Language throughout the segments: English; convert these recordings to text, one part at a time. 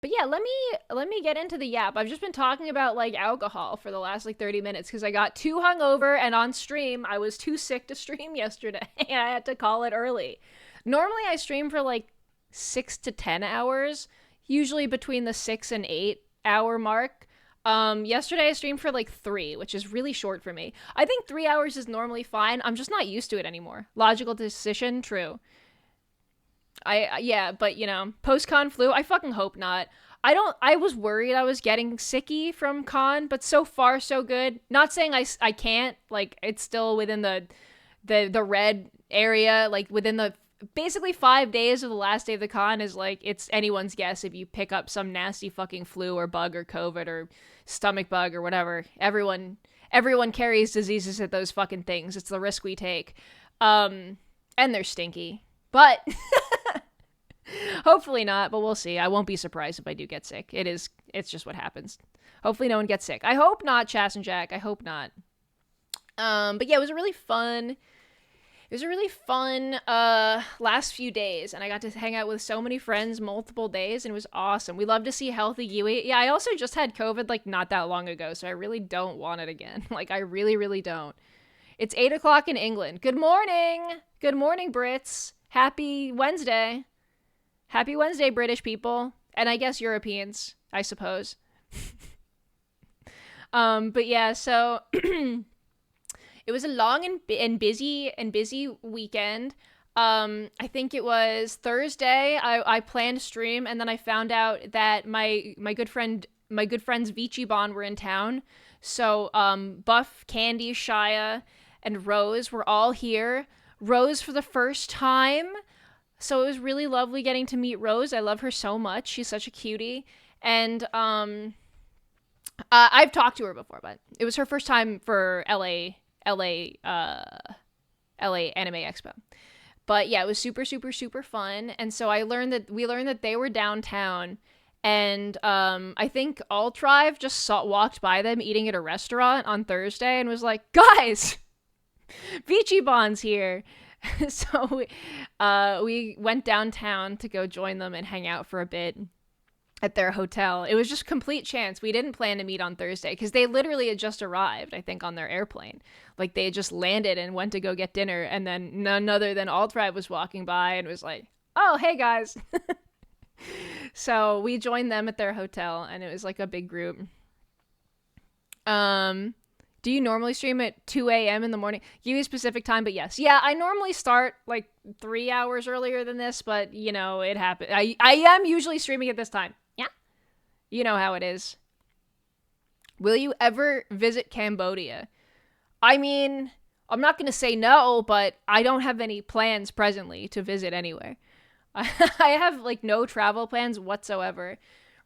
But yeah, let me get into the yap. I've just been talking about like alcohol for the last like 30 minutes because I got too hungover and on stream I was too sick to stream yesterday. I had to call it early. Normally I stream for like 6 to 10 hours, usually between the 6 and 8 hour mark. Yesterday I streamed for like 3, which is really short for me. I think 3 hours is normally fine. I'm just not used to it anymore. Logical decision, true. Yeah, but post con flu, I fucking hope not. I was worried I was getting sicky from con, but so far so good. Not saying I can't, like it's still within the red area, like within the basically 5 days of the last day of the con is like it's anyone's guess if you pick up some nasty fucking flu or bug or covid or stomach bug or whatever. Everyone carries diseases at those fucking things. It's the risk we take. And they're stinky. But hopefully not, but we'll see. I won't be surprised if I do get sick. It's just what happens. Hopefully no one gets sick. I hope not, Chas and Jack. I hope not. But yeah, it was a really fun. It was a really fun last few days, and I got to hang out with so many friends multiple days, and it was awesome. We love to see healthy Giwi. Yeah, I also just had COVID like not that long ago, so I really don't want it again. Like I really, really don't. It's 8 o'clock in England. Good morning. Good morning, Brits. Happy Wednesday. Happy Wednesday, British people. And I guess Europeans, I suppose. But yeah, so it was a long and busy weekend. I think it was Thursday. I planned to stream, and then I found out that my good friends Vici Bon were in town. So Buff, Candy, Shia, and Rose were all here. Rose for the first time. So it was really lovely getting to meet Rose. I love her so much. She's such a cutie. And I've talked to her before, but it was her first time for LA Anime Expo. But yeah, it was super, super, super fun. And so we learned that they were downtown. And I think Altrive just walked by them eating at a restaurant on Thursday and was like, guys, Vici Bon's here. So we went downtown to go join them and hang out for a bit at their hotel. It was just complete chance. We didn't plan to meet on Thursday because they literally had just arrived, I think, on their airplane. Like they had just landed and went to go get dinner, and then none other than Altrive was walking by and was like, oh, hey guys. So we joined them at their hotel, and it was like a big group. Do you normally stream at 2 a.m. in the morning? Give me a specific time, but yes. Yeah, I normally start like 3 hours earlier than this, but it happened. I am usually streaming at this time. Yeah. You know how it is. Will you ever visit Cambodia? I mean, I'm not going to say no, but I don't have any plans presently to visit anywhere. I have like no travel plans whatsoever.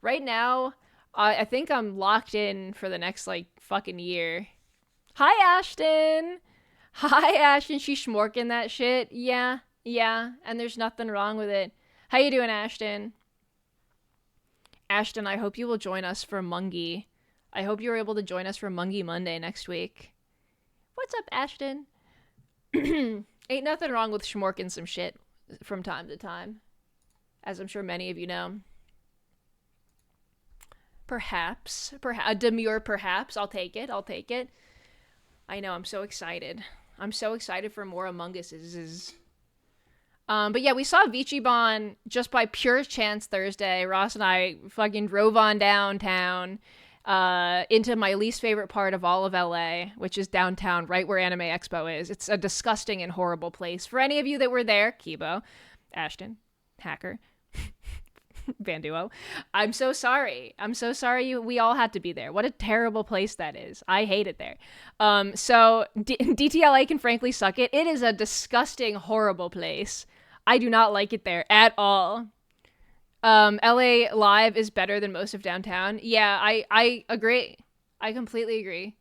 Right now, I think I'm locked in for the next like fucking year. Hi, Ashton. Hi, Ashton. She's schmorking that shit. Yeah. And there's nothing wrong with it. How you doing, Ashton? Ashton, I hope you will join us for Mungie. I hope you're able to join us for Mungie Monday next week. What's up, Ashton? Ain't nothing wrong with schmorking some shit from time to time, as I'm sure many of you know. Perhaps a demure perhaps. I'll take it. I know, I'm so excited. I'm so excited for more Among Us. But yeah, we saw Vici Bon just by pure chance Thursday. Ross and I fucking drove on downtown into my least favorite part of all of LA, which is downtown, right where Anime Expo is. It's a disgusting and horrible place. For any of you that were there, Kibo, Ashton, Hacker, Banduo, I'm so sorry. We all had to be there. What a terrible place that is. I hate it there. So DTLA can frankly suck it. It is a disgusting, horrible place. I do not like it there at all. LA Live is better than most of downtown. Yeah, I agree. I completely agree.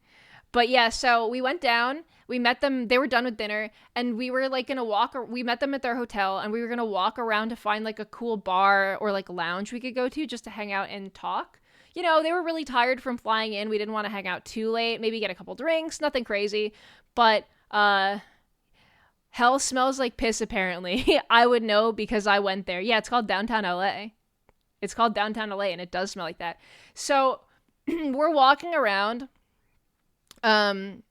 But yeah, so we went down, we met them, they were done with dinner, and we were like gonna we met them at their hotel, and we were gonna walk around to find like a cool bar or like lounge we could go to just to hang out and talk. They were really tired from flying in. We didn't want to hang out too late, maybe get a couple drinks, nothing crazy. But hell smells like piss apparently. I would know because I went there. Yeah, it's called downtown LA. It's called downtown LA, and it does smell like that. So we're walking around. I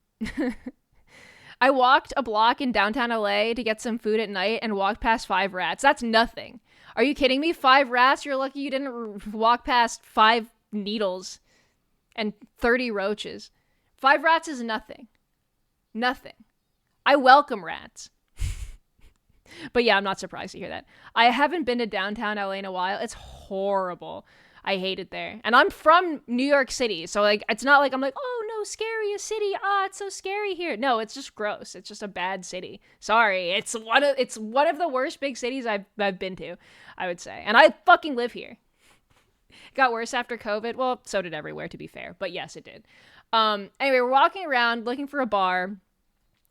walked a block in downtown LA to get some food at night and walked past 5 rats. That's nothing. Are you kidding me? 5 rats? You're lucky you didn't walk past 5 needles and 30 roaches. 5 rats is nothing. Nothing. I welcome rats. But yeah, I'm not surprised to hear that. I haven't been to downtown LA in a while. It's horrible. I hate it there. And I'm from New York City, so like it's not like I'm like, oh no, scary a city. Ah, it's so scary here. No, it's just gross. It's just a bad city. Sorry. It's one of the worst big cities I've been to, I would say. And I fucking live here. Got worse after COVID. Well, so did everywhere, to be fair. But yes, it did. Anyway, we're walking around looking for a bar.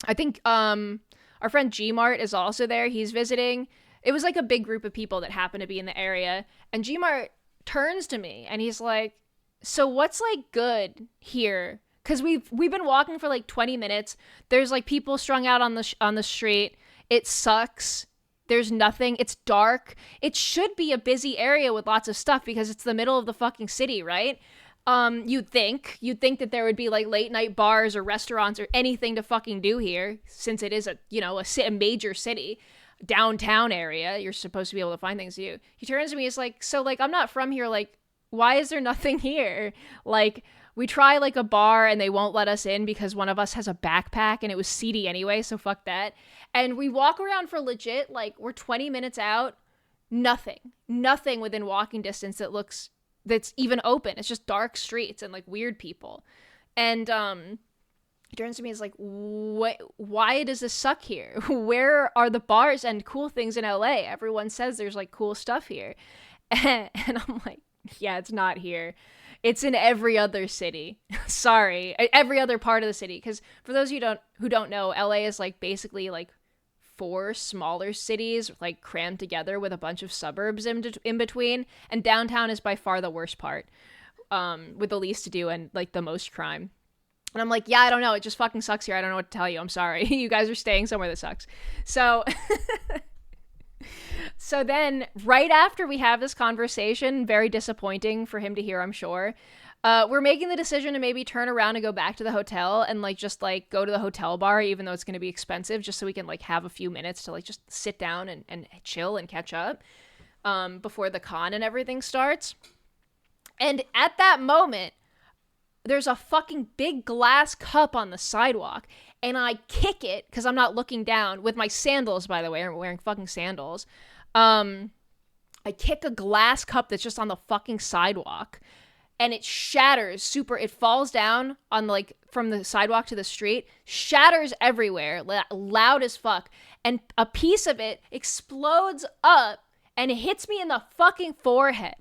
I think our friend G-Mart is also there. He's visiting. It was like a big group of people that happened to be in the area. And G-Mart turns to me and he's like, so what's like good here? Because we've been walking for like 20 minutes. There's like people strung out on the street. It sucks. There's nothing. It's dark. It should be a busy area with lots of stuff because it's the middle of the fucking city, right? You'd think that there would be like late night bars or restaurants or anything to fucking do here, since it is a major city, downtown area. You're supposed to be able to find things to do. He turns to me, he's like, so like I'm not from here. Like, why is there nothing here? Like, we try like a bar and they won't let us in because one of us has a backpack and it was seedy anyway, so fuck that. And we walk around for legit, like we're 20 minutes out, nothing within walking distance that's even open. It's just dark streets and like weird people. And he turns to me and is like, why does this suck here? Where are the bars and cool things in LA? Everyone says there's like cool stuff here. And I'm like, yeah, it's not here. It's in every other city. Sorry, every other part of the city. Because for those of you who don't know, LA is like basically like 4 smaller cities like crammed together with a bunch of suburbs in between. And downtown is by far the worst part, with the least to do and like the most crime. And I'm like, yeah, I don't know. It just fucking sucks here. I don't know what to tell you. I'm sorry. You guys are staying somewhere that sucks. So So then, right after we have this conversation, very disappointing for him to hear, I'm sure, we're making the decision to maybe turn around and go back to the hotel and like just like go to the hotel bar, even though it's going to be expensive, just so we can like have a few minutes to like just sit down and chill and catch up before the con and everything starts. And at that moment, there's a fucking big glass cup on the sidewalk, and I kick it because I'm not looking down with my sandals, by the way. I'm wearing fucking sandals. I kick a glass cup that's just on the fucking sidewalk, and it shatters it falls down on like from the sidewalk to the street, shatters everywhere, loud as fuck, and a piece of it explodes up and it hits me in the fucking forehead.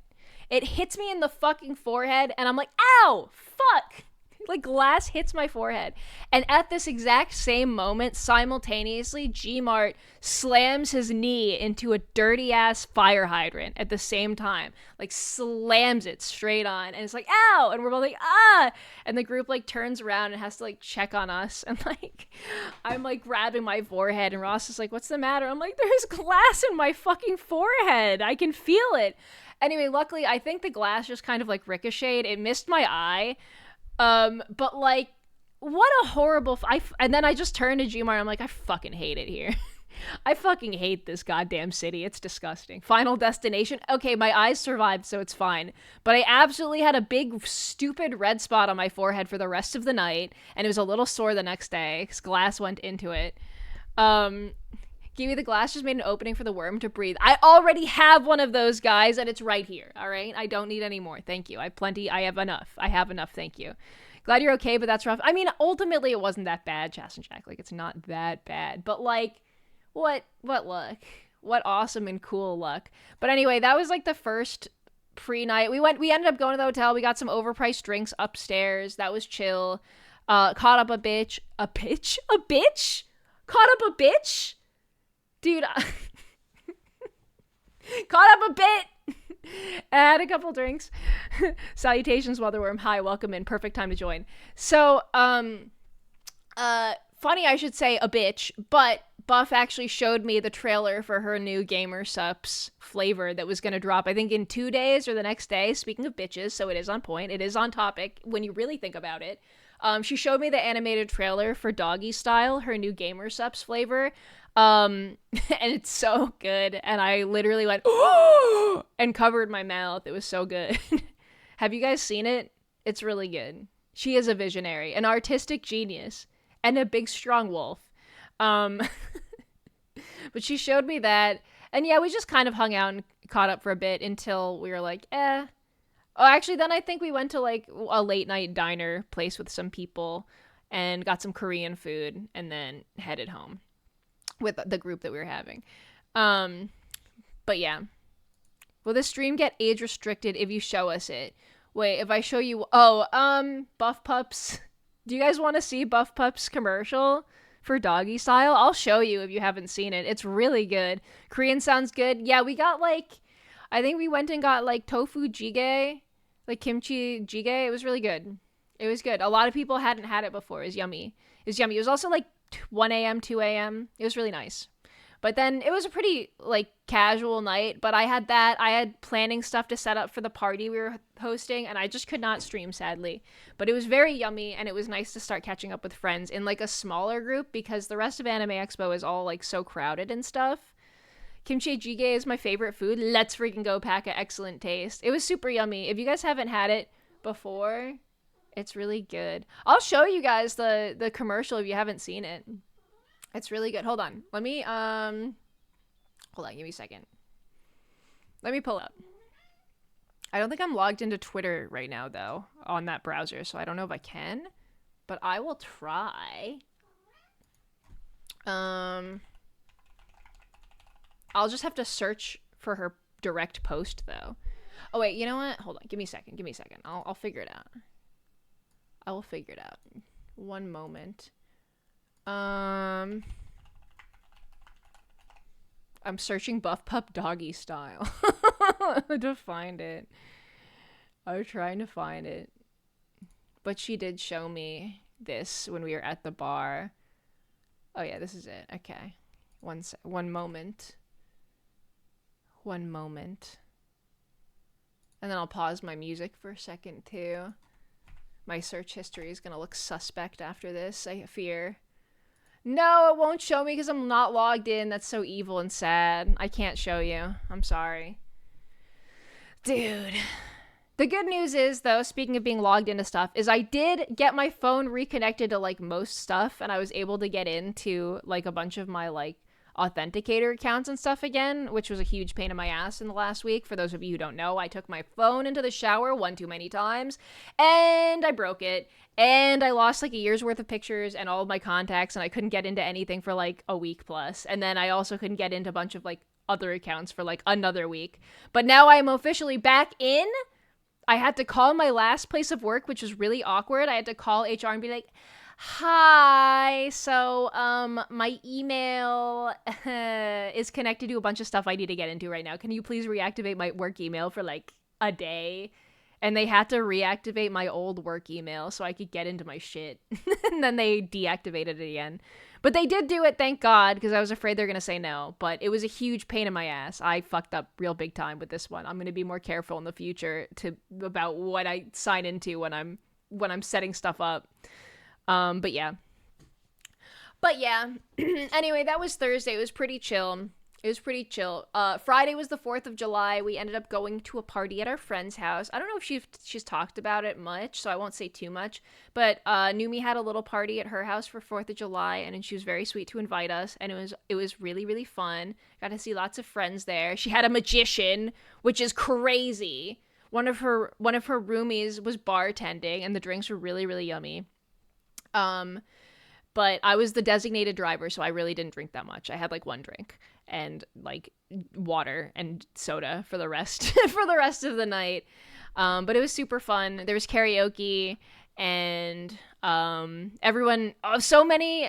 It hits me in the fucking forehead, and I'm like, ow, fuck. Like, glass hits my forehead. And at this exact same moment, simultaneously, G-Mart slams his knee into a dirty-ass fire hydrant at the same time. Like, slams it straight on. And it's like, ow! And we're both like, ah! And the group, like, turns around and has to, like, check on us. And, like, I'm, like, grabbing my forehead. And Ross is like, what's the matter? I'm like, there's glass in my fucking forehead. I can feel it. Anyway, luckily, I think the glass just kind of, like, ricocheted. It missed my eye. But like, what a horrible, and then I just turned to G-Mart, I'm like, I fucking hate it here. I fucking hate this goddamn city. It's disgusting. Final destination. Okay, my eyes survived, so it's fine. But I absolutely had a big, stupid red spot on my forehead for the rest of the night, and it was a little sore the next day, because glass went into it. Giwi, the glass just made an opening for the worm to breathe. I already have one of those, guys, and it's right here, all right? I don't need any more. Thank you. I have enough. Thank you. Glad you're okay, but that's rough. I mean, ultimately, it wasn't that bad, Chas and Jack. Like, it's not that bad. But, like, what luck? What awesome and cool luck. But anyway, that was, like, the first pre-night. We ended up going to the hotel. We got some overpriced drinks upstairs. That was chill. Caught up a bitch. A bitch? A bitch? Caught up a bitch? Dude, caught up a bit. Had a couple drinks. Salutations, Motherworm. Hi, welcome in. Perfect time to join. So, funny I should say a bitch, but Buff actually showed me the trailer for her new Gamer Sups flavor that was going to drop, I think, in 2 days or the next day. Speaking of bitches, so it is on point. It is on topic when you really think about it. She showed me the animated trailer for Doggy Style, her new Gamer Sups flavor. And it's so good. And I literally went, oh, and covered my mouth. It was so good. Have you guys seen it? It's really good. She is a visionary, an artistic genius, and a big, strong wolf. But she showed me that. And yeah, we just kind of hung out and caught up for a bit until we were like, eh. Oh, actually, then I think we went to like a late night diner place with some people and got some Korean food and then headed home with the group that we were having. But yeah. Will this stream get age restricted if you show us it? Wait, if I show you... Oh, Buff Pups. Do you guys want to see Buff Pups commercial for Doggy Style? I'll show you if you haven't seen it. It's really good. Korean sounds good. Yeah, we got like... I think we went and got like tofu jjigae, like kimchi jjigae. It was really good. It was good. A lot of people hadn't had it before. It was yummy. It was yummy. It was also like 1 a.m., 2 a.m. It was really nice. But then it was a pretty like casual night, but I had that. I had planning stuff to set up for the party we were hosting, and I just could not stream, sadly. But it was very yummy, and it was nice to start catching up with friends in like a smaller group because the rest of Anime Expo is all like so crowded and stuff. Kimchi jjigae is my favorite food. Let's freaking go, Paka. Excellent taste. It was super yummy. If you guys haven't had it before, it's really good. I'll show you guys the commercial if you haven't seen it. It's really good. Hold on. Let me, hold on. Give me a second. Let me pull up. I don't think I'm logged into Twitter right now, though, on that browser, so I don't know if I can, but I will try. I'll just have to search for her direct post, though. Oh, wait. You know what? Hold on. Give me a second. Give me a second. I'll figure it out. I will figure it out. One moment. I'm searching Buff Pup Doggy Style to find it. I was trying to find it. But she did show me this when we were at the bar. Oh yeah, this is it. Okay. One moment. One moment. And then I'll pause my music for a second too. My search history is gonna look suspect after this, I fear. No, it won't show me because I'm not logged in. That's so evil and sad. I can't show you. I'm sorry. Dude. The good news is, though, speaking of being logged into stuff, is I did get my phone reconnected to, like, most stuff, and I was able to get into, like, a bunch of my, like, authenticator accounts and stuff again, which was a huge pain in my ass in the last week. For those of you who don't know, I took my phone into the shower one too many times, and I broke it, and I lost, like, a year's worth of pictures and all of my contacts, and I couldn't get into anything for, like, a week plus, and then I also couldn't get into a bunch of, like, other accounts for, like, another week. But now I'm officially back in. I had to call my last place of work, which was really awkward. I had to call HR and be like, hi, so, my email is connected to a bunch of stuff I need to get into right now. Can you please reactivate my work email for, like, a day? And they had to reactivate my old work email so I could get into my shit. And then they deactivated it again. But they did do it, thank God, because I was afraid they're going to say no. But it was a huge pain in my ass. I fucked up real big time with this one. I'm going to be more careful in the future about what I sign into when I'm setting stuff up. But yeah. Anyway, that was Thursday. It was pretty chill. Friday was the 4th of July. We ended up going to a party at our friend's house. I don't know if she's talked about it much, so I won't say too much. But Numi had a little party at her house for 4th of July, and she was very sweet to invite us. And it was really, really fun. Got to see lots of friends there. She had a magician, which is crazy. One of her roomies was bartending, and the drinks were really, really yummy. But I was the designated driver, so I really didn't drink that much. I had like one drink and like water and soda for the rest of the night. But it was super fun. There was karaoke and everyone, so many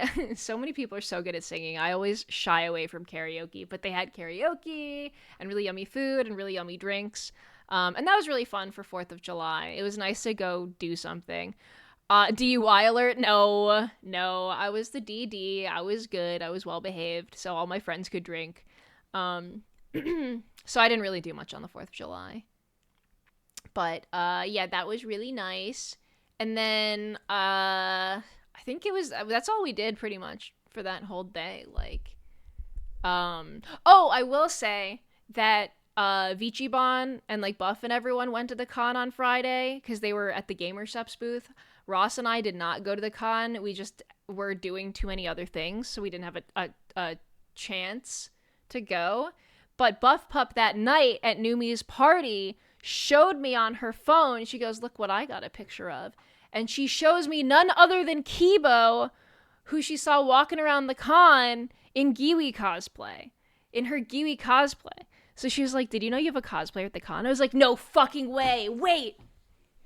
people are so good at singing. I always shy away from karaoke, but they had karaoke and really yummy food and really yummy drinks. And that was really fun for 4th of July. It was nice to go do something. DUI alert? No, no. I was the DD. I was good. I was well behaved, so all my friends could drink. So I didn't really do much on the 4th of July. But yeah, that was really nice. And then I think that's all we did pretty much for that whole day. Like, oh, I will say that Vichibon and like Buff and everyone went to the con on Friday because they were at the GamerSups booth. Ross and I did not go to the con. We just were doing too many other things, so we didn't have a chance to go. But Buff Pup that night at Numi's party showed me on her phone. She goes, "Look what I got a picture of." And she shows me none other than Kibo, who she saw walking around the con in Giwi cosplay. In her Giwi cosplay. So she was like, "Did you know you have a cosplayer at the con?" I was like, "No fucking way. Wait.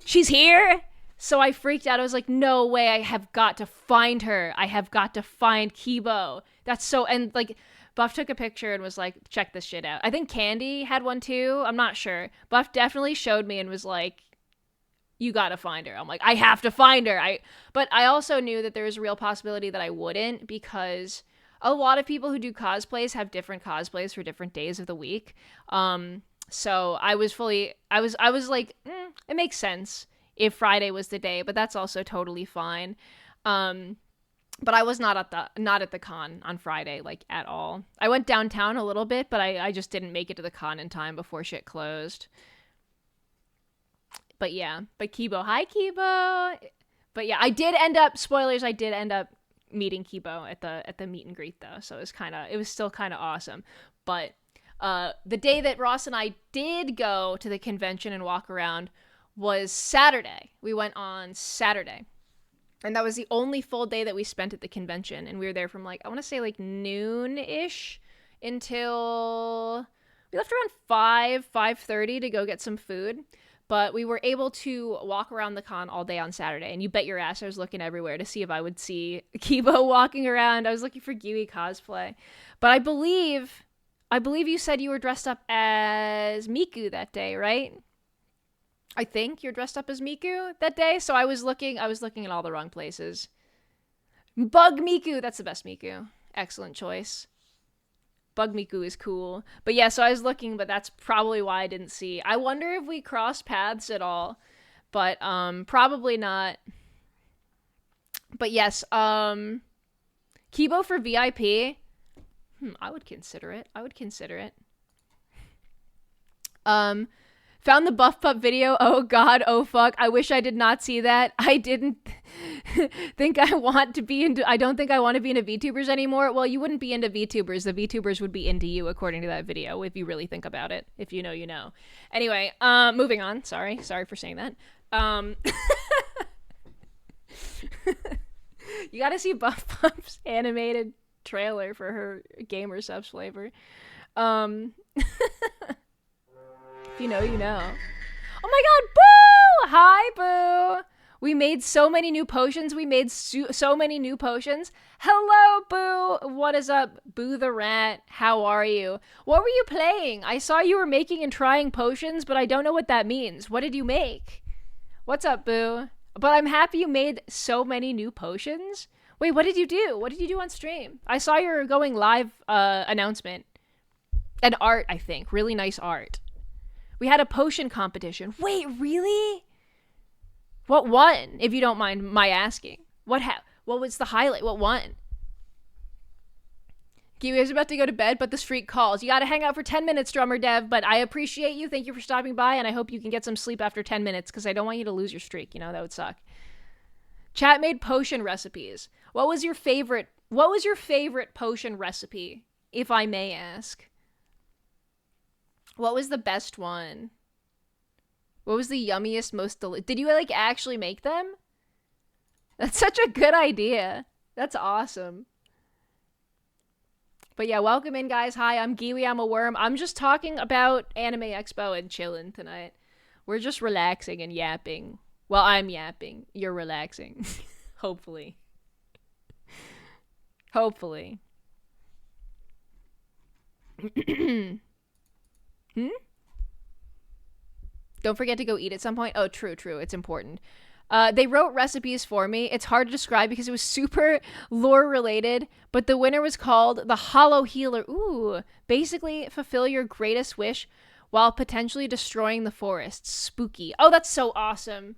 She's here?" So I freaked out. I was like, "No way. I have got to find her. I have got to find Kibo." That's so... And, like, Buff took a picture and was like, "Check this shit out." I think Candy had one, too. I'm not sure. Buff definitely showed me and was like, "You gotta find her." I'm like, "I have to find her." But I also knew that there was a real possibility that I wouldn't, because a lot of people who do cosplays have different cosplays for different days of the week. So I was like, it makes sense if Friday was the day, but that's also totally fine. But I was not at the con on Friday, like, at all. I went downtown a little bit, but I just didn't make it to the con in time before shit closed. But yeah, but Kibo, hi Kibo. But yeah, I did end up meeting Kibo at the meet and greet though, so it was still kind of awesome. But the day that Ross and I did go to the convention and walk around was Saturday. We went on Saturday. And that was the only full day that we spent at the convention. And we were there from, like, I want to say, like, noon-ish until... We left around 5:30 to go get some food. But we were able to walk around the con all day on Saturday. And you bet your ass I was looking everywhere to see if I would see Kibo walking around. I was looking for Giwi cosplay. But I believe you said you were dressed up as Miku that day, right? I think you're dressed up as Miku that day, so I was looking in all the wrong places. Bug Miku, that's the best Miku. Excellent choice. Bug Miku is cool. But yeah, so I was looking, but that's probably why I didn't see. I wonder if we crossed paths at all, but probably not. But yes, Kibo for VIP. I would consider it. Found the Buff Pup video. Oh god, oh fuck. I wish I did not see that. I didn't think I want to be into... I don't think I want to be into VTubers anymore. Well, you wouldn't be into VTubers. The VTubers would be into you, according to that video, if you really think about it. If you know, you know. Anyway, moving on. Sorry for saying that. You gotta see Buff Pup's animated trailer for her GamerSups flavor. If you know, you know. Oh my god, Boo! Hi, Boo! We made so many new potions. Hello, Boo! What is up, Boo the Rat? How are you? What were you playing? I saw you were making and trying potions, but I don't know what that means. What did you make? What's up, Boo? But I'm happy you made so many new potions. Wait, what did you do? What did you do on stream? I saw your going live announcement. And art, I think. Really nice art. We had a potion competition. Wait, really? What won, if you don't mind my asking? What was the highlight? What won? Giwi is about to go to bed, but the streak calls. You gotta hang out for 10 minutes, Drummer Dev, but I appreciate you. Thank you for stopping by, and I hope you can get some sleep after 10 minutes, because I don't want you to lose your streak. You know, that would suck. Chat made potion recipes. What was your favorite potion recipe, if I may ask? What was the best one? What was the yummiest, most Did you, like, actually make them? That's such a good idea. That's awesome. But yeah, welcome in, guys. Hi, I'm Giwi, I'm a worm. I'm just talking about Anime Expo and chilling tonight. We're just relaxing and yapping. Well, I'm yapping. You're relaxing. Hopefully. Hopefully. Don't forget to go eat at some point. Oh, true. It's important. They wrote recipes for me. It's hard to describe because it was super lore related, but the winner was called the Hollow Healer. Ooh, basically fulfill your greatest wish while potentially destroying the forest. Spooky. Oh, that's so awesome.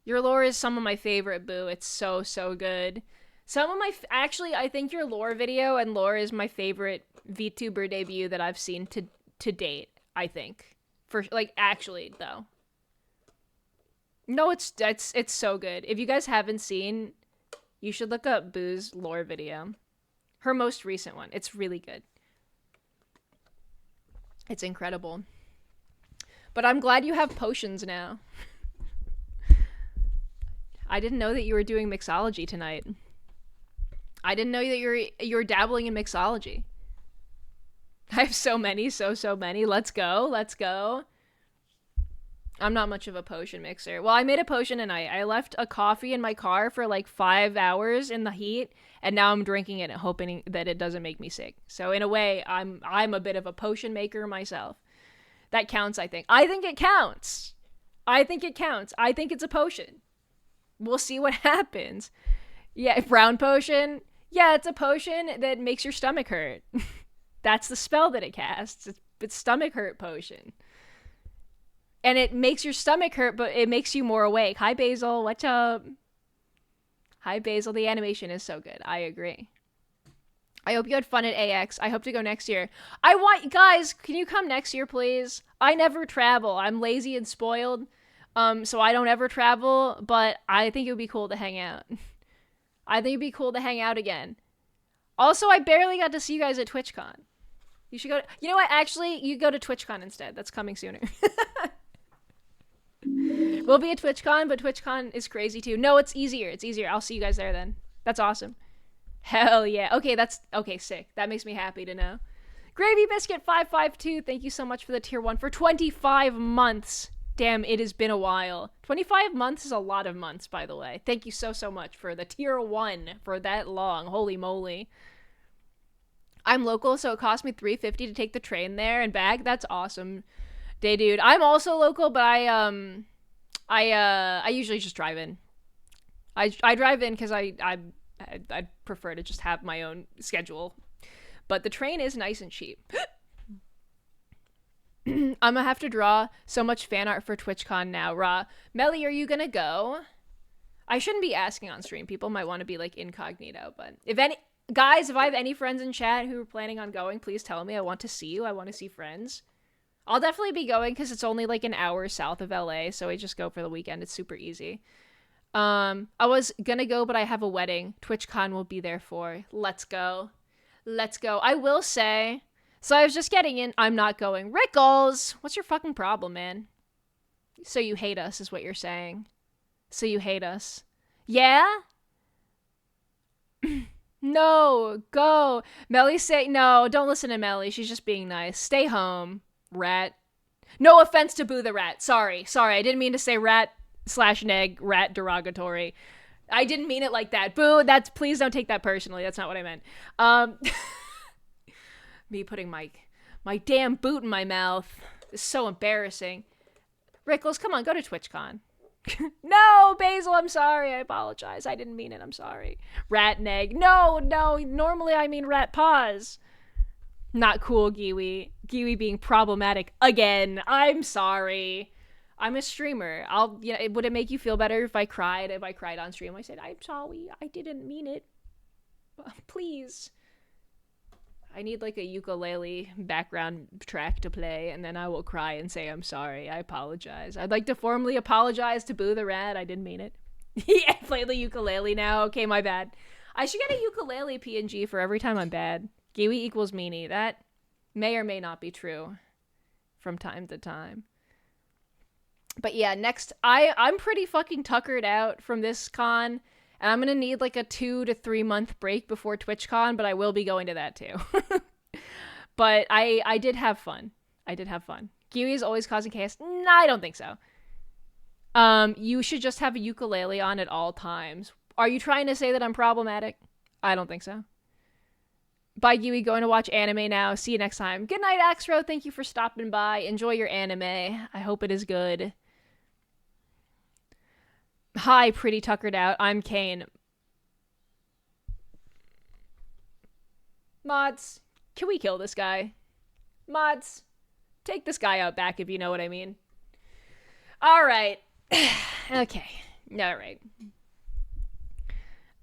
Your lore is some of my favorite, Boo. It's so, so good. Some of my... Actually, I think your lore video and lore is my favorite VTuber debut that I've seen to date, I think. For, like, actually, though. No, it's so good. If you guys haven't seen, you should look up Boo's lore video. Her most recent one. It's really good. It's incredible. But I'm glad you have potions now. I didn't know that you were doing mixology tonight. I didn't know that you're dabbling in mixology. I have so many, so many. Let's go. Let's go. I'm not much of a potion mixer. Well, I made a potion and I left a coffee in my car for like 5 hours in the heat, and now I'm drinking it and hoping that it doesn't make me sick. So in a way, I'm a bit of a potion maker myself. That counts, I think. I think it counts. I think it counts. I think it's a potion. We'll see what happens. Yeah, brown potion. Yeah, it's a potion that makes your stomach hurt. That's the spell that it casts. It's stomach hurt potion. And it makes your stomach hurt, but it makes you more awake. Hi, Basil. What's up? Hi, Basil. The animation is so good. I agree. I hope you had fun at AX. I hope to go next year. Guys, can you come next year, please? I never travel. I'm lazy and spoiled, so I don't ever travel, but I think it would be cool to hang out. I think it'd be cool to hang out again. Also, I barely got to see you guys at TwitchCon. You should go you know what? Actually, you go to TwitchCon instead. That's coming sooner. We'll be at TwitchCon, but TwitchCon is crazy too. No, it's easier. It's easier. I'll see you guys there then. That's awesome. Hell yeah. Okay, sick. That makes me happy to know. Gravy Biscuit 552, thank you so much for the tier 1 for 25 months. Damn, it has been a while. 25 months is a lot of months, by the way. Thank you so much for the tier 1 for that long. Holy moly. I'm local, so it cost me $3.50 to take the train there and back. That's awesome. Day, dude. I'm also local, but I usually just drive in. I drive in because I prefer to just have my own schedule. But the train is nice and cheap. I'm gonna have to draw so much fan art for TwitchCon now. Melly, are you gonna go? I shouldn't be asking on stream. People might want to be like incognito, but if I have any friends in chat who are planning on going, please tell me. I want to see you. I want to see friends. I'll definitely be going because it's only like an hour south of LA, so I just go for the weekend. It's super easy. I was gonna go, but I have a wedding. TwitchCon will be there for. Let's go. Let's go. I will say, so I was just getting in. I'm not going. Rickles, what's your fucking problem, man? So you hate us is what you're saying. So you hate us. Yeah? No, go. Melly say, no, don't listen to Melly. She's just being nice. Stay home, rat. No offense to Boo the Rat. Sorry. I didn't mean to say rat/neg, rat derogatory. I didn't mean it like that. Boo, please don't take that personally. That's not what I meant. Me putting my damn boot in my mouth is so embarrassing. Rickles, come on, go to TwitchCon. No, Basil, I'm sorry. I apologize. I didn't mean it. I'm sorry. Rat neg. No. Normally I mean rat paws. Not cool, Giwi. Giwi being problematic again. I'm sorry. I'm a streamer. Would it make you feel better if I cried? If I cried on stream, I said, I'm sorry. I didn't mean it. Please. I need like a ukulele background track to play, and then I will cry and say I'm sorry. I apologize. I'd like to formally apologize to Boo the Rat. I didn't mean it. Yeah, play the ukulele now. Okay, my bad. I should get a ukulele PNG for every time I'm bad. Giwi equals meanie. That may or may not be true from time to time. But yeah, next, I'm pretty fucking tuckered out from this con, and I'm gonna need like a 2 to 3 month break before TwitchCon, but I will be going to that too. But I did have fun. Giwi is always causing chaos. Nah, I don't think so. You should just have a ukulele on at all times. Are you trying to say that I'm problematic? I don't think so. Bye, Giwi. Going to watch anime now. See you next time. Good night, Axro. Thank you for stopping by. Enjoy your anime. I hope it is good. Hi, pretty tuckered out. I'm Kane. Mods, can we kill this guy? Mods, take this guy out back if you know what I mean. All right. Okay. All right.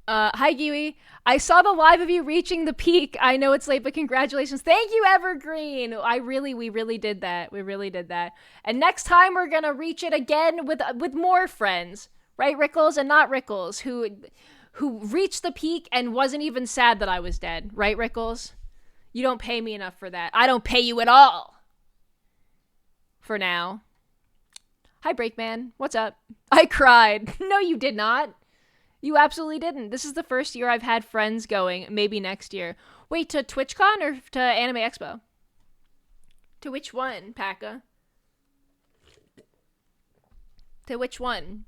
Hi, Giwi. I saw the live of you reaching the peak. I know it's late, but congratulations. Thank you, Evergreen. We really did that. We really did that. And next time we're gonna reach it again with more friends, right, Rickles and not Rickles, who reached the peak and wasn't even sad that I was dead, right, Rickles? You don't pay me enough for that. I don't pay you at all. For now. Hi, Breakman. What's up? I cried. No, you did not. You absolutely didn't. This is the first year I've had friends going. Maybe next year. Wait, to TwitchCon or to Anime Expo? To which one, Paka? To which one?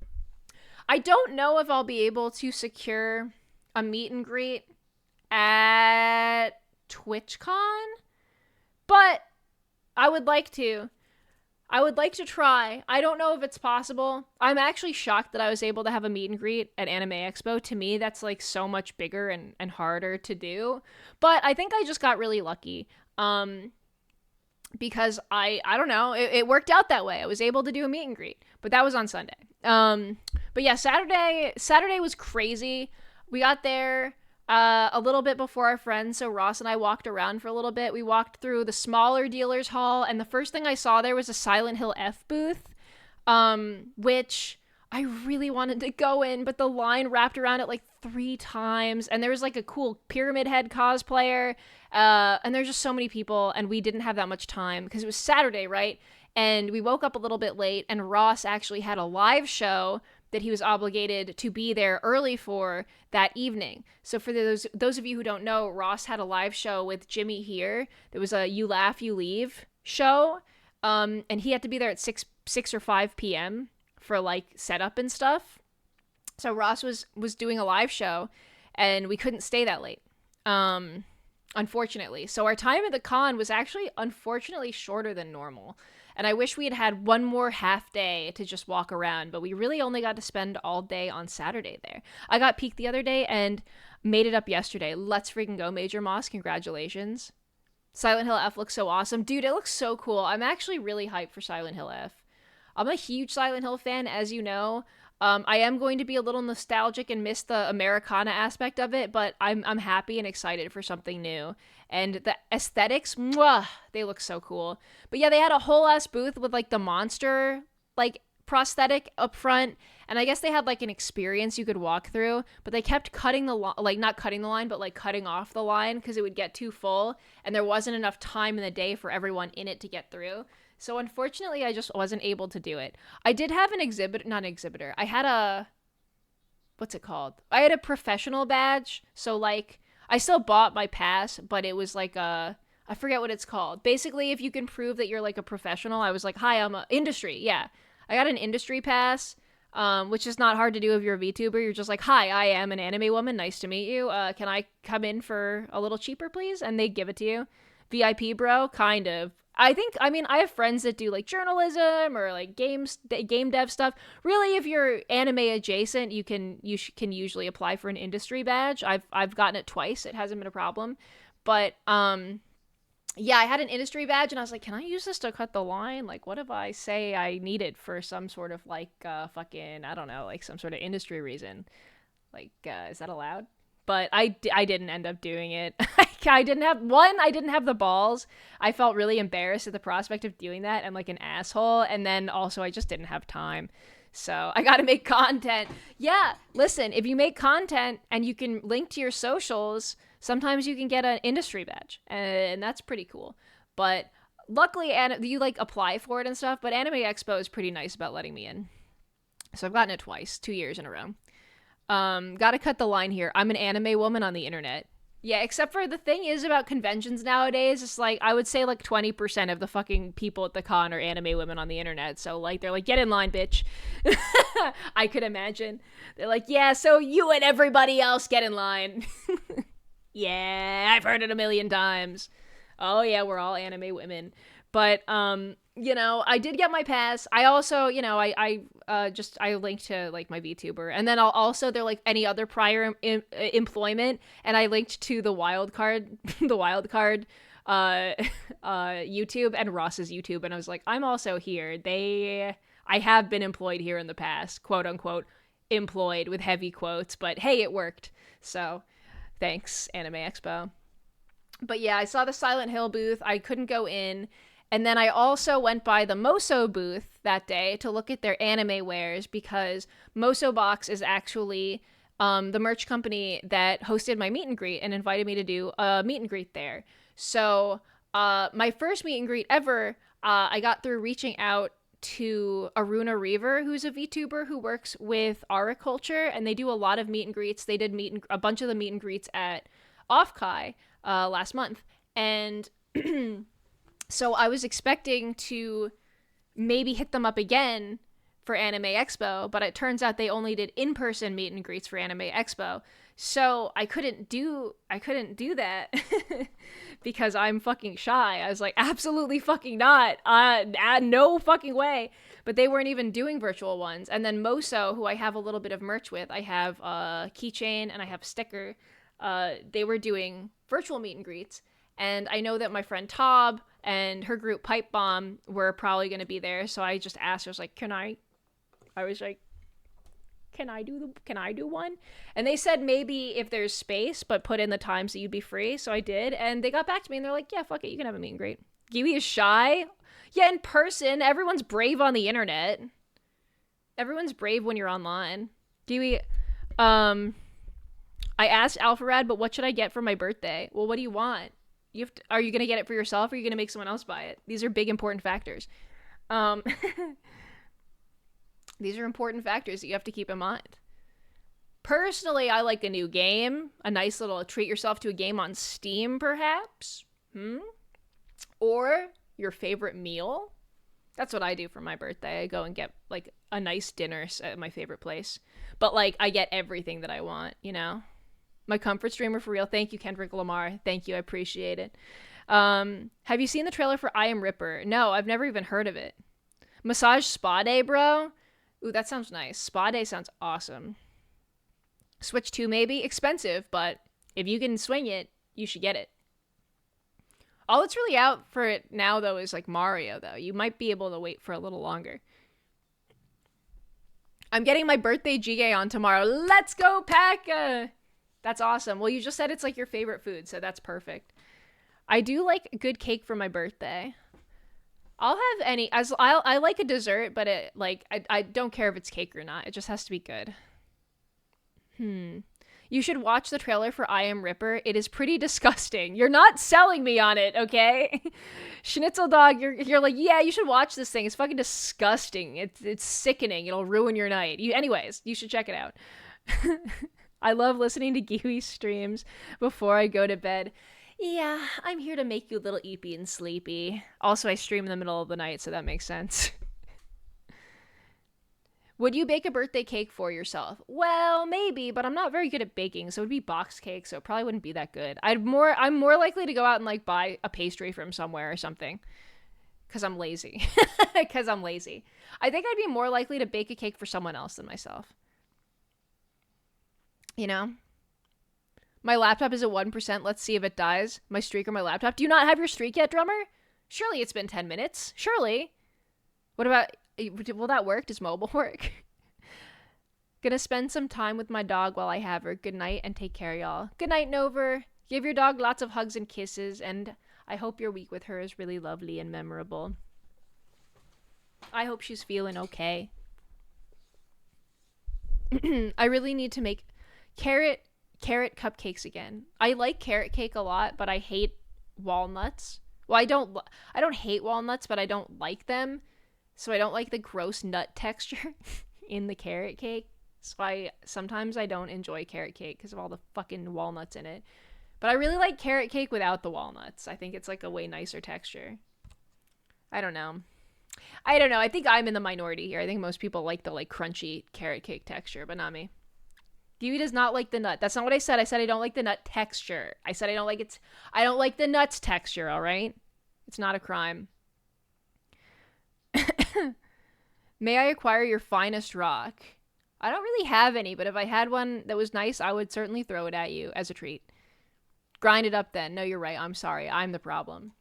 I don't know if I'll be able to secure a meet and greet at TwitchCon, but I would like to. I would like to try. I don't know if it's possible. I'm actually shocked that I was able to have a meet and greet at Anime Expo. To me, that's like so much bigger and harder to do. But I think I just got really lucky. Because I don't know, it worked out that way. I was able to do a meet and greet, but that was on Sunday. But yeah, Saturday was crazy. We got there a little bit before our friends, so Ross and I walked around for a little bit. We walked through the smaller dealers hall, and the first thing I saw there was a Silent Hill F booth, which I really wanted to go in, but the line wrapped around it like 3 times, and there was like a cool Pyramid Head cosplayer, and there's just so many people, and we didn't have that much time because it was Saturday, right? And we woke up a little bit late, and Ross actually had a live show that he was obligated to be there early for that evening. So for those of you who don't know, Ross had a live show with Jimmy here. There was a You Laugh, You Leave show, and he had to be there at 6 or 5 p.m. for like setup and stuff. So Ross was doing a live show, and we couldn't stay that late, unfortunately. So our time at the con was actually unfortunately shorter than normal. And I wish we had had one more half day to just walk around, but we really only got to spend all day on Saturday there. I got peaked the other day and made it up yesterday. Let's freaking go, Major Moss. Congratulations. Silent Hill F looks so awesome. Dude, it looks so cool. I'm actually really hyped for Silent Hill F. I'm a huge Silent Hill fan, as you know. I am going to be a little nostalgic and miss the Americana aspect of it, but I'm happy and excited for something new. And the aesthetics, mwah, they look so cool. But yeah, they had a whole ass booth with like the monster like prosthetic up front, and I guess they had like an experience you could walk through, but they kept cutting the like not cutting the line, but like cutting off the line because it would get too full, and there wasn't enough time in the day for everyone in it to get through. So unfortunately, I just wasn't able to do it. I did have an exhibitor. I had a, what's it called? I had a professional badge. So like, I still bought my pass, but it was like I forget what it's called. Basically, if you can prove that you're like a professional, I was like, hi, I'm a industry. Yeah. I got an industry pass, which is not hard to do if you're a VTuber. You're just like, hi, I am an anime woman. Nice to meet you. Can I come in for a little cheaper, please? And they give it to you. VIP, bro? Kind of. I have friends that do like journalism or like game dev stuff. Really, if you're anime adjacent, you can usually apply for an industry badge. I've gotten it twice. It hasn't been a problem. But yeah, I had an industry badge and I was like, can I use this to cut the line? Like, what if I say I need it for some sort of like fucking, I don't know, like some sort of industry reason? Like, is that allowed? But I didn't end up doing it. I didn't have the balls. I felt really embarrassed at the prospect of doing that and like an asshole. And then also I just didn't have time. So I got to make content. Yeah, listen, if you make content and you can link to your socials, sometimes you can get an industry badge. And that's pretty cool. But luckily, you like apply for it and stuff. But Anime Expo is pretty nice about letting me in. So I've gotten it twice, 2 years in a row. Gotta cut the line here. I'm an anime woman on the internet. Yeah, except for the thing is about conventions nowadays, it's like, I would say like 20% of the fucking people at the con are anime women on the internet. So like, they're like, get in line, bitch. I could imagine. They're like, yeah, so you and everybody else get in line. Yeah, I've heard it a million times. Oh yeah, we're all anime women. But, You know, I did get my pass. I also, you know, I linked to like my VTuber, and then I'll also they're like any other prior employment, and I linked to the wild card, the wild card, uh, YouTube and Ross's YouTube, and I was like, I'm also here. I have been employed here in the past, quote unquote, employed with heavy quotes, but hey, it worked. So, thanks, Anime Expo. But yeah, I saw the Silent Hill booth. I couldn't go in. And then I also went by the Moso booth that day to look at their anime wares because Moso Box is actually the merch company that hosted my meet and greet and invited me to do a meet and greet there. So my first meet and greet ever, I got through reaching out to Aruna Reaver, who's a VTuber who works with Ariculture, and they do a lot of meet and greets. They did a bunch of the meet and greets at Offkai last month. And so I was expecting to maybe hit them up again for Anime Expo, but it turns out they only did in-person meet and greets for Anime Expo. So I couldn't do that because I'm fucking shy. I was like, absolutely fucking not. No fucking way. But they weren't even doing virtual ones. And then Moso, who I have a little bit of merch with, I have a keychain and I have a sticker. They were doing virtual meet and greets. And I know that my friend Tob and her group Pipe Bomb were probably going to be there. So I just asked, I was like, can I do one? And they said maybe if there's space, but put in the times that you'd be free. So I did. And they got back to me and they're like, yeah, fuck it. You can have a meet and greet. Giwi is shy. Yeah, in person. Everyone's brave on the internet. Everyone's brave when you're online. Giwi, I asked Alpharad, but what should I get for my birthday? Well, what do you want? Are you going to get it for yourself or are you going to make someone else buy it? These are big, important factors. These are important factors that you have to keep in mind. Personally, I like a new game. A nice little treat yourself to a game on Steam, perhaps. Or your favorite meal. That's what I do for my birthday. I go and get, like, a nice dinner at my favorite place. But, like, I get everything that I want, you know? My comfort streamer for real. Thank you, Kendrick Lamar. Thank you. I appreciate it. Have you seen the trailer for I Am Ripper? No, I've never even heard of it. Massage Spa Day, bro? Ooh, that sounds nice. Spa Day sounds awesome. Switch 2 maybe? Expensive, but if you can swing it, you should get it. All that's really out for it now, though, is like Mario, though. You might be able to wait for a little longer. I'm getting my birthday jjigae on tomorrow. Let's go, Pekka! That's awesome. Well, you just said it's like your favorite food, so that's perfect. I do like good cake for my birthday. I'll have any. I like a dessert, but I don't care if it's cake or not. It just has to be good. You should watch the trailer for I Am Ripper. It is pretty disgusting. You're not selling me on it, okay? Schnitzel Dog, you're like, yeah, you should watch this thing. It's fucking disgusting. It's sickening. It'll ruin your night. Anyways, you should check it out. I love listening to Giwi streams before I go to bed. Yeah, I'm here to make you a little eepy and sleepy. Also, I stream in the middle of the night, so that makes sense. Would you bake a birthday cake for yourself? Well, maybe, but I'm not very good at baking, so it would be box cake, so it probably wouldn't be that good. I'm more likely to go out and like buy a pastry from somewhere or something. Because I'm lazy. I think I'd be more likely to bake a cake for someone else than myself. You know? My laptop is at 1%. Let's see if it dies. My streak or my laptop. Do you not have your streak yet, drummer? Surely it's been 10 minutes. Surely. What about... Will that work? Does mobile work? Gonna spend some time with my dog while I have her. Good night and take care, y'all. Good night, Nover. Give your dog lots of hugs and kisses, and I hope your week with her is really lovely and memorable. I hope she's feeling okay. I really need to make carrot cupcakes again. I like carrot cake a lot, but I hate walnuts. Well, I don't hate walnuts, but I don't like them. So I don't like the gross nut texture in the carrot cake. So sometimes I don't enjoy carrot cake because of all the fucking walnuts in it. But I really like carrot cake without the walnuts. I think it's like a way nicer texture. I don't know. I think I'm in the minority here. I think most people like the like crunchy carrot cake texture, but not me. Giwi does not like the nut. That's not what I said. I said I don't like the nut texture. I said I don't like the nuts texture, all right? It's not a crime. May I acquire your finest rock? I don't really have any, but if I had one that was nice, I would certainly throw it at you as a treat. Grind it up then. No, you're right. I'm sorry. I'm the problem.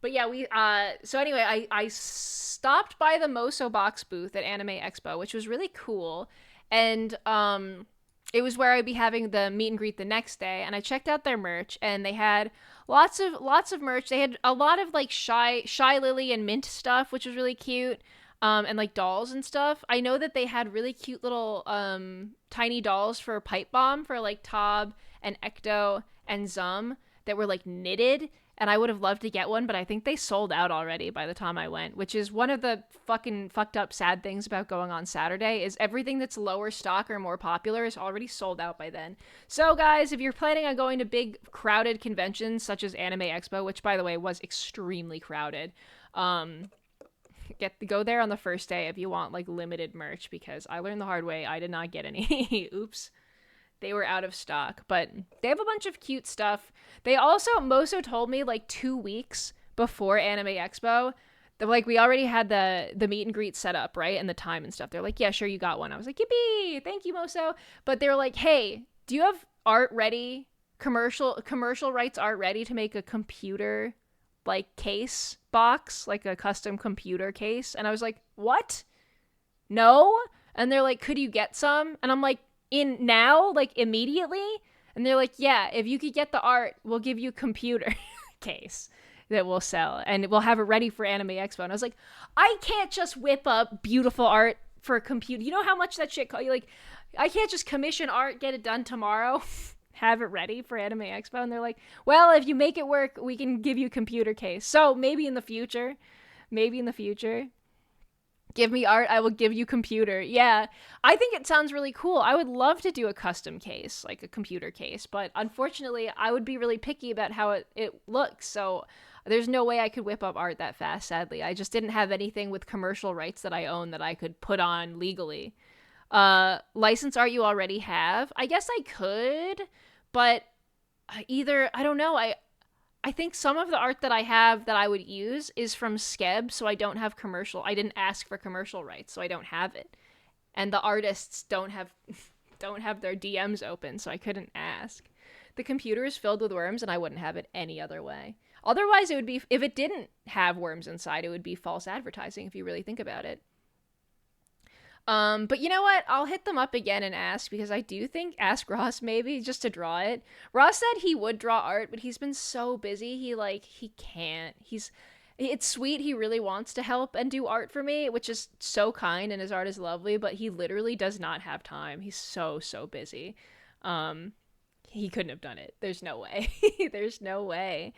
But yeah, so anyway, I stopped by the Moso box booth at Anime Expo, which was really cool. And it was where I'd be having the meet and greet the next day, and I checked out their merch, and they had lots of merch. They had a lot of like shy lily and mint stuff, which was really cute. And like dolls and stuff. I know that they had really cute little tiny dolls for Pipe Bomb for like Tob and Ecto and Zum that were like knitted, and I would have loved to get one, but I think they sold out already by the time I went, which is one of the fucking fucked up sad things about going on Saturday is everything that's lower stock or more popular is already sold out by then. So guys, if you're planning on going to big crowded conventions such as Anime Expo, which by the way was extremely crowded, go there on the first day if you want like limited merch, because I learned the hard way. I did not get any. Oops. They were out of stock, but they have a bunch of cute stuff. They also, Moso told me like 2 weeks before Anime Expo that like we already had the meet and greet set up, right? And the time and stuff. They're like, yeah, sure, you got one. I was like, yippee, thank you, Moso. But they were like, hey, do you have art ready? Commercial rights art ready to make a computer like case box, like a custom computer case? And I was like, what? No? And they're like, could you get some? And I'm like, in now, like immediately? And they're like, yeah, if you could get the art, we'll give you a computer case that we'll sell, and we'll have it ready for Anime Expo. And I was like, I can't just whip up beautiful art for a computer. You know how much that shit costs? Like, I can't just commission art, get it done tomorrow, have it ready for Anime Expo. And they're like, well, if you make it work, we can give you a computer case. So maybe in the future, give me art, I will give you computer. Yeah, I think it sounds really cool. I would love to do a custom case, like a computer case, but unfortunately, I would be really picky about how it looks, so there's no way I could whip up art that fast, sadly. I just didn't have anything with commercial rights that I own that I could put on legally. License art you already have? I guess I could, but I don't know, I think some of the art that I have that I would use is from Skeb, so I didn't ask for commercial rights, so I don't have it. And the artists don't have their DMs open, so I couldn't ask. The computer is filled with worms, and I wouldn't have it any other way. Otherwise, it would be, if it didn't have worms inside, it would be false advertising if you really think about it. But you know what? I'll hit them up again and ask, because I do think, ask Ross maybe, just to draw it. Ross said he would draw art, but he's been so busy, he can't. It's sweet, he really wants to help and do art for me, which is so kind, and his art is lovely, but he literally does not have time. He's so busy. He couldn't have done it. There's no way. There's no way.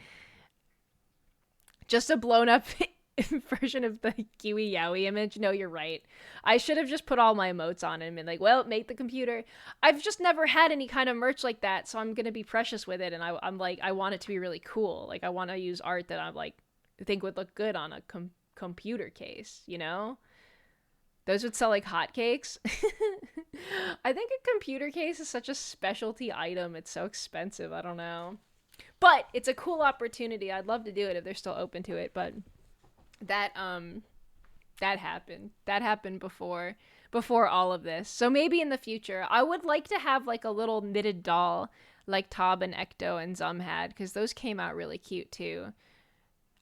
Just a blown up version of the Giwi Yowie image. No, you're right. I should have just put all my emotes on and been like, well, make the computer. I've just never had any kind of merch like that, so I'm gonna be precious with it, and I'm like, I want it to be really cool. Like, I want to use art that I'm like, think would look good on a computer case, you know? Those would sell like hotcakes. I think a computer case is such a specialty item. It's so expensive. I don't know. But it's a cool opportunity. I'd love to do it if they're still open to it, but that happened before all of this. So maybe in the future I would like to have like a little knitted doll like Tob and Ecto and Zum had, because those came out really cute too.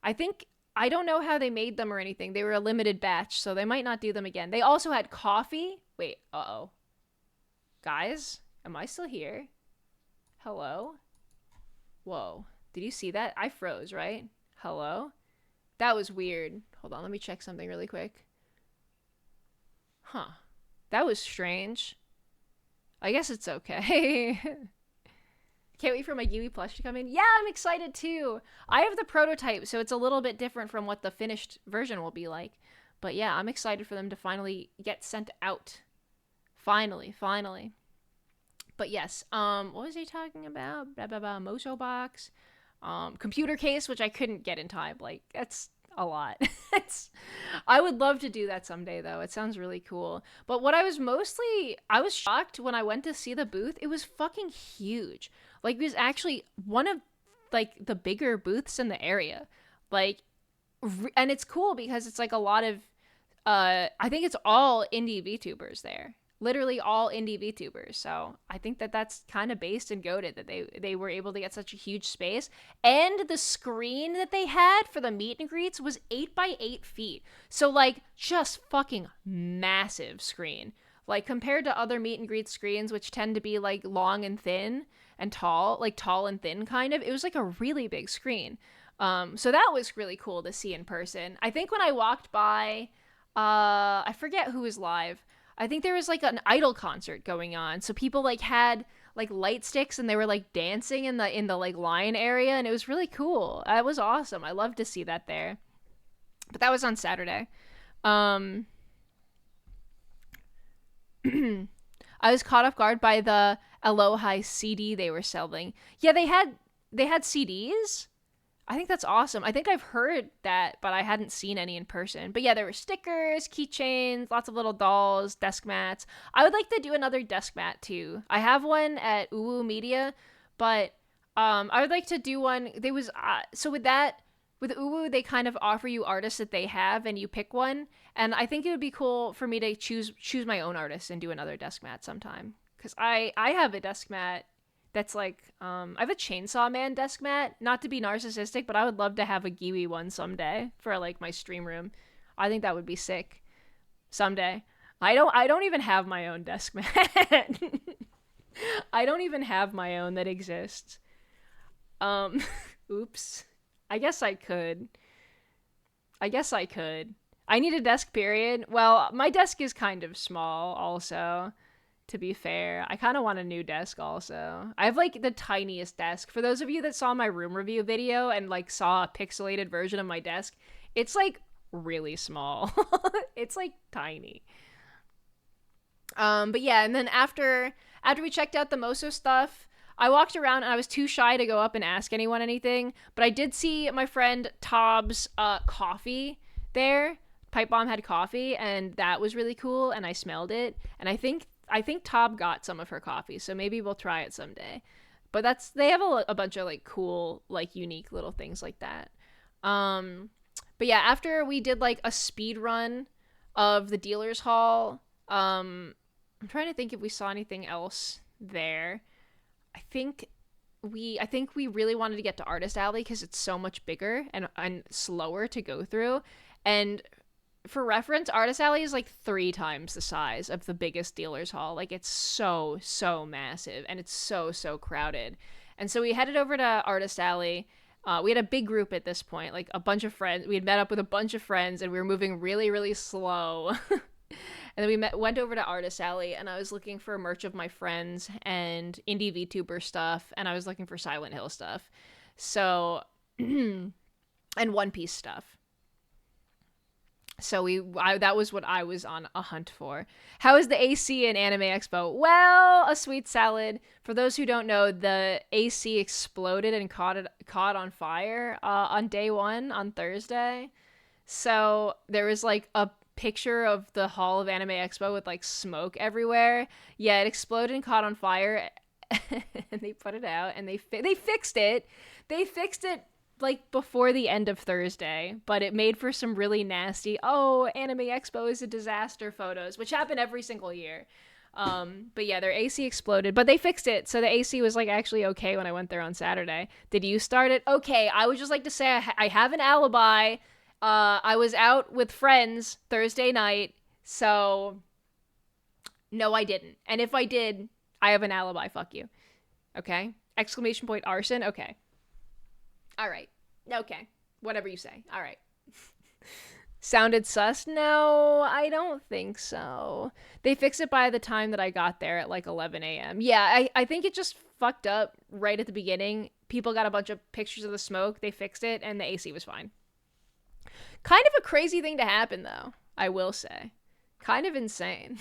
I don't know how they made them or anything. They were a limited batch, so they might not do them again. They also had coffee. Wait, guys, am I still here? Hello? Whoa, did you see that? I froze, right? Hello? That was weird. Hold on, let me check something really quick. Huh. That was strange. I guess it's okay. Can't wait for my Giwi plush to come in. Yeah, I'm excited too. I have the prototype, so it's a little bit different from what the finished version will be like. But yeah, I'm excited for them to finally get sent out. Finally. But yes, what was he talking about? Blah, blah, blah, Moso box. Computer case, which I couldn't get in time. Like, that's a lot. I would love to do that someday, though. It sounds really cool. But what I was shocked when I went to see the booth. It was fucking huge. Like, it was actually one of, like, the bigger booths in the area. Like, and it's cool because it's, like, a lot of I think it's all indie VTubers there. Literally all indie VTubers. So I think that that's kind of based and goated that they were able to get such a huge space. And the screen that they had for the meet and greets was 8 by 8 feet. So like just fucking massive screen. Like compared to other meet and greet screens, which tend to be like long and thin and tall, like tall and thin kind of, it was like a really big screen. So that was really cool to see in person. I think when I walked by, I forget who was live. I think there was like an idol concert going on. So people like had like light sticks and they were like dancing in the like line area, and it was really cool. It was awesome. I loved to see that there. But that was on Saturday. I was caught off guard by the Aloha CD they were selling. Yeah, they had CDs. I think that's awesome. I think I've heard that, but I hadn't seen any in person. But yeah, there were stickers, keychains, lots of little dolls, desk mats. I would like to do another desk mat too. I have one at Uwu Media, but I would like to do one. There was so with Uwu, they kind of offer you artists that they have, and you pick one. And I think it would be cool for me to choose my own artist and do another desk mat sometime. Because I have a desk mat that's like, I have a Chainsaw Man desk mat. Not to be narcissistic, but I would love to have a Giwi one someday for like my stream room. I think that would be sick. Someday. I don't even have my own desk mat. I don't even have my own that exists. Oops. I guess I could. I need a desk, period. Well, my desk is kind of small also. To be fair, I kind of want a new desk also. I have like the tiniest desk. For those of you that saw my room review video and like saw a pixelated version of my desk, it's like really small. It's like tiny. But yeah, and then after we checked out the Moso stuff, I walked around and I was too shy to go up and ask anyone anything, but I did see my friend Tob's coffee there. Pipe Bomb had coffee, and that was really cool, and I smelled it, and I think Tob got some of her coffee, so maybe we'll try it someday. But they have a bunch of like cool, like unique little things like that. But yeah, after we did like a speed run of the dealer's hall, I'm trying to think if we saw anything else there. I think we really wanted to get to Artist Alley because it's so much bigger and slower to go through. And for reference, Artist Alley is like 3 times the size of the biggest dealer's hall. Like it's so massive, and it's so crowded. And so we headed over to Artist Alley. We had a big group at this point, like a bunch of friends. We had met up with a bunch of friends, and we were moving really slow. And then we went over to Artist Alley, and I was looking for merch of my friends and indie VTuber stuff, and I was looking for Silent Hill stuff. So, and One Piece stuff. So that was what I was on a hunt for. How is the AC in Anime Expo? Well, a sweet salad. For those who don't know, the AC exploded and caught on fire on day 1 on Thursday. So there was like a picture of the hall of Anime Expo with like smoke everywhere. Yeah, it exploded and caught on fire. And they put it out, and they fixed it. They fixed it like before the end of Thursday, but it made for some really nasty, Anime Expo is a disaster photos, which happen every single year. But yeah, their AC exploded, but they fixed it. So the AC was like actually okay when I went there on Saturday. Did you start it? Okay. I would just like to say I have an alibi. I was out with friends Thursday night. So no, I didn't. And if I did, I have an alibi. Fuck you. Okay. ! Arson. Okay. All right. Okay. Whatever you say. All right. Sounded sus? No, I don't think so. They fixed it by the time that I got there at like 11 a.m. Yeah, I think it just fucked up right at the beginning. People got a bunch of pictures of the smoke. They fixed it, and the AC was fine. Kind of a crazy thing to happen, though, I will say. Kind of insane.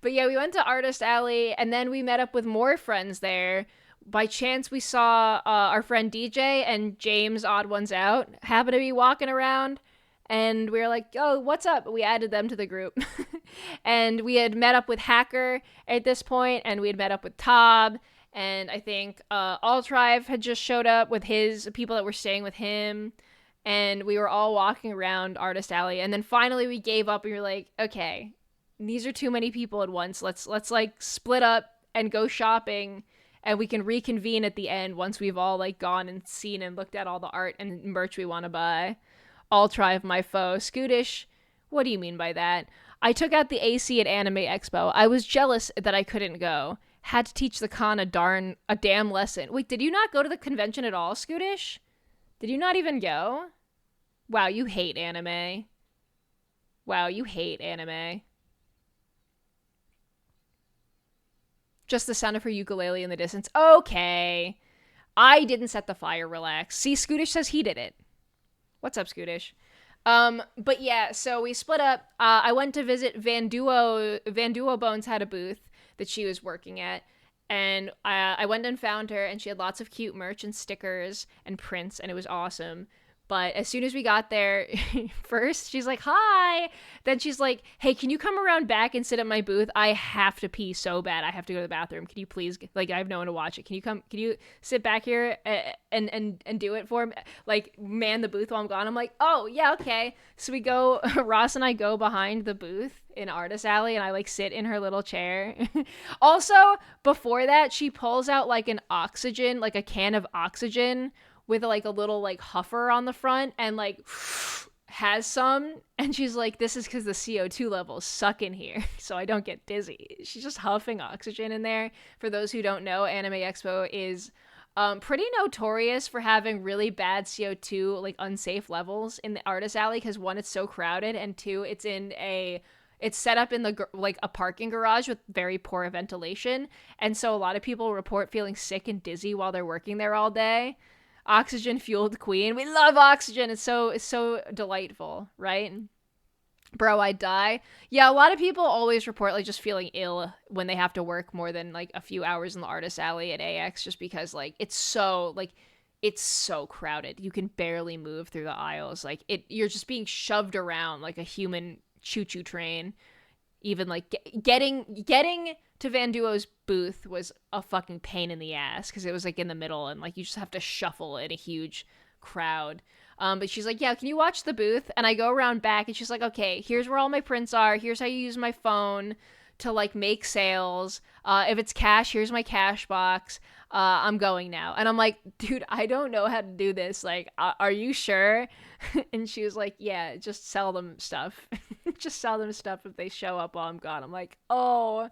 But yeah, we went to Artist Alley, and then we met up with more friends there. By chance, we saw our friend DJ and James Odd Ones Out happen to be walking around, and we were like, oh, what's up? We added them to the group. And we had met up with Hacker at this point, and we had met up with Tob, and I think Altrive had just showed up with his people that were staying with him. and we were all walking around Artist Alley, and then finally we gave up and we were like, okay, these are too many people at once. Let's like split up and go shopping, and we can reconvene at the end once we've all like gone and seen and looked at all the art and merch we want to buy. I'll try of my foe. Scootish, what do you mean by that? I took out the AC at Anime Expo. I was jealous that I couldn't go. Had to teach the con a damn lesson. Wait, did you not go to the convention at all, Scootish? Did you not even go? Wow, you hate anime. Wow, you hate anime. Just the sound of her ukulele in the distance. Okay. I didn't set the fire, relax. See, Scootish says he did it. What's up, Scootish? But yeah, so we split up. I went to visit Van Duo. Van Duo Bones had a booth that she was working at. And I went and found her, and she had lots of cute merch and stickers and prints, and it was awesome. But as soon as we got there, first she's like, hi. Then she's like, hey, can you come around back and sit at my booth? I have to pee so bad. I have to go to the bathroom. Can you please, like, I have no one to watch it. Can you sit back here and do it for me? Like, man the booth while I'm gone. I'm like, oh, yeah, okay. So we go, Ross and I go behind the booth in Artist Alley, and I, like, sit in her little chair. Also, before that, she pulls out, like, a can of oxygen with like a little like huffer on the front and like has some, and she's like, this is because the CO2 levels suck in here so I don't get dizzy. She's just huffing oxygen in there. For those who don't know, Anime Expo is pretty notorious for having really bad CO2, like unsafe levels in the Artist Alley, because one, it's so crowded, and two, it's set up in a parking garage with very poor ventilation, and so a lot of people report feeling sick and dizzy while they're working there all day. Oxygen fueled queen. We love oxygen. It's so delightful, right? Bro, I'd die. Yeah, a lot of people always report like just feeling ill when they have to work more than like a few hours in the Artist Alley at AX, just because like it's so crowded. You can barely move through the aisles. Like you're just being shoved around like a human choo-choo train. Even like getting to Van Duo's booth was a fucking pain in the ass, because it was like in the middle, and like you just have to shuffle in a huge crowd. But she's like, yeah, can you watch the booth? And I go around back, and she's like, okay, here's where all my prints are. Here's how you use my phone to like make sales. If it's cash, here's my cash box. I'm going now. And I'm like, dude, I don't know how to do this. Like, are you sure? And she was like, yeah, just sell them stuff. Just sell them stuff if they show up while I'm gone. I'm like, oh,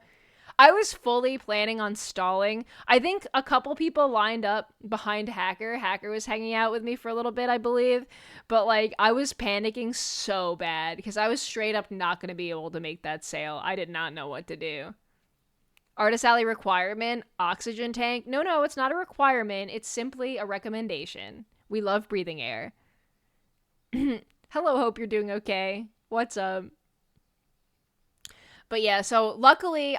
I was fully planning on stalling. I think a couple people lined up behind Hacker. Hacker was hanging out with me for a little bit, I believe. But like, I was panicking so bad because I was straight up not going to be able to make that sale. I did not know what to do. Artist Alley requirement, oxygen tank. No, it's not a requirement. It's simply a recommendation. We love breathing air. Hello, hope you're doing okay. What's up? But yeah, so luckily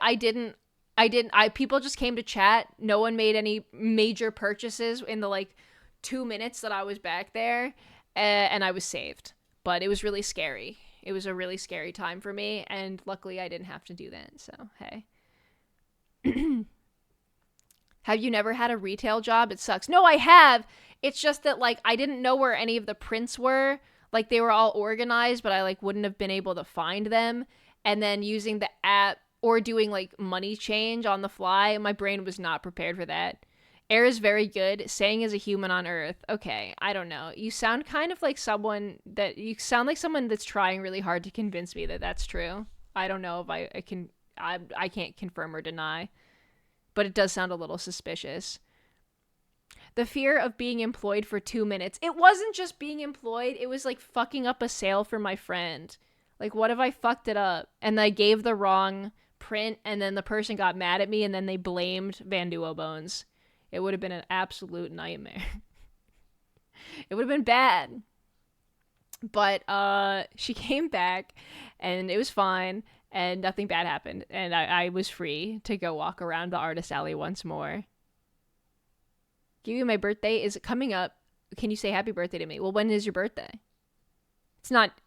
people just came to chat. No one made any major purchases in the like 2 minutes that I was back there, and I was saved. But it was really scary. It was a really scary time for me, and luckily I didn't have to do that. So, hey. Have you never had a retail job? It sucks. No, I have. It's just that like I didn't know where any of the prints were. Like they were all organized, but I like wouldn't have been able to find them. And then using the app or doing like money change on the fly, my brain was not prepared for that. Air is very good. Saying as a human on Earth. Okay, I don't know. You sound kind of like someone that's trying really hard to convince me that that's true. I don't know if I can't confirm or deny, but it does sound a little suspicious. The fear of being employed for 2 minutes. It wasn't just being employed. It was like fucking up a sale for my friend. Like, what if I fucked it up and I gave the wrong print and then the person got mad at me and then they blamed Van Duo Bones? It would have been an absolute nightmare. It would have been bad. But she came back and it was fine and nothing bad happened. And I was free to go walk around the Artist Alley once more. Giwi, my birthday is coming up. Can you say happy birthday to me? Well, when is your birthday?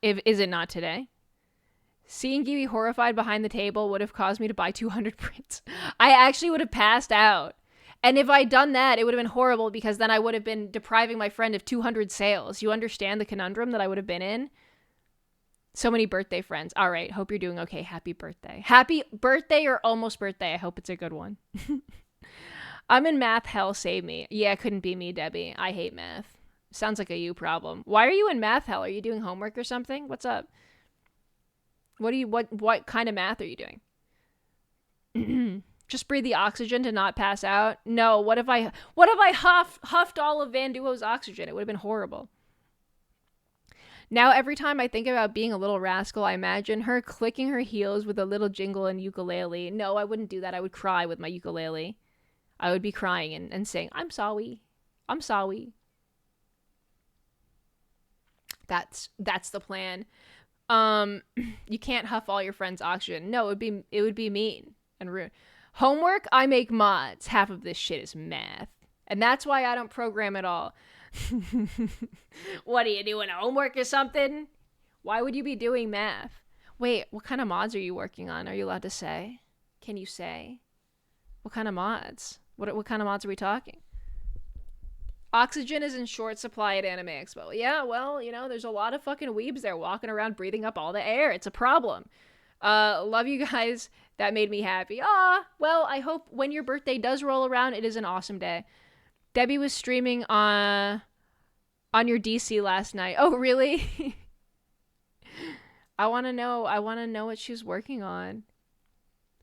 Is it not today? Seeing Giwi horrified behind the table would have caused me to buy 200 prints. I actually would have passed out. And if I'd done that, it would have been horrible because then I would have been depriving my friend of 200 sales. You understand the conundrum that I would have been in? So many birthday friends. All right. Hope you're doing okay. Happy birthday. Happy birthday or almost birthday. I hope it's a good one. I'm in math hell. Save me. Yeah, it couldn't be me, Debbie. I hate math. Sounds like a you problem. Why are you in math hell? Are you doing homework or something? What's up? What kind of math are you doing? Just breathe the oxygen to not pass out? No, what if I huffed all of Van Duo's oxygen? It would have been horrible. Now every time I think about being a little rascal, I imagine her clicking her heels with a little jingle and ukulele. No, I wouldn't do that. I would cry with my ukulele. I would be crying and saying, I'm sorry. I'm sorry. That's the plan. You can't huff all your friends' oxygen. No, it would be mean and rude. Homework, I make mods. Half of this shit is math. And that's why I don't program at all. What are you doing, homework or something? Why would you be doing math? Wait, what kind of mods are you working on? Are you allowed to say? Can you say? What kind of mods? What kind of mods are we talking? Oxygen is in short supply at Anime Expo. Yeah, well, there's a lot of fucking weebs there walking around breathing up all the air. It's a problem. Love you guys. That made me happy. Well, I hope when your birthday does roll around, it is an awesome day. Debbie was streaming on your DC last night. Oh, really? I want to know what she's working on.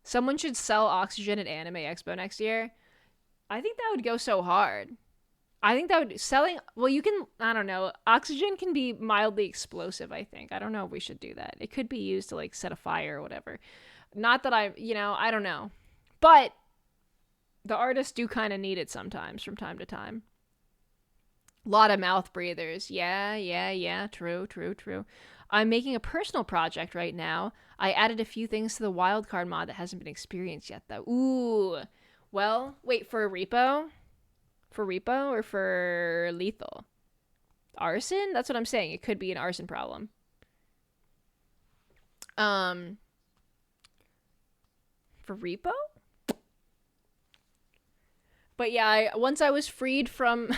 Someone should sell oxygen at Anime Expo next year. I think that would go so hard. I think that would I don't know. Oxygen can be mildly explosive, I think. I don't know if we should do that. It could be used to like set a fire or whatever. Not that I don't know. But the artists do kind of need it sometimes from time to time. A lot of mouth breathers. Yeah. True. I'm making a personal project right now. I added a few things to the wildcard mod that hasn't been experienced yet, though. Ooh. Well, wait, for a repo? For repo or for lethal? Arson? That's what I'm saying. It could be an arson problem. For repo? But yeah, once I was freed from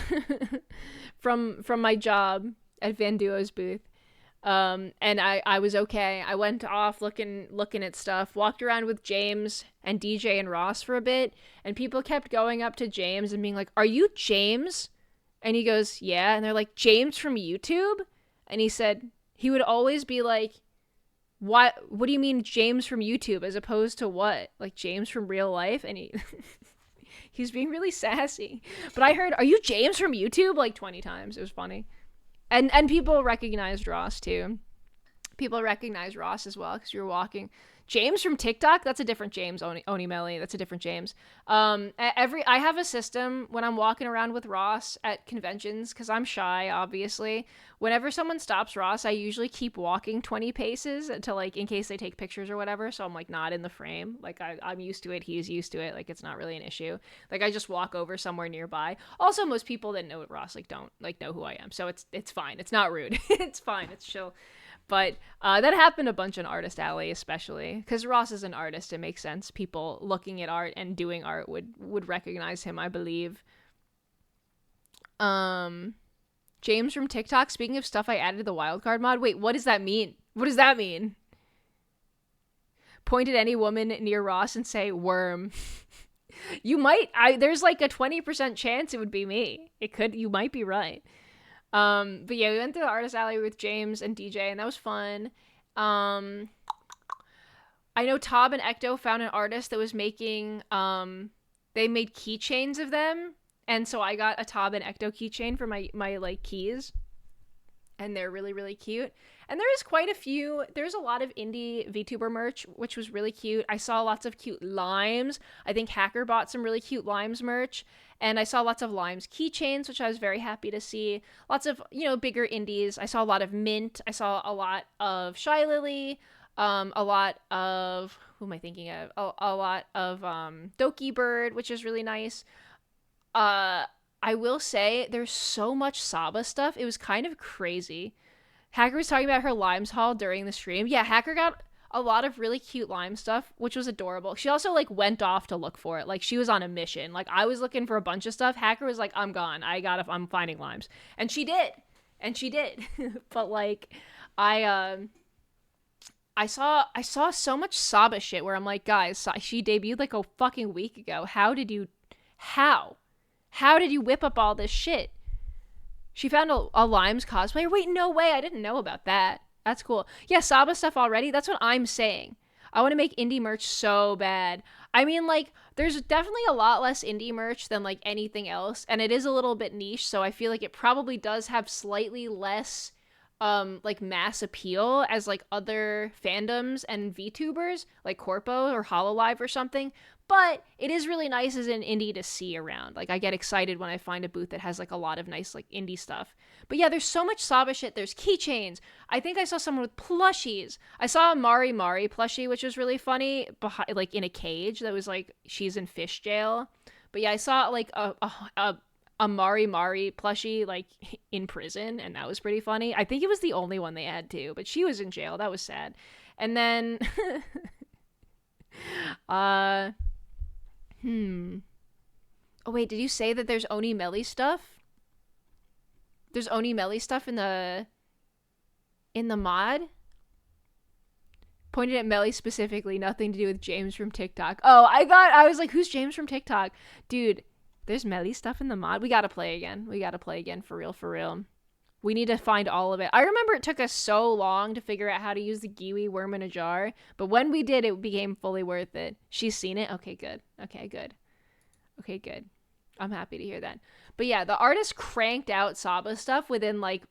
from my job at Van Duo's booth, and I was okay. I went off looking at stuff, walked around with James and DJ and Ross for a bit, and people kept going up to James and being like, "Are you James?" And he goes, "Yeah." And they're like, "James from YouTube?" And he said he would always be like, what do you mean James from YouTube as opposed to what? Like James from real life? And he's being really sassy. But I heard, "Are you James from YouTube?" like 20 times. It was funny. And people recognized Ross too. People recognized Ross as well because you were walking. James from TikTok? That's a different James, Oni That's a different James. I have a system when I'm walking around with Ross at conventions because I'm shy, obviously. Whenever someone stops Ross, I usually keep walking 20 paces to like in case they take pictures or whatever. So I'm like not in the frame. Like I'm used to it. He's used to it. Like it's not really an issue. Like I just walk over somewhere nearby. Also, most people that know Ross like don't like know who I am. So it's fine. It's not rude. It's fine. It's chill. But that happened a bunch in Artist Alley, especially because Ross is an artist. It makes sense. People looking at art and doing art would recognize him, I believe. James from TikTok. Speaking of stuff I added to the wildcard mod. Wait, what does that mean? What does that mean? Point at any woman near Ross and say worm. You might. There's like a 20% chance it would be me. It could. You might be right. But yeah, we went to the Artist Alley with James and DJ, and that was fun. I know Tob and Ecto found an artist that was making, they made keychains of them, and so I got a Tob and Ecto keychain for my like keys, and they're really, really cute. And there's a lot of indie VTuber merch, which was really cute. I saw lots of cute limes. I think Hacker bought some really cute limes merch. And I saw lots of limes keychains, which I was very happy to see. Lots of, bigger indies. I saw a lot of Mint. I saw a lot of Shy Lily. A lot of, who am I thinking of? A lot of Doki Bird, which is really nice. I will say there's so much Saba stuff. It was kind of crazy. Hacker was talking about her limes haul during the stream. Yeah, Hacker got a lot of really cute lime stuff, which was adorable. She also like went off to look for it. Like she was on a mission. Like I was looking for a bunch of stuff. Hacker was like, I'm gone. I'm finding limes. And she did. And she did. But like I I saw so much Saba shit where I'm like, guys, she debuted like a fucking week ago. How? How did you whip up all this shit? She found a Limes cosplayer. Wait, no way. I didn't know about that. That's cool. Yeah, Saba stuff already. That's what I'm saying. I want to make indie merch so bad. I mean, like, there's definitely a lot less indie merch than, like, anything else. And it is a little bit niche. So I feel like it probably does have slightly less, like, mass appeal as, like, other fandoms and VTubers, like Corpo or Hololive or something. But it is really nice as an indie to see around. Like, I get excited when I find a booth that has, like, a lot of nice, like, indie stuff. But yeah, there's so much Saba shit. There's keychains. I think I saw someone with plushies. I saw a Mari Mari plushie, which was really funny, behind, like, in a cage that was, like, she's in fish jail. But yeah, I saw, like, a Mari Mari plushie, like, in prison, and that was pretty funny. I think it was the only one they had, too. But she was in jail. That was sad. And then... Oh wait, did you say that there's Oni Melly stuff? There's Oni Melly stuff in the mod? Pointed at Melly specifically, nothing to do with James from TikTok. Oh, I was like, who's James from TikTok? Dude, there's Melly stuff in the mod. We gotta play again. For real, for real. We need to find all of it. I remember it took us so long to figure out how to use the Giwi worm in a jar, but when we did, it became fully worth it. She's seen it? Okay, good. Okay, good. Okay, good. I'm happy to hear that. But yeah, the artist cranked out Saba stuff within like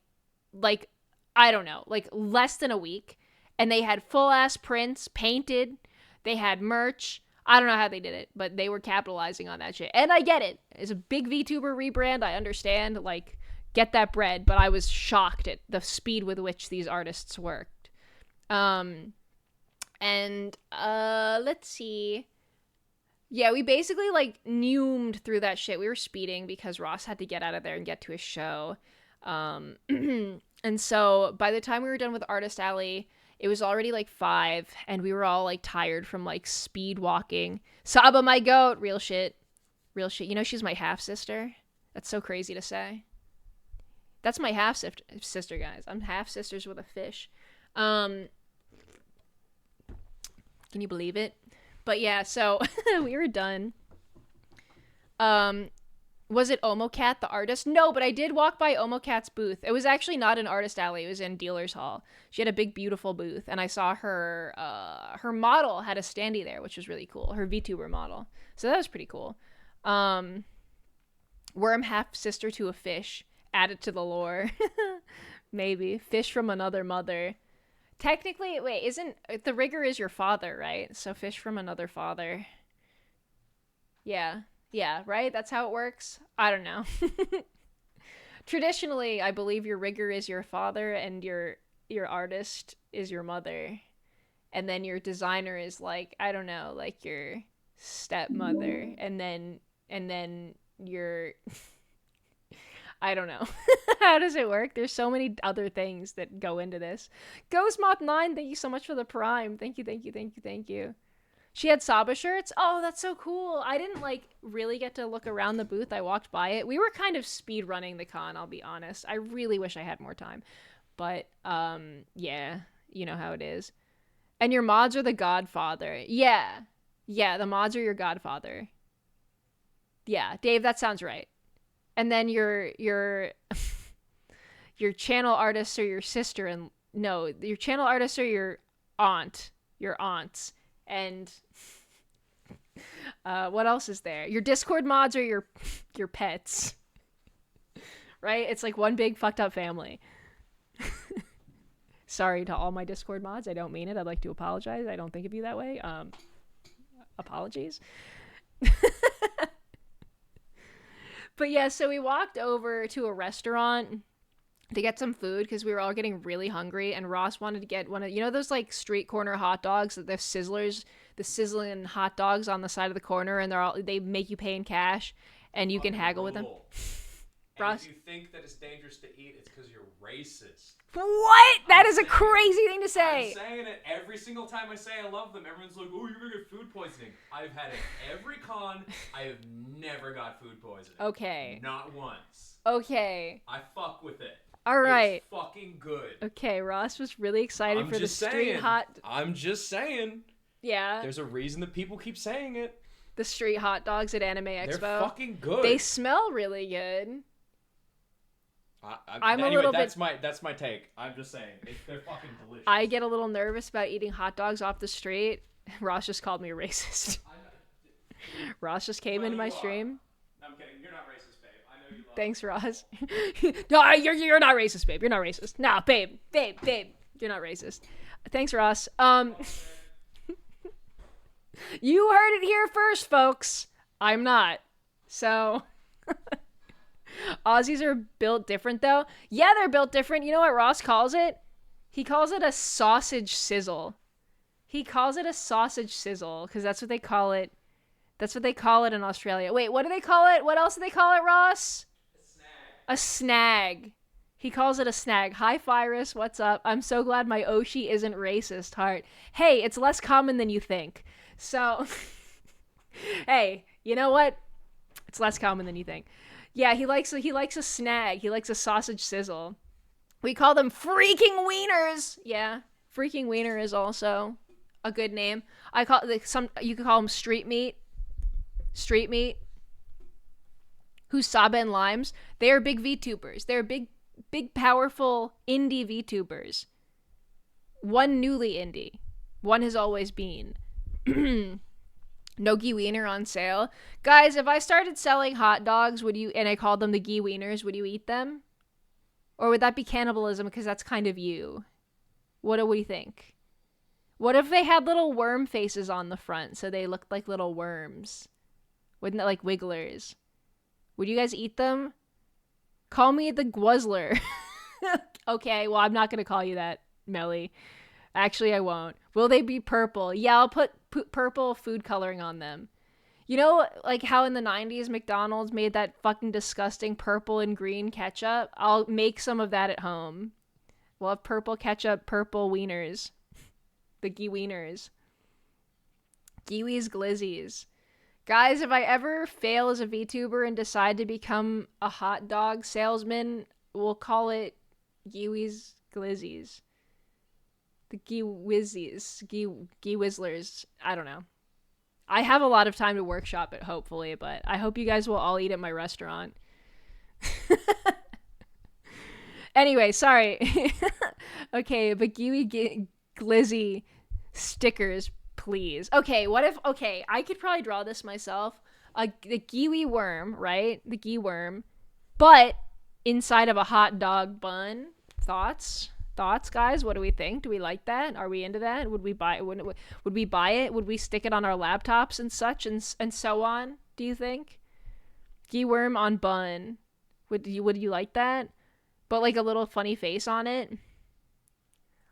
I don't know, like less than a week, and they had full ass prints painted. They had merch. I don't know how they did it, but they were capitalizing on that shit. And I get it. It's a big VTuber rebrand. I understand. Like, get that bread, but I was shocked at the speed with which these artists worked. And let's see. Yeah, we basically like neumed through that shit. We were speeding because Ross had to get out of there and get to his show. And so by the time we were done with Artist Alley, it was already like 5, and we were all like tired from like speed walking. Saba, my goat, real shit. Real shit. You know, she's my half sister. That's so crazy to say. That's my half sister, guys. I'm half sisters with a fish. Can you believe it? But yeah, so we were done. Was it Omocat, the artist? No, but I did walk by Omocat's booth. It was actually not in Artist Alley. It was in Dealer's Hall. She had a big, beautiful booth, and I saw her. Her model had a standee there, which was really cool. Her VTuber model. So that was pretty cool. Worm half sister to a fish. Add it to the lore. Maybe. Fish from another mother. Technically, wait, isn't... The rigger is your father, right? So fish from another father. Yeah. Yeah, right? That's how it works? I don't know. Traditionally, I believe your rigger is your father and your artist is your mother. And then your designer is like, I don't know, like your stepmother. And then your... I don't know. How does it work? There's so many other things that go into this. GhostMoth9, thank you so much for the prime. Thank you. She had Saba shirts. Oh, that's so cool. I didn't like really get to look around the booth. I walked by it. We were kind of speed running the con, I'll be honest. I really wish I had more time. But yeah, you know how it is. And your mods are the godfather. Yeah. Yeah, the mods are your godfather. Yeah, Dave, that sounds right. And then your your channel artists are your sister, and no, your channel artists are your aunts. And what else is there? Your Discord mods are your pets. Right? It's like one big fucked up family. Sorry to all my Discord mods. I don't mean it. I'd like to apologize. I don't think of you that way. Apologies. But yeah, so we walked over to a restaurant to get some food because we were all getting really hungry, and Ross wanted to get one of, you know, those like street corner hot dogs, that they're sizzlers, the sizzling hot dogs on the side of the corner, and they make you pay in cash and you can haggle with them. And Ross, if you think that it's dangerous to eat, it's because you're racist. What? That is a crazy thing to say. I'm saying it every single time I say I love them. Everyone's like, oh, you're gonna get food poisoning. I've had it every con. I have never got food poisoning. Okay. Not once. Okay. I fuck with it. All right. It's fucking good. Okay, Ross was really excited for the street hot. I'm just saying. Yeah. There's a reason that people keep saying it. The street hot dogs at Anime Expo. They're fucking good. They smell really good. That's my take. I'm just saying they're fucking delicious. I get a little nervous about eating hot dogs off the street. Ross just called me a racist. Ross just came into my stream. I'm kidding. You're not racist, babe. I know you love. Thanks, Ross. No, you're not racist, babe. You're not racist. Nah, babe. You're not racist. Thanks, Ross. You heard it here first, folks. I'm not. So. Aussies are built different, though. Yeah, they're built different. You know what Ross calls it? He calls it a sausage sizzle. He calls it a sausage sizzle because that's what they call it. That's what they call it in Australia. Wait, what do they call it? What else do they call it, Ross? A snag. He calls it a snag. Hi, Virus. What's up? I'm so glad my Oshi isn't racist, heart. Hey, it's less common than you think. So, hey, you know what? It's less common than you think. Yeah, he likes a snag. He likes a sausage sizzle. We call them freaking wieners. Yeah, freaking wiener is also a good name. You could call them street meat. Street meat. Husaba and limes. They are big VTubers. They're big, powerful indie VTubers. One newly indie. One has always been. No Giwi wiener on sale. Guys, if I started selling hot dogs, and I called them the Giwi wieners, would you eat them? Or would that be cannibalism because that's kind of you? What do we think? What if they had little worm faces on the front so they looked like little worms? Wouldn't it like wigglers? Would you guys eat them? Call me the Guzzler. Okay, well, I'm not going to call you that, Melly. Actually, I won't. Will they be purple? Yeah, I'll put purple food coloring on them. You know, like how in the 90s McDonald's made that fucking disgusting purple and green ketchup? I'll make some of that at home. We'll have purple ketchup, purple wieners. The Giwi wieners. Giwi's glizzies. Guys, if I ever fail as a VTuber and decide to become a hot dog salesman, we'll call it Giwi's glizzies. The Giwizzies. Giwizzlers. I don't know. I have a lot of time to workshop it, hopefully, but I hope you guys will all eat at my restaurant. Anyway, sorry. Okay, but Giwi glizzy stickers, please. Okay, okay, I could probably draw this myself. The Giwi worm, right? The Giwi worm, but inside of a hot dog bun. Thoughts, guys? What do we think? Do we like that? Are we into that? Would we buy it? Would we buy it? Would we stick it on our laptops and such and so on? Do you think? Giwi worm on bun. Would you like that? But like a little funny face on it.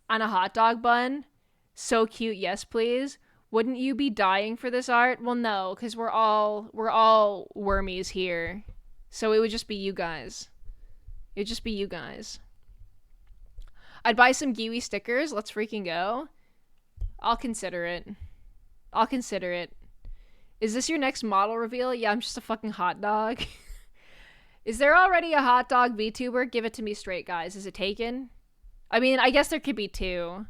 On a hot dog bun. So cute, yes please. Wouldn't you be dying for this art? Well, no, because we're all wormies here. So it would just be you guys. It'd just be you guys. I'd buy some Giwi stickers. Let's freaking go. I'll consider it. Is this your next model reveal? Yeah, I'm just a fucking hot dog. Is there already a hot dog VTuber? Give it to me straight, guys. Is it taken? I mean, I guess there could be two.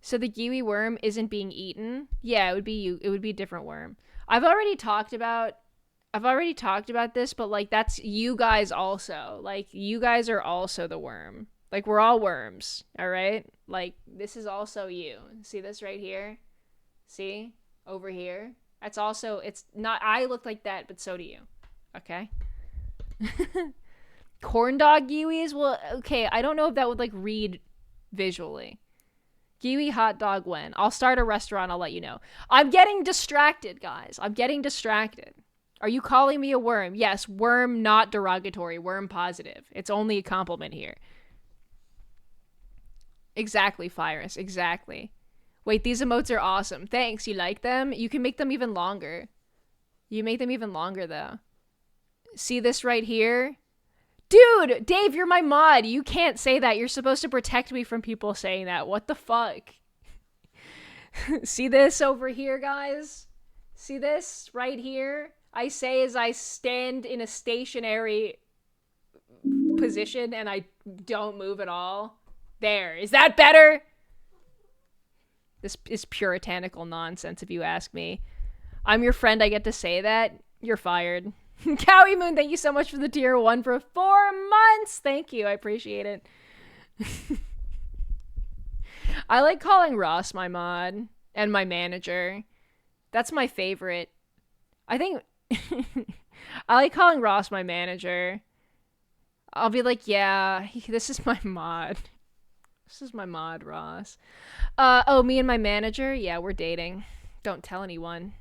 So the Giwi worm isn't being eaten? Yeah, it would be you. It would be a different worm. I've already talked about this, but like that's you guys also. Like you guys are also the worm. Like we're all worms, all right? Like this is also you. See this right here? See? Over here? That's also, it's not, I look like that, but so do you. Okay? Corn dog Giwis? Well, okay, I don't know if that would like read visually. Giwi hot dog when? I'll start a restaurant, I'll let you know. I'm getting distracted, guys. I'm getting distracted. Are you calling me a worm? Yes, worm not derogatory, worm positive. It's only a compliment here. Exactly, Virus, exactly. Wait, these emotes are awesome. Thanks, you like them? You can make them even longer. You make them even longer, though. See this right here? Dude, Dave, you're my mod. You can't say that. You're supposed to protect me from people saying that. What the fuck? See this over here, guys? See this right here? I say as I stand in a stationary position and I don't move at all. There. Is that better? This is puritanical nonsense, if you ask me. I'm your friend. I get to say that. You're fired. Cowie Moon, thank you so much for the tier 1 for 4 months. Thank you. I appreciate it. I like calling Ross my mod and my manager. That's my favorite. I think I like calling Ross my manager. I'll be like, yeah, this is my mod. This is my mod, Ross. Oh, me and my manager? Yeah, we're dating. Don't tell anyone.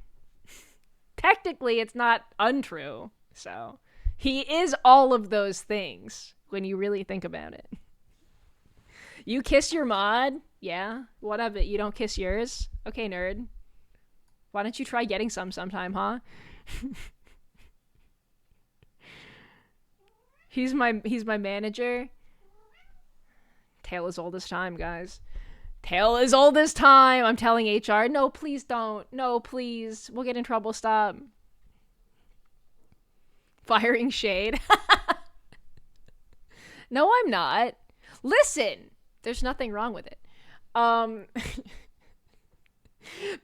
Technically, it's not untrue. So, he is all of those things when you really think about it. You kiss your mod? Yeah. What of it? You don't kiss yours? Okay, nerd. Why don't you try getting some sometime, huh? He's my manager. Tale as old as time, guys. Tale as old as time. I'm telling HR, no, please don't. No, please. We'll get in trouble. Stop. Firing shade. No, I'm not. Listen, there's nothing wrong with it. But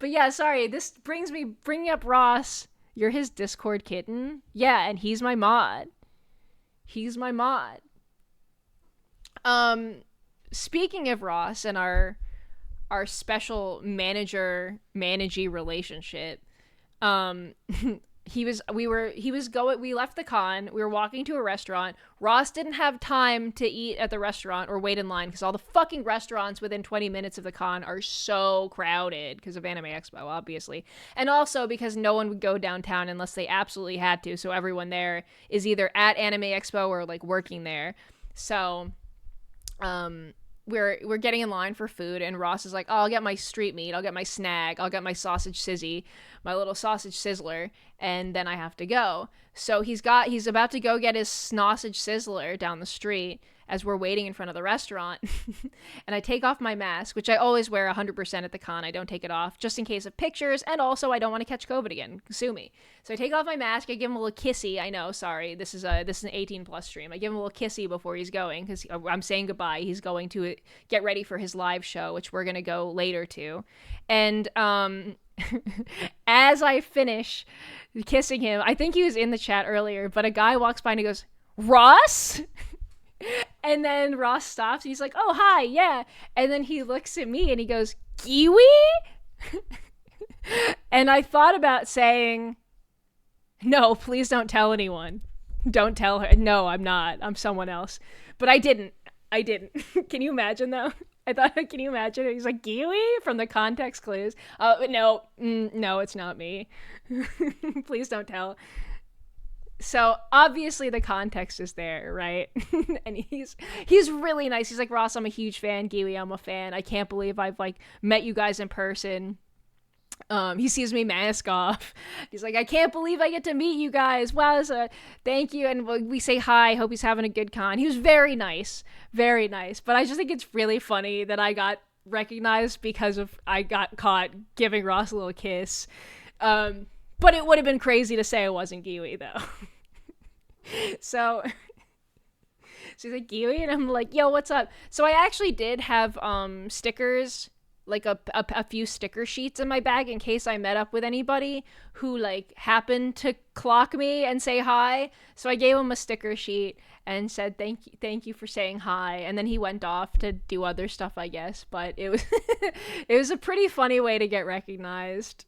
yeah, sorry. This bringing up Ross. You're his Discord kitten. Yeah, and he's my mod. He's my mod. Speaking of Ross and our special managee relationship, we left the con, we were walking to a restaurant. Ross didn't have time to eat at the restaurant or wait in line because all the fucking restaurants within 20 minutes of the con are so crowded because of Anime Expo, obviously. And also because no one would go downtown unless they absolutely had to, so everyone there is either at Anime Expo or like working there. So we're getting in line for food, and Ross is like, oh, I'll get my street meat, I'll get my snag, I'll get my sausage sizzy, my little sausage sizzler, and then I have to go. So he's about to go get his sausage sizzler down the street as we're waiting in front of the restaurant. And I take off my mask, which I always wear 100% at the con. I don't take it off just in case of pictures, and also I don't want to catch COVID again. Sue me. So I take off my mask, I give him a little kissy. I know, sorry, this is an 18 plus stream. I give him a little kissy before he's going because I'm saying goodbye. He's going to get ready for his live show, which we're gonna go later to. And as I finish kissing him, I think he was in the chat earlier, but a guy walks by and he goes, Ross? And then Ross stops and he's like, oh, hi, yeah. And then he looks at me and he goes, Giwi? And I thought about saying, no, please don't tell anyone. Don't tell her. No, I'm not. I'm someone else. But I didn't. Can you imagine, though? Can you imagine? He's like, Giwi? From the context clues. No, it's not me. Please don't tell. So obviously the context is there, right? And he's really nice. He's like, Ross, I'm a huge fan. Giwi, I'm a fan. I can't believe I've like met you guys in person. He sees me mask off. He's like, I can't believe I get to meet you guys. Wow, thank you. And we say hi. Hope he's having a good con. He was very nice. Very nice. But I just think it's really funny that I got recognized because I got caught giving Ross a little kiss. But it would have been crazy to say it wasn't Giwi, though. So he's like, Giwi? And I'm like, yo, what's up? So I actually did have stickers, like a few sticker sheets in my bag in case I met up with anybody who, like, happened to clock me and say hi. So I gave him a sticker sheet and said, thank you for saying hi. And then he went off to do other stuff, I guess. But it was, it was a pretty funny way to get recognized.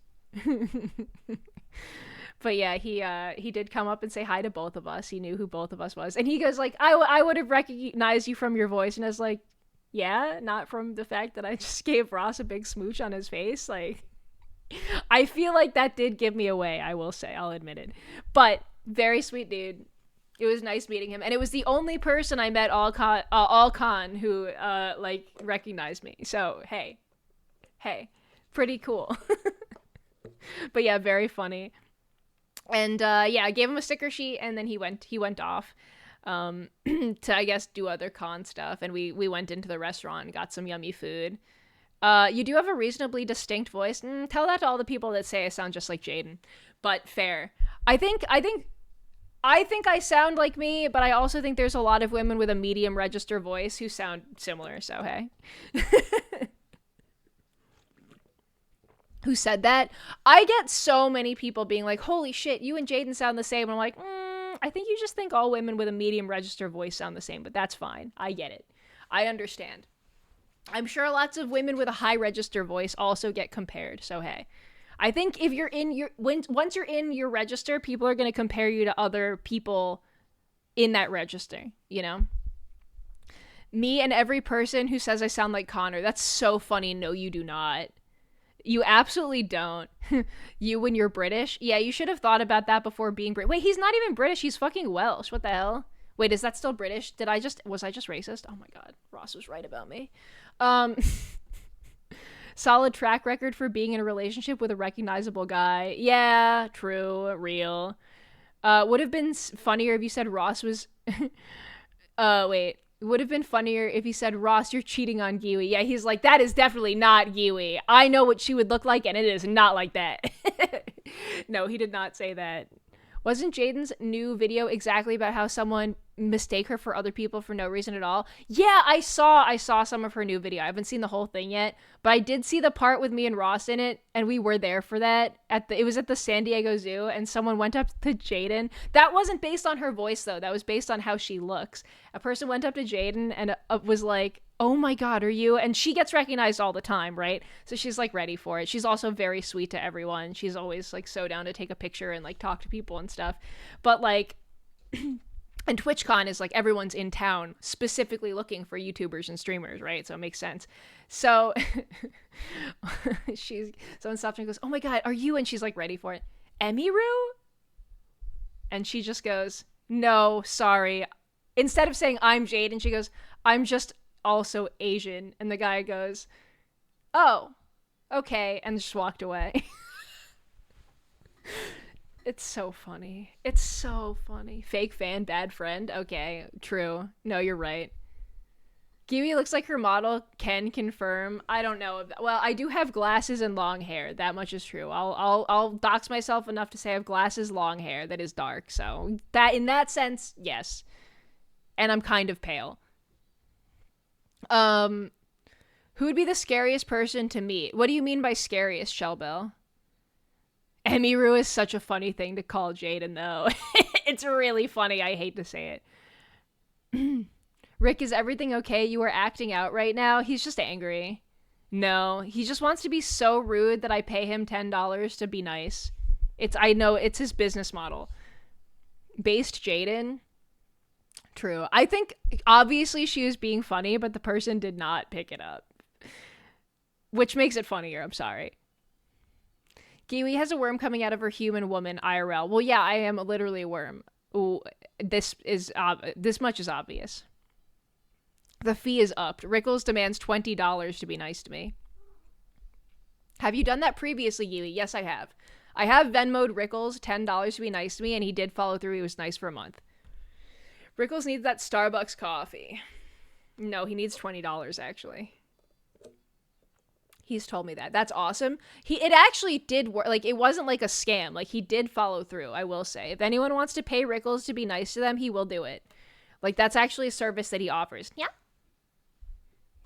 But yeah, he did come up and say hi to both of us. He knew who both of us was. And he goes like, I would have recognized you from your voice. And I was like, yeah, not from the fact that I just gave Ross a big smooch on his face. Like, I feel like that did give me away, I will say. I'll admit it. But very sweet dude. It was nice meeting him. And it was the only person I met all con who like recognized me. So, hey, pretty cool. But yeah, very funny. And yeah, I gave him a sticker sheet and then he went off. to, I guess, do other con stuff. And we went into the restaurant and got some yummy food. You do have a reasonably distinct voice. Tell that to all the people that say I sound just like Jaden. But fair. I think I sound like me, but I also think there's a lot of women with a medium register voice who sound similar, so hey. Who said that? I get so many people being like, holy shit, you and Jaden sound the same. And I'm like, I think you just think all women with a medium register voice sound the same, but that's fine. I get it. I understand. I'm sure lots of women with a high register voice also get compared, so hey. I think if you're in once you're in your register, people are going to compare you to other people in that register, you know? Me and every person who says I sound like Connor, that's so funny. No, you do not. You absolutely don't. You when you're British? Yeah, you should have thought about that before being British. Wait, he's not even British. He's fucking Welsh. What the hell? Wait, is that still British? Was I just racist? Oh my god. Ross was right about me. Um Solid track record for being in a relationship with a recognizable guy. Yeah, true, real. Would have been funnier if you said Ross was. Wait. Would have been funnier if he said, Ross, you're cheating on Giwi. Yeah, he's like, that is definitely not Giwi. I know what she would look like, and it is not like that. No, he did not say that. Wasn't Jaden's new video exactly about how someone mistake her for other people for no reason at all? Yeah, I saw some of her new video. I haven't seen the whole thing yet, but I did see the part with me and Ross in it, and we were there for that. It was at the San Diego Zoo, and someone went up to Jaden. That wasn't based on her voice, though. That was based on how she looks. A person went up to Jaden and was like, oh my god, are you? And she gets recognized all the time, right? So she's like ready for it. She's also very sweet to everyone. She's always like so down to take a picture and like talk to people and stuff. But like and TwitchCon is like everyone's in town specifically looking for YouTubers and streamers, right? So it makes sense. So someone stops and goes, oh my god, are you? And she's like ready for it. Emiru? And she just goes, no, sorry. Instead of saying I'm Jade, and she goes, I'm just also Asian. And the guy goes, oh, okay, and just walked away. It's so funny. It's so funny. Fake fan, bad friend. Okay, true. No, you're right. Giwi looks like her model. Can confirm. I don't know. Well, I do have glasses and long hair. That much is true. I'll dox myself enough to say I have glasses, long hair that is dark. So that in that sense, yes. And I'm kind of pale. Who would be the scariest person to meet? What do you mean by scariest, Shellbell? Emiru is such a funny thing to call Jaden, though. It's really funny. I hate to say it. Rick, is everything okay? You are acting out right now. He's just angry. No, he just wants to be so rude that I pay him $10 to be nice. I know it's his business model. Based Jaden. True. I think obviously she was being funny, but the person did not pick it up. Which makes it funnier. I'm sorry. Giwi has a worm coming out of her human woman IRL. Well, yeah, I am literally a worm. Ooh, this much is obvious. The fee is upped. Rickles demands $20 to be nice to me. Have you done that previously, Giwi? Yes, I have. I have Venmo'd Rickles $10 to be nice to me, and he did follow through. He was nice for a month. Rickles needs that Starbucks coffee. No, he needs $20, actually. He's told me that. That's awesome. It actually did work. Like, it wasn't like a scam. Like, he did follow through, I will say. If anyone wants to pay Rickles to be nice to them, he will do it. Like, that's actually a service that he offers. Yeah.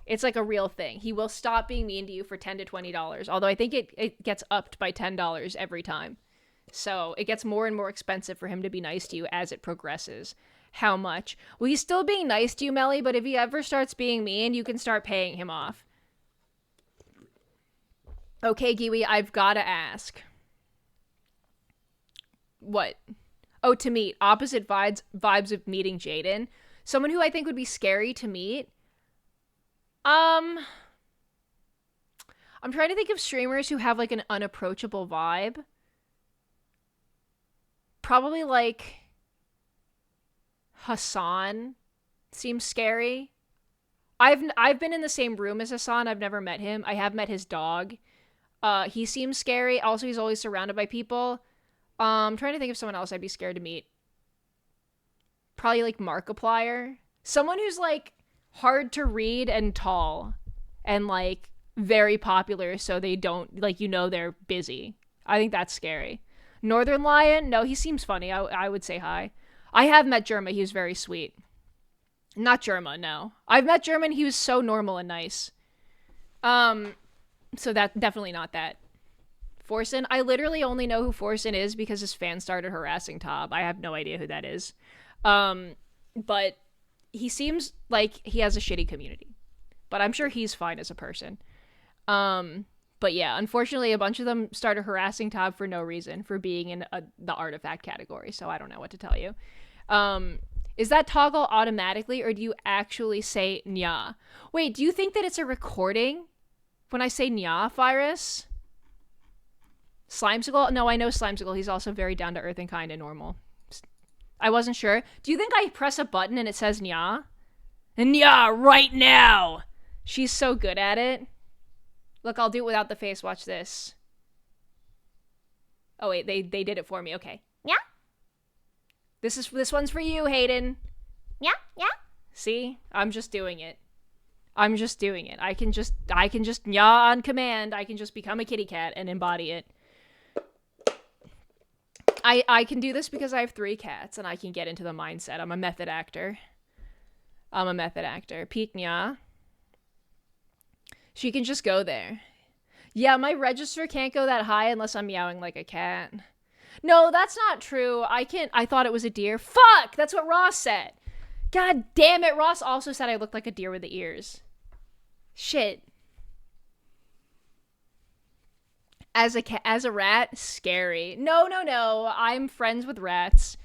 It's like a real thing. He will stop being mean to you for $10 to $20. Although I think it gets upped by $10 every time. So it gets more and more expensive for him to be nice to you as it progresses. How much? Well, he's still being nice to you, Melly, but if he ever starts being mean, you can start paying him off. Okay, Giwi, I've got to ask. What? Oh, to meet. Opposite vibes of meeting Jaden. Someone who I think would be scary to meet. I'm trying to think of streamers who have, like, an unapproachable vibe. Probably, like, Hassan seems scary. I've been in the same room as Hassan. I've never met him. I have met his dog. He seems scary. Also, he's always surrounded by people. I'm trying to think of someone else I'd be scared to meet. probably like Markiplier. Someone who's like hard to read and tall and like very popular, so they don't like, you know, they're busy. I think that's scary. Northern Lion, no, he seems funny. I would say hi. I have met Germa. He was very sweet. Not Germa, no. I've met German. He was so normal and nice. So that definitely not that. Forsen, I literally only know who Forsen is because his fans started harassing Tob. I have no idea who that is. But he seems like he has a shitty community. But I'm sure he's fine as a person. But yeah, unfortunately, a bunch of them started harassing Tob for no reason, for being in the artifact category. So I don't know what to tell you. Is that toggle automatically, or do you actually say nya? Wait, do you think that it's a recording when I say nya, Virus? Slimesicle? No, I know Slimesicle. He's also very down to earth and kind and normal. I wasn't sure. Do you think I press a button and it says nya? Nya right now! She's so good at it. Look, I'll do it without the face. Watch this. Oh wait, they did it for me. Okay. Yeah. This one's for you, Hayden. Yeah, yeah. See? I'm just doing it. I can just nya on command. I can just become a kitty cat and embody it. I can do this because I have 3 cats and I can get into the mindset. I'm a method actor. Peek nya. She can just go there. Yeah, my register can't go that high unless I'm meowing like a cat. No, that's not true. I thought it was a deer. Fuck! That's what Ross said. God damn it. Ross also said I looked like a deer with the ears. Shit. As a rat, scary. No. I'm friends with rats.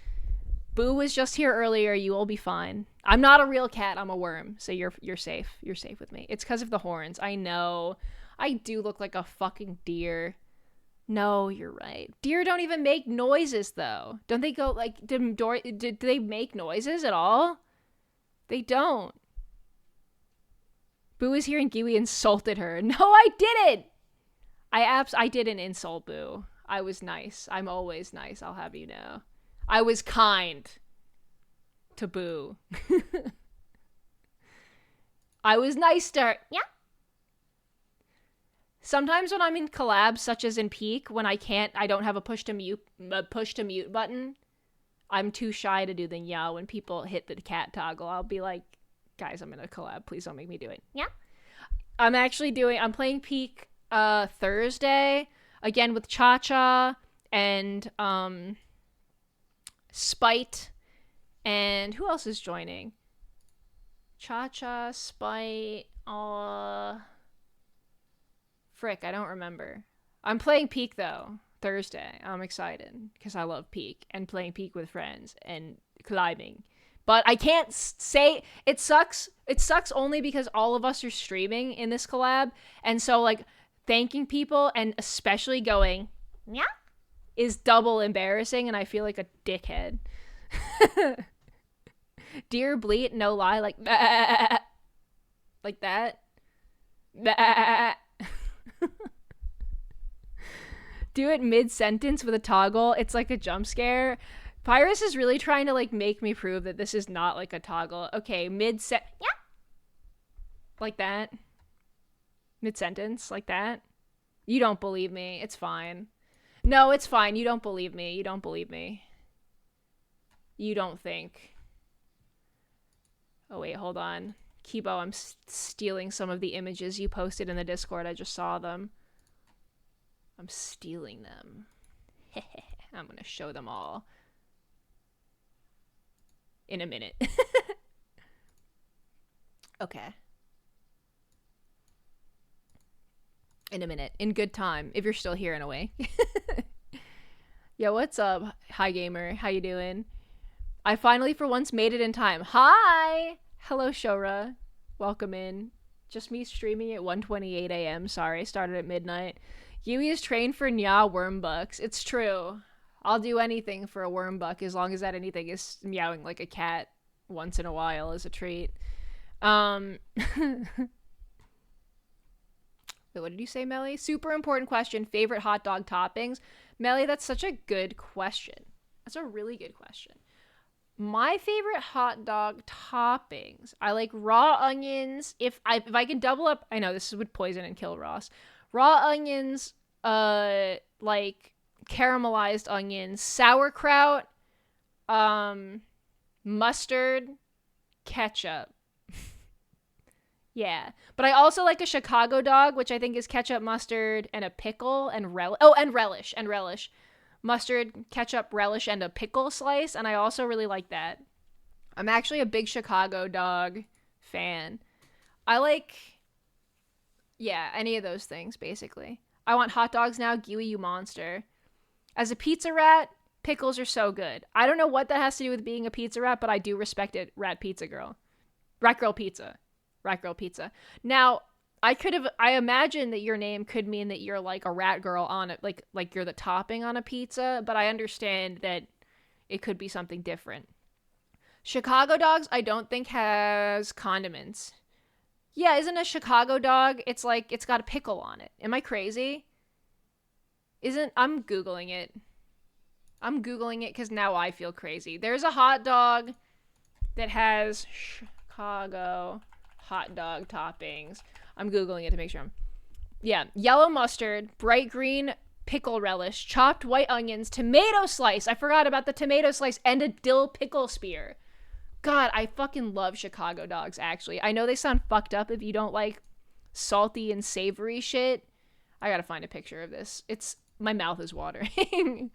Boo was just here earlier. You will be fine. I'm not a real cat. I'm a worm. So you're safe. You're safe with me. It's because of the horns. I know. I do look like a fucking deer. No, you're right. Deer don't even make noises, though. Don't they go, like, do they make noises at all? They don't. Boo is here and Giwi insulted her. No, I didn't! I didn't insult Boo. I was nice. I'm always nice, I'll have you know. I was kind to Boo. I was nice to her. Yeah. Sometimes when I'm in collabs, such as in Peak, when I don't have a push to mute button, I'm too shy to do the yeah. When people hit the cat toggle, I'll be like, guys, I'm in a collab. Please don't make me do it. Yeah. I'm playing Peak Thursday, again with Cha-Cha and Spite, and who else is joining? Cha-Cha, Spite, frick, I don't remember. I'm playing Peak, though, Thursday. I'm excited, because I love Peak, and playing Peak with friends, and climbing. But I can't say, it sucks. It sucks only because all of us are streaming in this collab, and so, like, thanking people, and especially going, yeah, is double embarrassing, and I feel like a dickhead. Dear bleat, no lie, like, bah, like that. Bah. Do it mid-sentence with a toggle. It's like a jump scare. Pyrus is really trying to, like, make me prove that this is not like a toggle. Okay, yeah, like that. Mid-sentence, like that. You don't believe me. It's fine. No, it's fine. You don't believe me. You don't believe me. You don't think. Oh, wait, hold on. Kibo, I'm stealing some of the images you posted in the Discord. I just saw them. I'm stealing them. I'm gonna show them all. In a minute. Okay. In a minute. In good time. If you're still here in a way. Yo, what's up? Hi, gamer. How you doing? I finally, for once, made it in time. Hi! Hello, Shora. Welcome in. Just me streaming at 1:28 a.m. Sorry, started at midnight. Giwi is trained for nya worm bucks. It's true. I'll do anything for a worm buck as long as that anything is meowing like a cat once in a while as a treat. Wait, what did you say, Melly? Super important question. Favorite hot dog toppings? Melly, that's such a good question. That's a really good question. My favorite hot dog toppings. I like raw onions. If I can double up, I know this would poison and kill Ross. Raw onions, like caramelized onions, sauerkraut, mustard, ketchup. Yeah. But I also like a Chicago dog, which I think is ketchup, mustard, and a pickle, and relish. Mustard, ketchup, relish, and a pickle slice, and I also really like that. I'm actually a big Chicago dog fan. I like, yeah, any of those things, basically. I want hot dogs now, Giwi, you monster. As a pizza rat, pickles are so good. I don't know what that has to do with being a pizza rat, but I do respect it, rat pizza girl. Rat girl pizza. Rat girl pizza. Now, I imagine that your name could mean that you're like a rat girl on it, like you're the topping on a pizza, but I understand that it could be something different. Chicago dogs, I don't think has condiments. Yeah, isn't a Chicago dog, it's like, it's got a pickle on it. Am I crazy? I'm Googling it. I'm Googling it because now I feel crazy. There's a hot dog that has Chicago hot dog toppings. I'm Googling it to make sure yeah, yellow mustard, bright green pickle relish, chopped white onions, tomato slice. I forgot about the tomato slice, and a dill pickle spear. God, I fucking love Chicago dogs, actually. I know they sound fucked up if you don't like salty and savory shit. I gotta find a picture of this. My mouth is watering.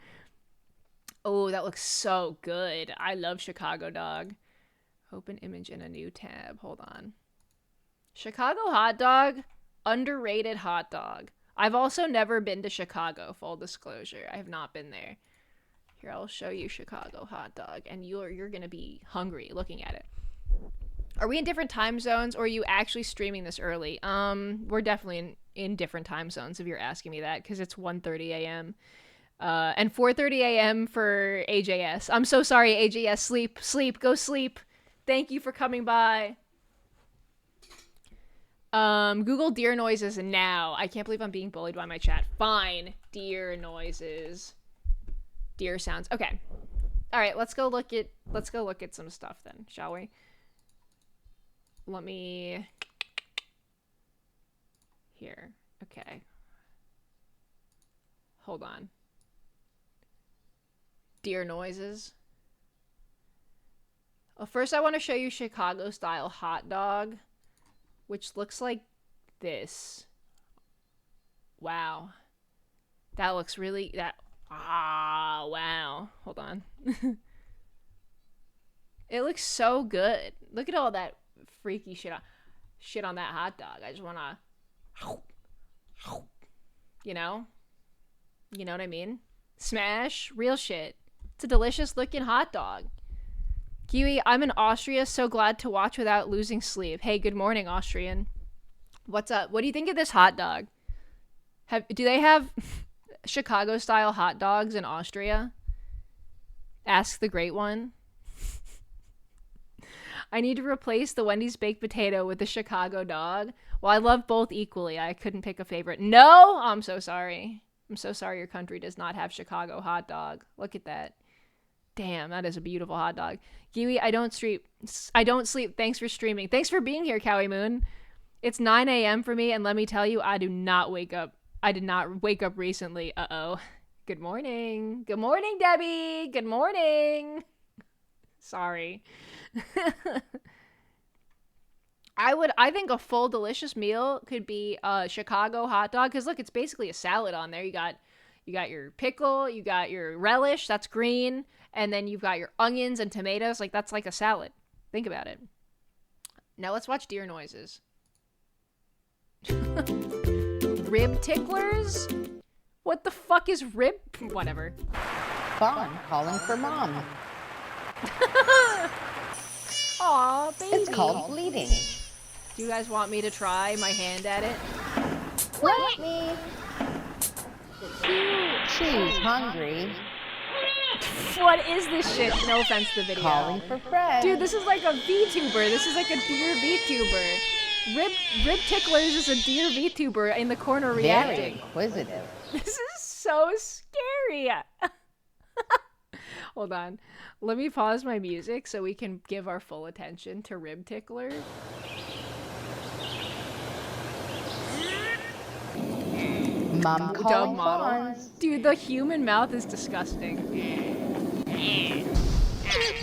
Oh, that looks so good. I love Chicago dog. Open image in a new tab. Hold on. Chicago hot dog, underrated hot dog. I've also never been to Chicago, full disclosure. I have not been there. Here, I'll show you Chicago hot dog, and you're gonna be hungry looking at it. Are we in different time zones, or are you actually streaming this early? We're definitely in different time zones if you're asking me that, because it's 1:30 a.m. And 4:30 a.m. for AJS. I'm so sorry, AJS. Sleep, go sleep. Thank you for coming by. Google deer noises now. I can't believe I'm being bullied by my chat. Fine. Deer noises. Deer sounds. Okay. All right, let's go look at some stuff then, shall we? Let me here. Okay. Hold on. Deer noises. Well, first I want to show you Chicago style hot dog, which looks like this. Wow. That looks really wow. Hold on. It looks so good. Look at all that freaky shit on that hot dog. I just want to, you know what I mean? Smash, real shit. It's a delicious looking hot dog. Giwi, I'm in Austria, so glad to watch without losing sleep. Hey, good morning, Austrian. What's up? What do you think of this hot dog? Do they have Chicago-style hot dogs in Austria? Ask the Great One. I need to replace the Wendy's baked potato with the Chicago dog. Well, I love both equally. I couldn't pick a favorite. No! I'm so sorry. I'm so sorry your country does not have Chicago hot dog. Look at that. Damn, that is a beautiful hot dog. Giwi, I don't sleep. Thanks for streaming. Thanks for being here, Cowie Moon. It's 9 a.m. for me, and let me tell you, I did not wake up recently. Uh-oh. Good morning. Good morning, Debbie. Good morning. Sorry. I think a full delicious meal could be a Chicago hot dog, because look, it's basically a salad on there. You got your pickle, you got your relish, that's green, and then you've got your onions and tomatoes. Like, that's like a salad. Think about it. Now let's watch deer noises. Rib ticklers? What the fuck is rib? Whatever. Fawn calling for mom. Aw, baby. It's called bleeding. Do you guys want me to try my hand at it? Let me. She's hungry. What is this shit? No offense to the video. Calling for Fred. Dude, this is like a VTuber. This is like a deer VTuber. Rib Ticklers is a deer VTuber in the corner reacting. Very inquisitive. This is so scary. Hold on. Let me pause my music so we can give our full attention to Rib Tickler. Mom Dog calling model. fawns. Dude, the human mouth is disgusting.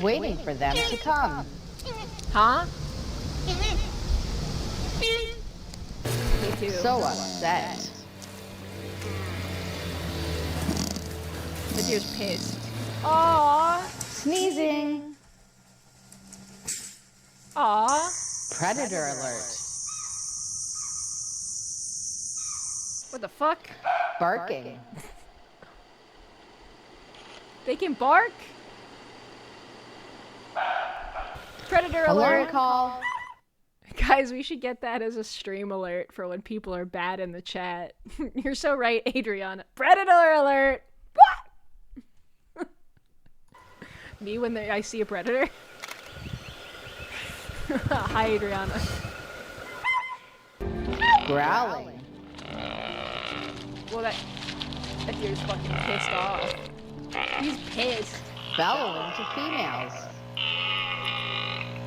Waiting for them to come. Huh? Me too. So upset. The deer's pissed. Aww. Sneezing. Aww. Predator alert. What the fuck? Barking. They can bark? Predator Alarm alert. call. Guys, we should get that as a stream alert for when people are bad in the chat. You're so right, Adriana. Predator alert! What? Me when I see a predator? Hi, Adriana. Growling. Well, that deer's fucking pissed off. He's pissed. Bellowing to females.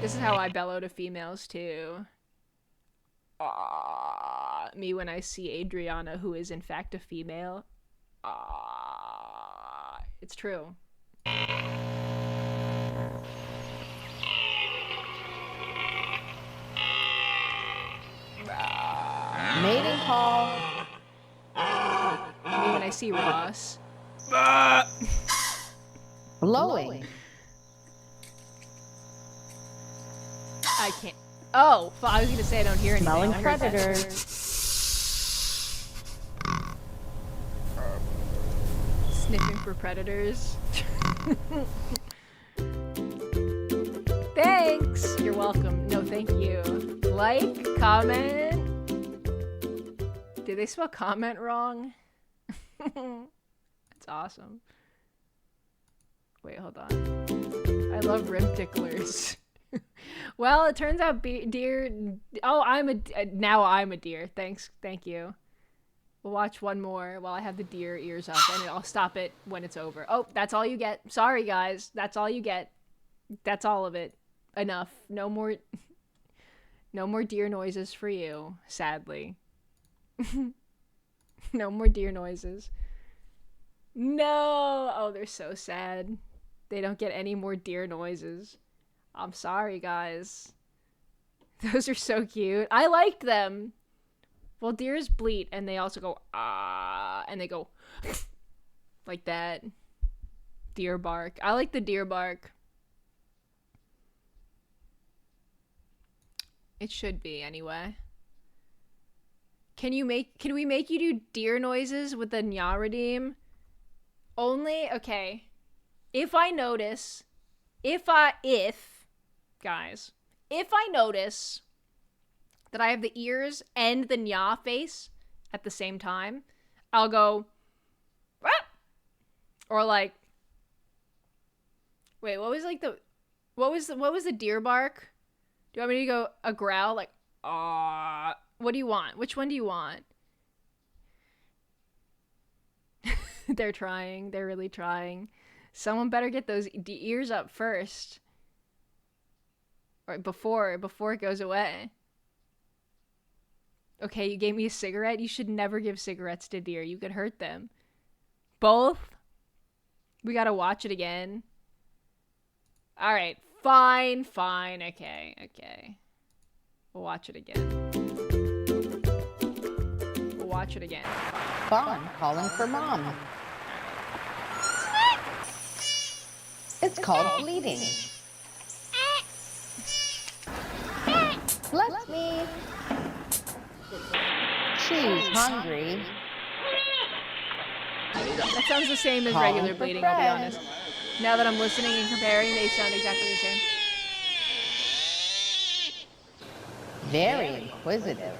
This is how I bellow to females, too. Me when I see Adriana, who is in fact a female. It's true. Mating call. Me when I see Ross. Blowing. I can't. Oh, I was gonna say I don't hear anything. Smelling I heard that. predators. Sniffing for predators. Thanks. You're welcome. No, thank you. Like, comment. Did they spell comment wrong? That's awesome. Wait, hold on. I love rib ticklers. Well, it turns out deer. Oh, now I'm a deer. Thanks, thank you. We'll watch one more while I have the deer ears up, and I'll stop it when it's over. Oh, that's all you get. Sorry, guys. That's all you get. That's all of it. Enough. No more. No more deer noises for you. Sadly. No more deer noises. No. Oh, they're so sad. They don't get any more deer noises. I'm sorry, guys. Those are so cute. I liked them. Well, deers bleat, and they also go, ah, and they go, like that. Deer bark. I like the deer bark. It should be, anyway. Can we make you do deer noises with the Nya redeem? Only, okay. If I notice, guys, if I notice that I have the ears and the Nya face at the same time, I'll go, ah! Or like, wait, what was the deer bark? Do you want me to go a growl like, ah? What do you want? Which one do you want? They're trying. They're really trying. Someone better get those ears up first. Or before it goes away. Okay, you gave me a cigarette. You should never give cigarettes to deer. You could hurt them. Both? We gotta watch it again. Alright, fine. Okay. We'll watch it again. Watch it again. Fawn calling for mom. It's called bleeding. Let me. She's hungry. That sounds the same as Calling regular for bleeding, I'll be Fred. honest. Now that I'm listening and comparing, they sound exactly the same. Very inquisitive.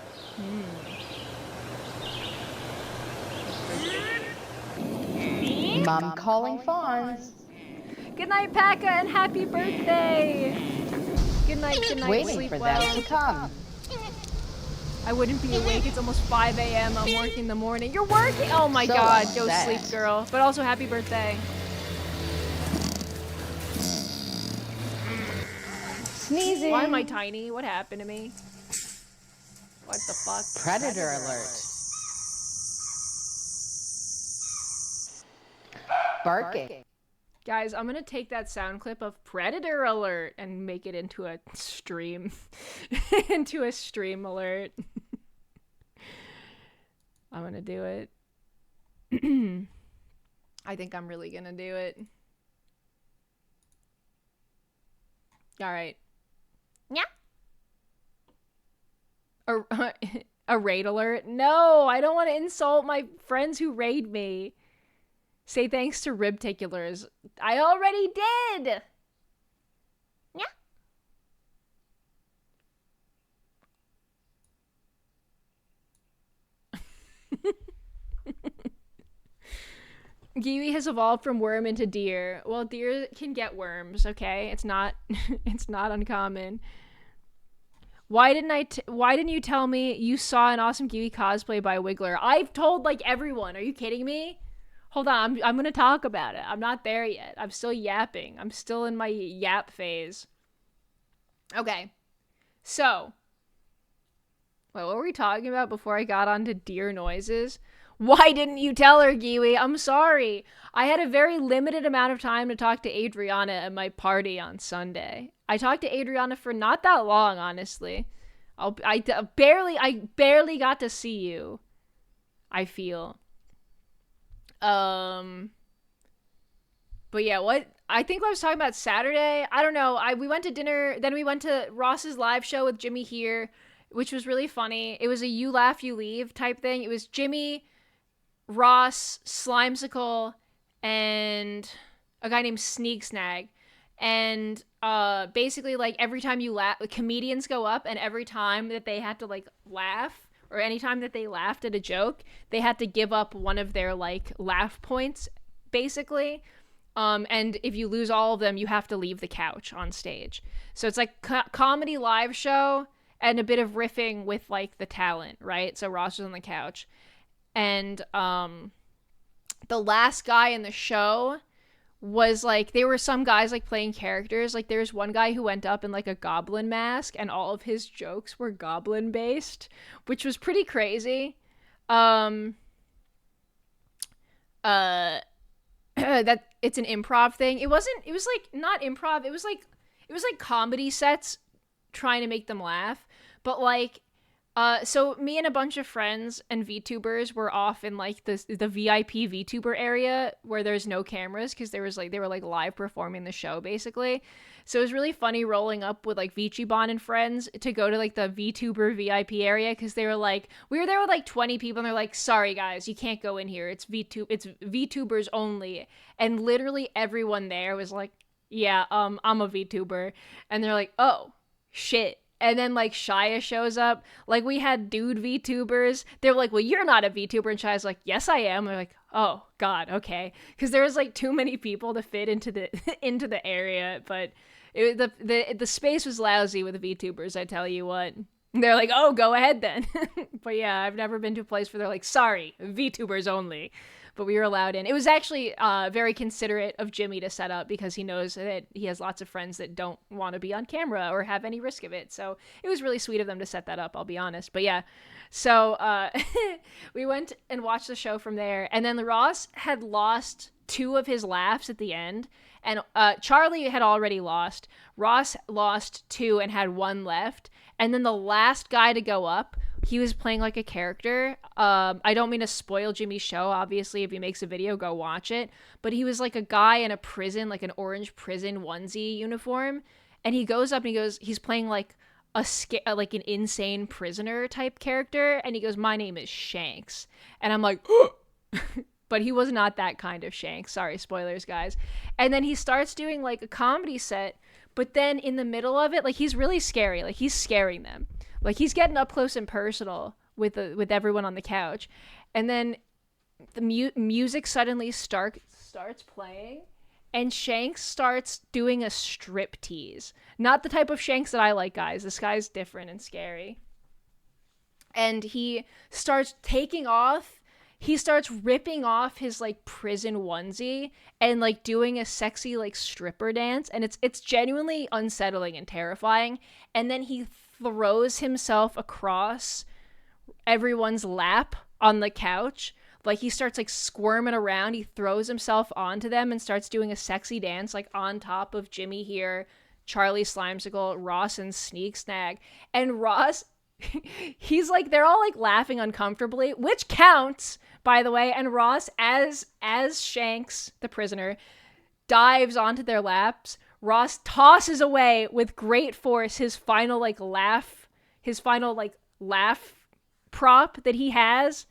Mom calling fawns. Good night, Pekka, and happy birthday! Good night, Waiting sleep for well. them to come. I wouldn't be awake, it's almost 5 a.m. I'm working in the morning. You're working? Oh my So god, go upset. sleep, girl. But also, happy birthday. Sneezing. Why am I tiny? What happened to me? What the fuck? Predator alert. Barking. Guys, I'm gonna take that sound clip of Predator Alert and make it into a stream. Into a stream alert. I'm gonna do it. I think I'm really gonna do it. Alright. Yeah. A raid alert? No, I don't want to insult my friends who raid me. Say thanks to ribticulars. I already did! Yeah. Giwi has evolved from worm into deer. Well, deer can get worms, okay? It's not it's not uncommon. Why didn't you tell me you saw an awesome Giwi cosplay by Wiggler? I've told like everyone. Are you kidding me? Hold on, I'm gonna talk about it. I'm not there yet. I'm still yapping. I'm still in my yap phase. Okay. So, wait, what were we talking about before I got onto deer noises? Why didn't you tell her, Giwi? I'm sorry. I had a very limited amount of time to talk to Adriana at my party on Sunday. I talked to Adriana for not that long, honestly. I barely got to see you. I feel. But yeah, what I think I was talking about Saturday. I don't know. We went to dinner, then we went to Ross's live show with Jimmy here, which was really funny. It was a you laugh, you leave type thing. It was Jimmy, Ross, Slimesicle, and a guy named Sneak Snag. And basically like every time you laugh, comedians go up, and every time that they had to like laugh, or anytime that they laughed at a joke, they had to give up one of their like laugh points, basically. And if you lose all of them, you have to leave the couch on stage. So it's like comedy live show and a bit of riffing with like the talent, right? So Ross was on the couch, and the last guy in the show was like, there were some guys like playing characters. Like there's one guy who went up in like a goblin mask, and all of his jokes were goblin based, which was pretty crazy. That it's an improv thing. It was like not improv. It was like comedy sets trying to make them laugh. But like, so me and a bunch of friends and VTubers were off in like the VIP VTuber area where there's no cameras, because they were like live performing the show basically. So it was really funny rolling up with like Vichibon and friends to go to like the VTuber VIP area, because they were like, we were there with like 20 people, and they're like, sorry guys, you can't go in here. It's VTubers only. And literally everyone there was like, yeah, I'm a VTuber. And they're like, oh shit. And then like Shia shows up. Like we had dude VTubers. They're like, well, you're not a VTuber. And Shia's like, yes, I am. They're like, oh God, okay. Because there was like too many people to fit into the into the area. But the space was lousy with the VTubers, I tell you what. They're like, oh, go ahead then. But yeah, I've never been to a place where they're like, sorry, VTubers only. But we were allowed in. It was actually very considerate of Jimmy to set up, because he knows that he has lots of friends that don't want to be on camera or have any risk of it. So it was really sweet of them to set that up, I'll be honest. But yeah, so we went and watched the show from there. And then Ross had lost 2 of his laughs at the end. And Charlie had already lost. Ross lost 2 and had 1 left. And then the last guy to go up, he was playing like a character. I don't mean to spoil Jimmy's show. Obviously, if he makes a video, go watch it. But he was like a guy in a prison, like an orange prison onesie uniform. And he goes up and he's playing like like an insane prisoner type character. And he goes, my name is Shanks. And I'm like, but he was not that kind of Shanks. Sorry, spoilers, guys. And then he starts doing like a comedy set. But then in the middle of it, like he's really scary. Like he's scaring them. Like he's getting up close and personal with everyone on the couch. And then the music suddenly starts playing, and Shanks starts doing a strip tease. Not the type of Shanks that I like, guys. This guy's different and scary. And he starts taking off he starts ripping off his like prison onesie and like doing a sexy like stripper dance, and it's genuinely unsettling and terrifying. And then he throws himself across everyone's lap on the couch. Like he starts like squirming around. He throws himself onto them and starts doing a sexy dance like on top of Jimmy here, Charlie Slimesicle, Ross, and Sneak Snag. And Ross, he's like, they're all like laughing uncomfortably, which counts, by the way. And Ross, as Shanks, the prisoner, dives onto their laps, Ross tosses away with great force his final laugh prop that he has,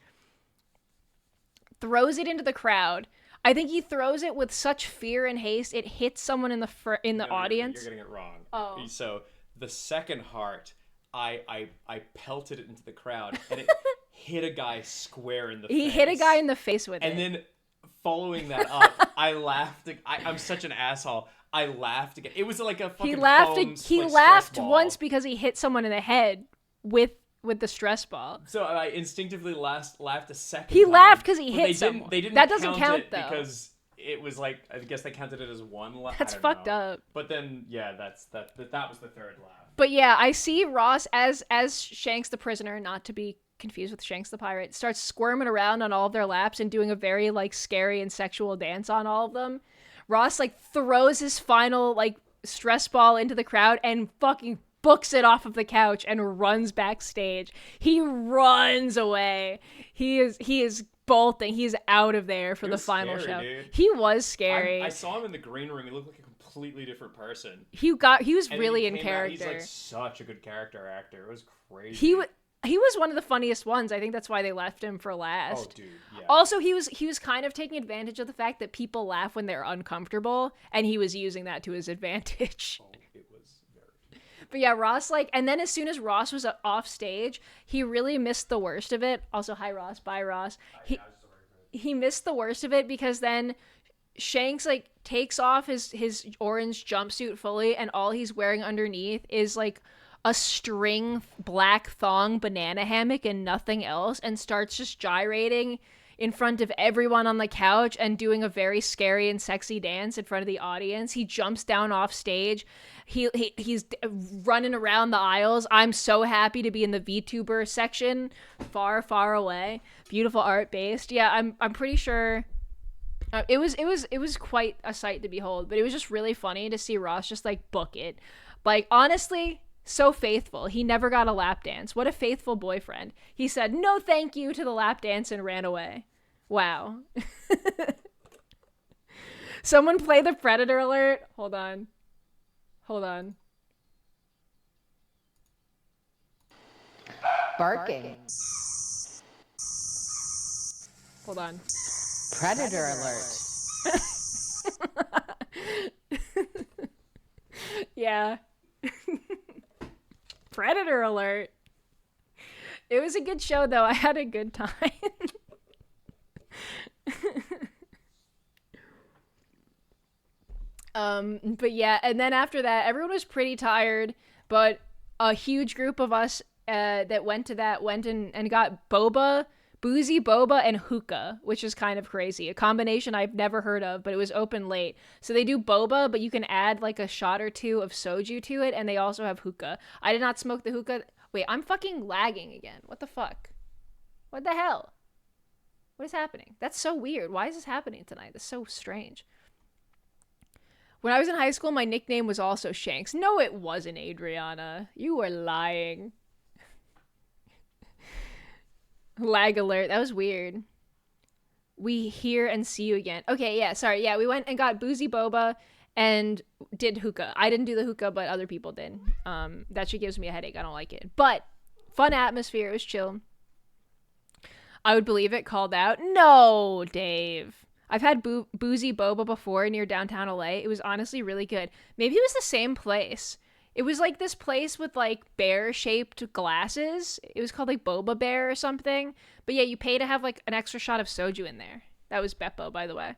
throws it into the crowd. I think he throws it with such fear and haste it hits someone in the audience. You're getting it wrong. Oh. So the second heart, I pelted it into the crowd, and it hit a guy square in the face. He hit a guy in the face with it. And then following that up, I laughed. I'm such an asshole. I laughed again. It was like a fucking he laughed stress ball. once because he hit someone in the head with the stress ball. So I instinctively laughed a second He time, laughed because he hit someone. They didn't that doesn't count it though. Because it was like, I guess they counted it as one laugh. That's fucked up. But then, yeah, that was the third laugh. But yeah, I see Ross as Shanks the prisoner, not to be confused with Shanks the pirate, starts squirming around on all of their laps and doing a very like scary and sexual dance on all of them. Ross like throws his final like stress ball into the crowd and fucking books it off of the couch and runs backstage. He runs away. He is bolting. He's out of there for the final show. Dude. He was scary. I saw him in the green room. He looked like a completely different person. He was And really he in came out, character. he's like such a good character actor. It was crazy. He was one of the funniest ones. I think that's why they left him for last. Oh, dude, yeah. Also, he was kind of taking advantage of the fact that people laugh when they're uncomfortable, and he was using that to his advantage. Oh, it was very... But yeah, Ross, like, and then as soon as Ross was off stage, he really missed the worst of it. Also, hi, Ross. Bye, Ross. He missed the worst of it because then Shanks, like, takes off his orange jumpsuit fully, and all he's wearing underneath is, like, a string black thong banana hammock and nothing else, and starts just gyrating in front of everyone on the couch and doing a very scary and sexy dance in front of the audience. He jumps down off stage. He's running around the aisles. I'm so happy to be in the VTuber section, far, far away. Beautiful art based. Yeah, I'm pretty sure it was quite a sight to behold, but it was just really funny to see Ross just like book it. Like, honestly, so faithful. He never got a lap dance. What a faithful boyfriend. He said no thank you to the lap dance and ran away. Wow. Someone play the Predator alert. Hold on. Barking. Hold on. Predator alert. Yeah. Predator alert. It was a good show though. I had a good time. But yeah, and then after that, everyone was pretty tired, but a huge group of us that went and got boba, boozy boba, and hookah, which is kind of crazy. A combination I've never heard of, but it was open late. So they do boba, but you can add like a shot or two of soju to it, and they also have hookah. I did not smoke the hookah. Wait, I'm fucking lagging again. What the fuck? What the hell? What is happening? That's so weird. Why is this happening tonight? That's so strange. When I was in high school, my nickname was also Shanks. No, it wasn't, Adriana. You were lying. Lag alert. That was weird. We hear and see you again. Okay, yeah, sorry. Yeah, we went and got boozy boba and did hookah. I didn't do the hookah, but other people did. That shit gives me a headache. I don't like it. But fun atmosphere. It was chill. I would believe it. Called out. No, Dave. I've had boozy boba before near downtown LA. It was honestly really good. Maybe it was the same place. It was like this place with like bear-shaped glasses. It was called like Boba Bear or something. But yeah, you pay to have like an extra shot of soju in there. That was Beppo, by the way.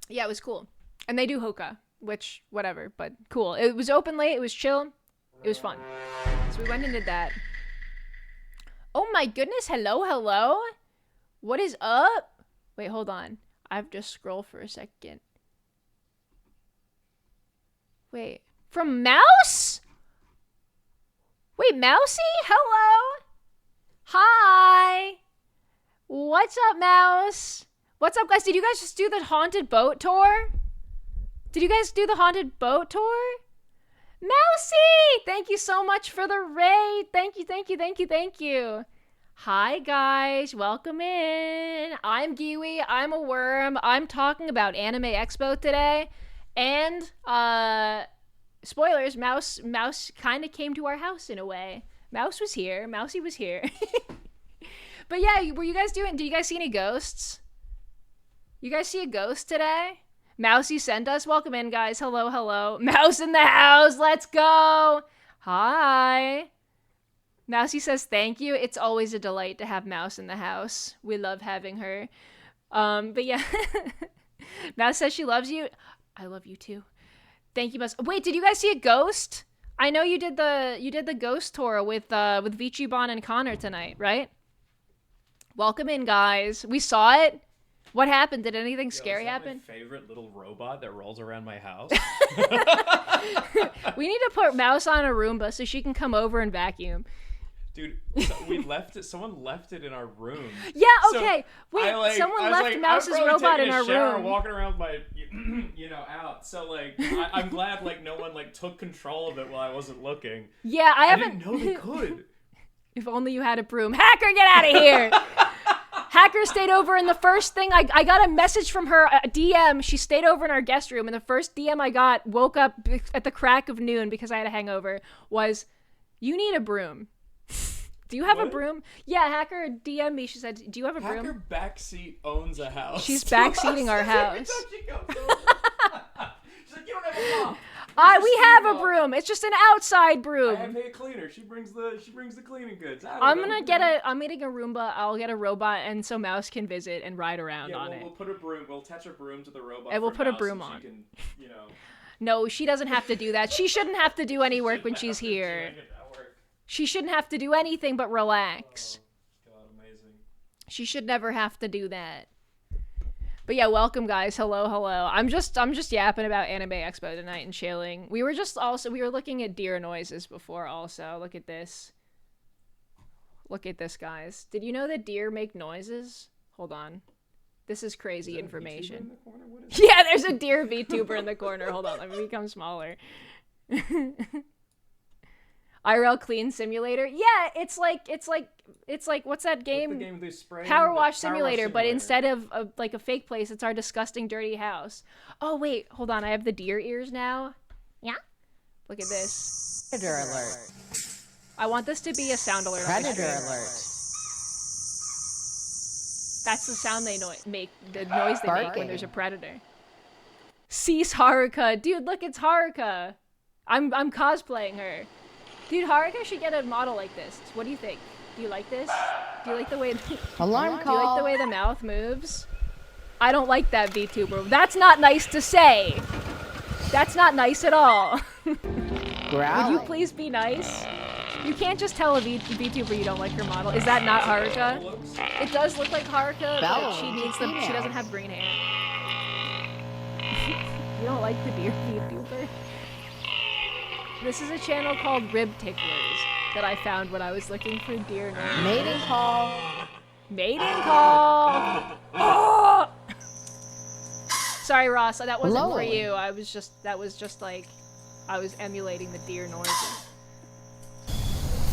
Yeah, it was cool. And they do hookah, which, whatever, but cool. It was open late. It was chill. It was fun. So we went and did that. Oh my goodness, hello, hello? What is up? Wait, hold on. I have to scroll for a second. Wait, from Mouse? Wait, Mousy? Hello? Hi! What's up, Mouse? What's up, guys? Did you guys just do the haunted boat tour? Did you guys do the haunted boat tour? Mousy! Thank you so much for the raid. Thank you, thank you, thank you, thank you. Hi, guys. Welcome in. I'm Giwi. I'm a worm. I'm talking about Anime Expo today. And, spoilers, Mouse kind of came to our house in a way. Mouse was here. Mousy was here. But yeah, were you guys did you guys see any ghosts? You guys see a ghost today? Mousy sent us. Welcome in, guys. Hello, hello. Mouse in the house. Let's go. Hi. Mousy says thank you. It's always a delight to have Mouse in the house. We love having her. But yeah. Mouse says she loves you. I love you too. Thank you, Mouse. Wait, did you guys see a ghost? I know you did the ghost tour with Vichibon and Connor tonight, right? Welcome in, guys. We saw it. What happened? Did anything scary happen? My favorite little robot that rolls around my house. We need to put Mouse on a Roomba so she can come over and vacuum. Dude, someone left it in our room. Yeah, okay. So wait, someone left Mouse's robot in our room. Walking around with my, out. So I'm glad no one took control of it while I wasn't looking. Yeah, I haven't. Didn't know they could. If only you had a broom. Hacker, get out of here! Hacker stayed over, and the first thing I got a message from her, a DM. She stayed over in our guest room, and the first DM I got, woke up at the crack of noon because I had a hangover, was, "You need a broom." Do you have a broom? Yeah, Hacker DM'd me. She said, "Do you have a broom?" Hacker backseat owns a house. She's backseating our house. She's like, "You don't have a mop." We have a broom. It's just an outside broom. I pay a cleaner. She brings the cleaning goods. I'm getting a Roomba. I'll get a robot, and so Mouse can visit and ride around on it. We'll put a broom. We'll attach a broom to the robot. And we'll put a broom on. She can, No, she doesn't have to do that. She shouldn't have to do any work when she's here. She shouldn't have to do anything but relax. Oh, God, amazing. She should never have to do that. But yeah, welcome, guys. Hello, hello. I'm just yapping about Anime Expo tonight and chilling. We were looking at deer noises before also. Look at this. Look at this, guys. Did you know that deer make noises? Hold on. This is crazy information. Yeah, there's a deer VTuber in the corner. Hold on, let me become smaller. IRL Clean Simulator. Yeah, it's like what's that game? What's the game they spray? Power Wash Simulator, but instead of a fake place, it's our disgusting dirty house. Oh wait, hold on. I have the deer ears now. Yeah. Look at this. Predator alert. I want this to be a sound alert. Predator alert. That's the sound they make. The noise they make when Barking. there's a predator. Cease Haruka, dude. Look, it's Haruka. I'm cosplaying her. Dude, Haruka should get a model like this. What do you think? Do you like this? Do you like the way Alarm Do you like call. the way the mouth moves? I don't like that VTuber. That's not nice to say. That's not nice at all. Would you please be nice? You can't just tell a VTuber you don't like her model. Is that not Haruka? It does look like Haruka, but she doesn't have green hair. You don't like the deer VTuber? This is a channel called Rib Ticklers that I found when I was looking for deer noises. Mating call. Mating call! Oh! Sorry, Ross, that wasn't for Lowly. you. I was emulating the deer noises.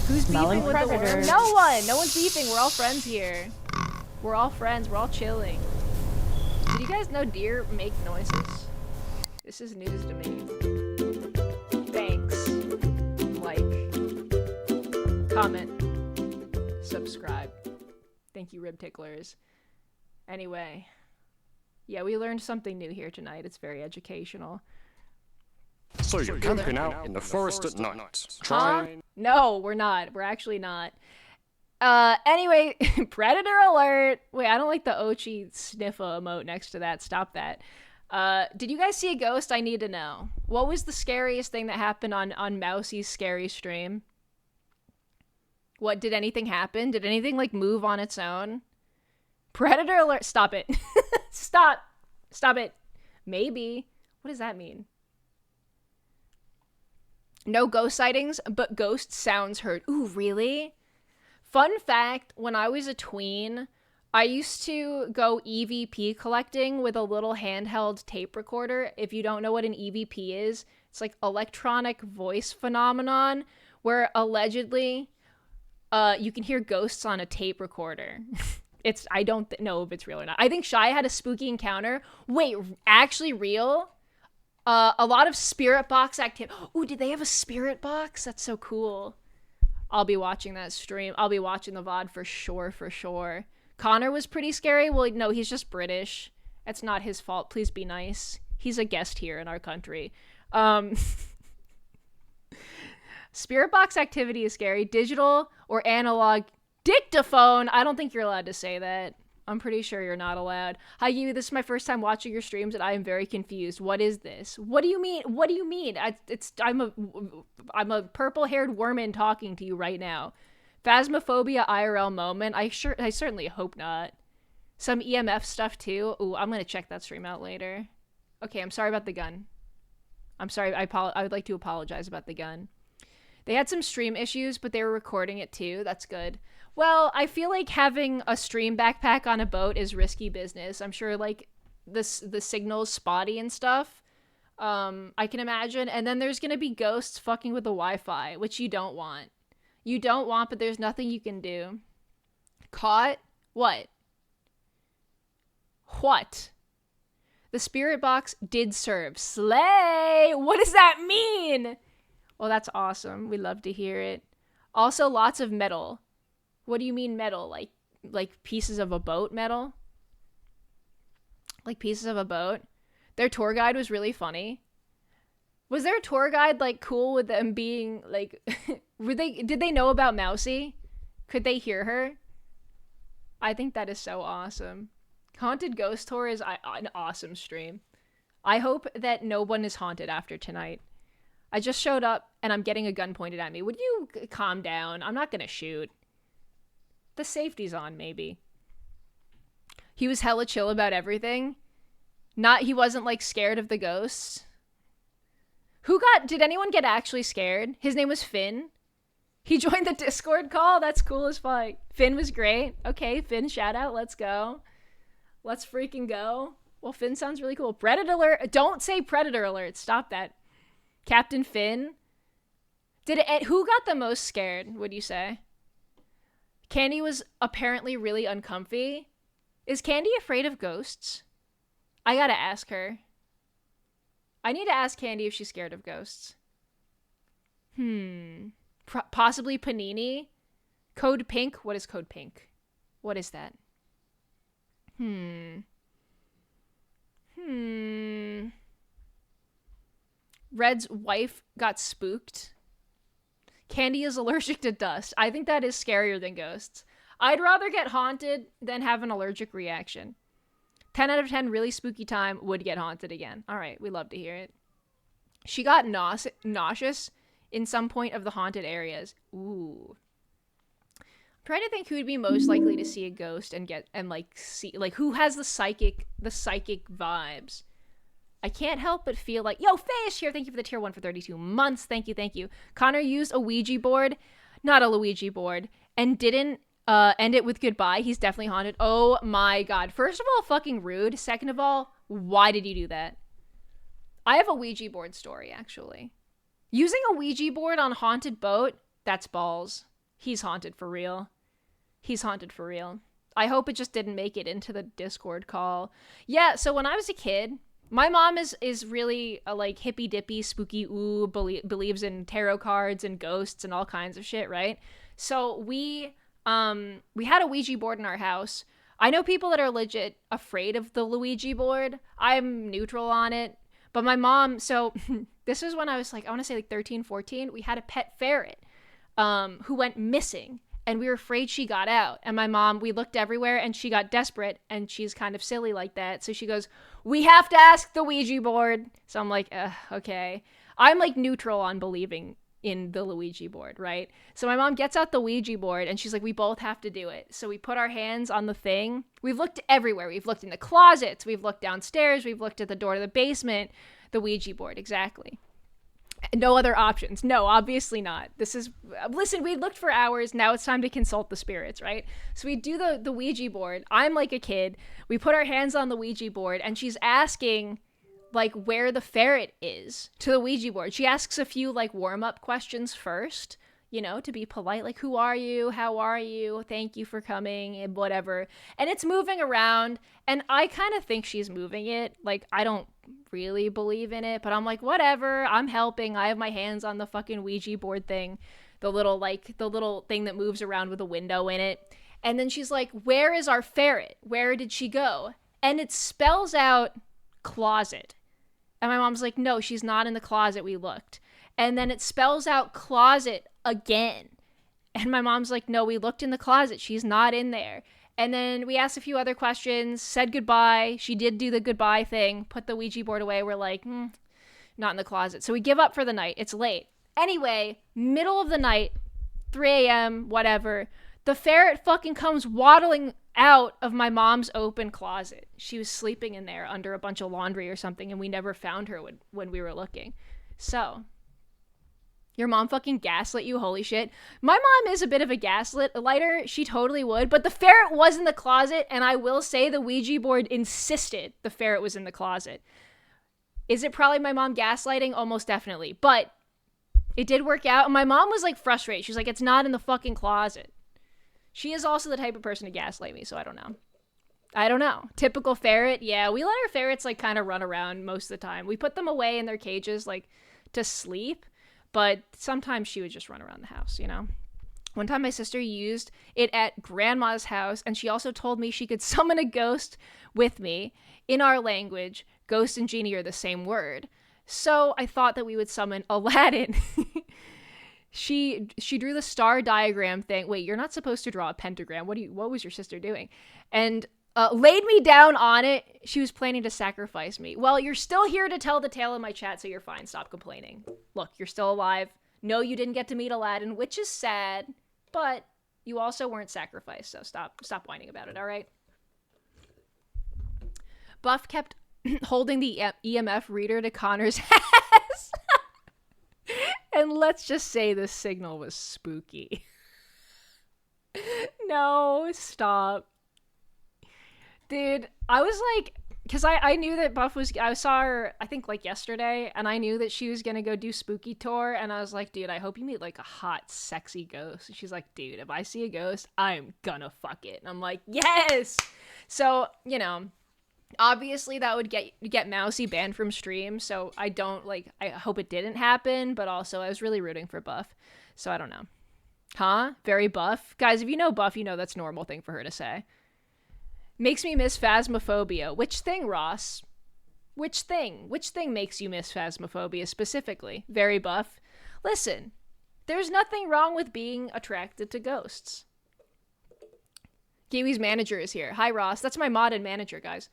Who's Smelling beefing with the worm? predators. No one! No one's beefing. We're all friends here. We're all friends. We're all chilling. Did you guys know deer make noises? This is news to me. Thanks. Like. Comment. Subscribe. Thank you, Rib Ticklers. Anyway. Yeah, we learned something new here tonight. It's very educational. So you're camping out in the forest at night. Huh? No, we're not. We're actually not. Anyway, predator alert. Wait, I don't like the Ochi sniffa emote next to that. Stop that. Did you guys see a ghost? I need to know. What was the scariest thing that happened on Mousy's scary stream? What, did anything happen? Did anything like move on its own? Predator alert. Stop it. Stop. Stop it. Maybe. What does that mean? No ghost sightings, but ghost sounds heard. Ooh, really? Fun fact, when I was a tween, I used to go EVP collecting with a little handheld tape recorder. If you don't know what an EVP is, it's like electronic voice phenomenon where allegedly you can hear ghosts on a tape recorder. I don't know if it's real or not. I think Shy had a spooky encounter. Wait, actually real? A lot of spirit box activity. Ooh, did they have a spirit box? That's so cool. I'll be watching that stream. I'll be watching the VOD for sure, for sure. Connor was pretty scary. Well, no, he's just British. It's not his fault. Please be nice. He's a guest here in our country. Spirit box activity is scary. Digital or analog dictaphone. I don't think you're allowed to say that. I'm pretty sure you're not allowed. Hi, Giwi. This is my first time watching your streams, and I am very confused. What is this? What do you mean? What do you mean? I'm a purple-haired woman talking to you right now. Phasmophobia IRL moment. I certainly hope not. Some EMF stuff too. Ooh, I'm gonna check that stream out later. Okay, I'm sorry about the gun. I'm sorry. I would like to apologize about the gun. They had some stream issues, but they were recording it too. That's good. Well, I feel like having a stream backpack on a boat is risky business. I'm sure like the signal's spotty and stuff. I can imagine. And then there's gonna be ghosts fucking with the Wi-Fi, which you don't want. You don't want, but there's nothing you can do. Caught? What? What? The spirit box did serve. Slay! What does that mean? Well, that's awesome. We love to hear it. Also, lots of metal. What do you mean metal? Like pieces of a boat metal? Like pieces of a boat? Their tour guide was really funny. Was their tour guide like cool with them being like did they know about Mousy? Could they hear her? I think that is so awesome. Haunted Ghost Tour is an awesome stream. I hope that no one is haunted after tonight. I just showed up and I'm getting a gun pointed at me. Would you calm down? I'm not gonna shoot. The safety's on, maybe. He was hella chill about everything. He wasn't like scared of the ghosts. Did anyone get actually scared? His name was Finn. He joined the Discord call? That's cool as fuck. Finn was great. Okay, Finn, shout out. Let's go. Let's freaking go. Well, Finn sounds really cool. Predator alert. Don't say predator alert. Stop that. Captain Finn. Who got the most scared, would you say? Candy was apparently really uncomfy. Is Candy afraid of ghosts? I gotta ask her. I need to ask Candy if she's scared of ghosts. Possibly Panini? Code Pink? What is Code Pink? What is that? Red's wife got spooked. Candy is allergic to dust. I think that is scarier than ghosts. I'd rather get haunted than have an allergic reaction. 10 out of 10, really spooky time, would get haunted again. All right, we love to hear it. She got nauseous in some point of the haunted areas. Ooh. I'm trying to think who would be most likely to see a ghost and see who has the psychic vibes. I can't help but feel like, yo, Fish here. Thank you for the tier 1 for 32 months. Thank you, thank you. Connor used a Ouija board, not a Luigi board, and didn't end it with goodbye. He's definitely haunted. Oh my god. First of all, fucking rude. Second of all, why did you do that? I have a Ouija board story, actually. Using a Ouija board on haunted boat, that's balls. He's haunted for real. He's haunted for real. I hope it just didn't make it into the Discord call. Yeah, so when I was a kid, my mom is really a like hippy dippy spooky believes in tarot cards and ghosts and all kinds of shit, right? So we had a Ouija board in our house. I know people that are legit afraid of the Luigi board. I'm neutral on it. But my mom, so this was when I was like, I want to say like 13, 14. We had a pet ferret who went missing. And we were afraid she got out. And my mom, we looked everywhere and she got desperate. And she's kind of silly like that. So she goes, we have to ask the Ouija board. So I'm like, okay. I'm like neutral on believing in the Ouija board, right? So my mom gets out the Ouija board and she's like, we both have to do it. So we put our hands on the thing. We've looked everywhere. We've looked in the closets. We've looked downstairs. We've looked at the door to the basement. The Ouija board, exactly. No other options. No, obviously not. Listen, we looked for hours. Now it's time to consult the spirits, right? So we do the Ouija board. I'm like a kid. We put our hands on the Ouija board and she's asking like where the ferret is to the Ouija board. She asks a few like warm-up questions first, you know, to be polite, like, who are you? How are you? Thank you for coming, and whatever. And it's moving around, and I kind of think she's moving it. Like, I don't really believe in it, but I'm like, whatever, I'm helping. I have my hands on the fucking Ouija board thing, the little thing that moves around with a window in it. And then she's like, where is our ferret? Where did she go? And it spells out closet. And my mom's like, no, she's not in the closet. We looked. And then it spells out closet again. And my mom's like, no, we looked in the closet. She's not in there. And then we asked a few other questions, said goodbye. She did do the goodbye thing, put the Ouija board away. We're like, not in the closet. So we give up for the night. It's late. Anyway, middle of the night, 3 a.m., whatever. The ferret fucking comes waddling out of my mom's open closet. She was sleeping in there under a bunch of laundry or something, and we never found her when we were looking. So, your mom fucking gaslit you? Holy shit. My mom is a bit of a gaslighter. She totally would. But the ferret was in the closet, and I will say the Ouija board insisted the ferret was in the closet. Is it probably my mom gaslighting? Almost definitely. But it did work out, and my mom was, like, frustrated. She's like, it's not in the fucking closet. She is also the type of person to gaslight me, so I don't know. Typical ferret. Yeah, we let our ferrets, like, kind of run around most of the time. We put them away in their cages, like, to sleep. But sometimes she would just run around the house, you know? One time my sister used it at grandma's house, and she also told me she could summon a ghost with me. In our language, ghost and genie are the same word. So I thought that we would summon Aladdin. She drew the star diagram thing. Wait, you're not supposed to draw a pentagram. What was your sister doing? And laid me down on it. She was planning to sacrifice me. Well, you're still here to tell the tale in my chat, so you're fine. Stop complaining. Look, you're still alive. No, you didn't get to meet Aladdin, which is sad, but you also weren't sacrificed, so stop whining about it, all right? Buff kept holding the EMF reader to Connor's ass. And let's just say the signal was spooky. No, stop. Dude, I was like, because I knew that Buff I saw her, I think, like, yesterday, and I knew that she was gonna go do spooky tour, and I was like, dude, I hope you meet, like, a hot, sexy ghost. And she's like, dude, if I see a ghost, I'm gonna fuck it. And I'm like, yes! So, you know, obviously that would get Mousy banned from stream, so I hope it didn't happen, but also I was really rooting for Buff, so I don't know. Huh? Very Buff? Guys, if you know Buff, you know that's a normal thing for her to say. Makes me miss Phasmophobia. Which thing, Ross? Which thing? Which thing makes you miss Phasmophobia specifically? Very Buff. Listen, there's nothing wrong with being attracted to ghosts. Giwi's manager is here. Hi, Ross. That's my mod and manager, guys.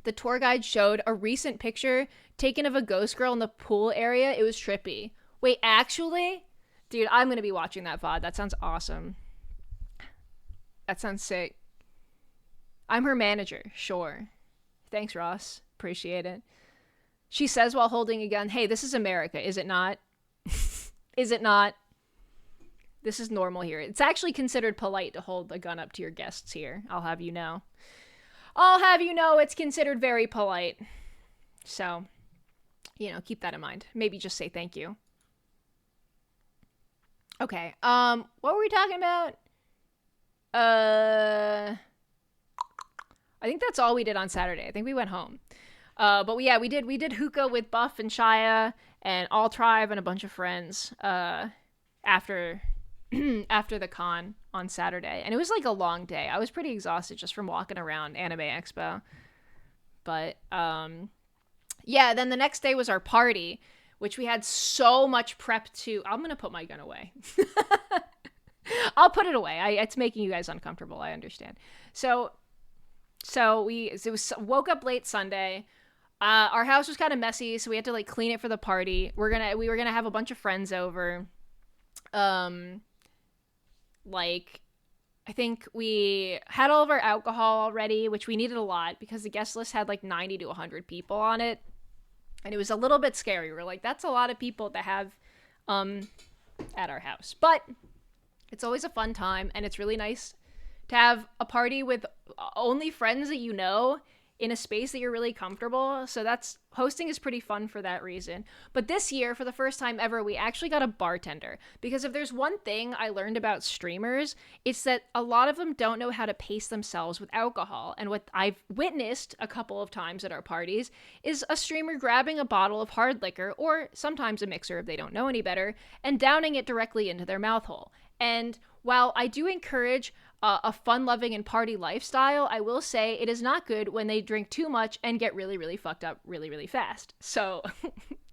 The tour guide showed a recent picture taken of a ghost girl in the pool area. It was trippy. Wait, actually? Dude, I'm going to be watching that VOD. That sounds awesome. That sounds sick. I'm her manager. Sure. Thanks, Ross. Appreciate it. She says while holding a gun, hey, this is America, is it not? Is it not? This is normal here. It's actually considered polite to hold a gun up to your guests here. I'll have you know. I'll have you know it's considered very polite. So, you know, keep that in mind. Maybe just say thank you. Okay. What were we talking about? I think that's all we did on Saturday. I think we went home. But we did hookah with Buff and Shia and All Tribe and a bunch of friends after the con on Saturday. And it was like a long day. I was pretty exhausted just from walking around Anime Expo. But yeah, then the next day was our party, which we had so much prep to. I'm going to put my gun away. I'll put it away. It's making you guys uncomfortable. I understand. So we woke up late Sunday. Our house was kind of messy, so we had to like clean it for the party. We were gonna have a bunch of friends over. Like I think we had all of our alcohol already, which we needed a lot because the guest list had like 90 to 100 people on it. And it was a little bit scary. We're like, that's a lot of people to have at our house. But it's always a fun time, and it's really nice to have a party with only friends that you know in a space that you're really comfortable. So hosting is pretty fun for that reason. But this year, for the first time ever, we actually got a bartender, because if there's one thing I learned about streamers, it's that a lot of them don't know how to pace themselves with alcohol. And what I've witnessed a couple of times at our parties is a streamer grabbing a bottle of hard liquor, or sometimes a mixer if they don't know any better, and downing it directly into their mouth hole. And while I do encourage a fun-loving and party lifestyle, I will say it is not good when they drink too much and get really, really fucked up really, really fast. So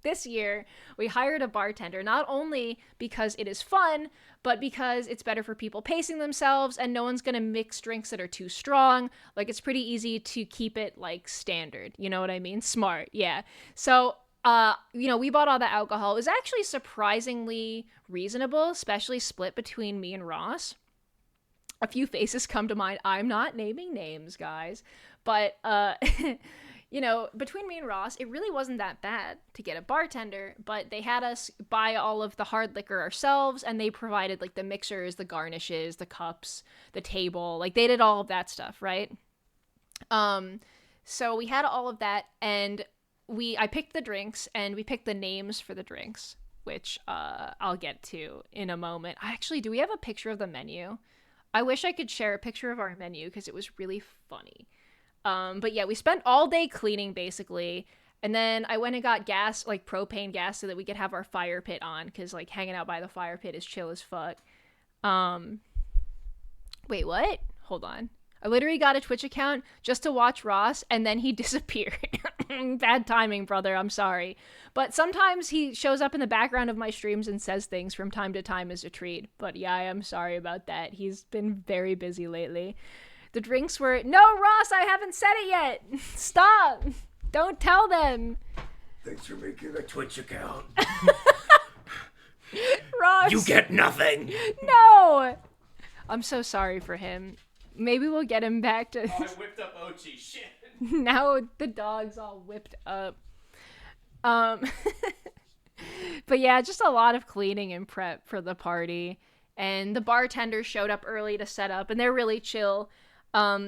this year, we hired a bartender, not only because it is fun, but because it's better for people pacing themselves, and no one's going to mix drinks that are too strong. Like, it's pretty easy to keep it, like, standard. You know what I mean? Smart, yeah. So we bought all the alcohol. It was actually surprisingly reasonable, especially split between me and Ross. A few faces come to mind. I'm not naming names, guys. But, between me and Ross, it really wasn't that bad to get a bartender, but they had us buy all of the hard liquor ourselves, and they provided, like, the mixers, the garnishes, the cups, the table. Like, they did all of that stuff, right? So we had all of that, and I picked the drinks, and we picked the names for the drinks, which I'll get to in a moment. Do we have a picture of the menu? I wish I could share a picture of our menu because it was really funny. But yeah, we spent all day cleaning basically, and then I went and got gas, like propane gas, so that we could have our fire pit on, because like hanging out by the fire pit is chill as fuck. Wait, what? Hold on. I literally got a Twitch account just to watch Ross, and then he disappeared. Bad timing, brother. I'm sorry. But sometimes he shows up in the background of my streams and says things from time to time as a treat. But yeah, I am sorry about that. He's been very busy lately. The drinks were... No, Ross, I haven't said it yet. Stop. Don't tell them. Thanks for making a Twitch account. Ross. You get nothing. No. I'm so sorry for him. Maybe we'll get him back to... Oh, I whipped up Ochi. Shit. Now the dog's all whipped up. But yeah, just a lot of cleaning and prep for the party. And the bartenders showed up early to set up, and they're really chill.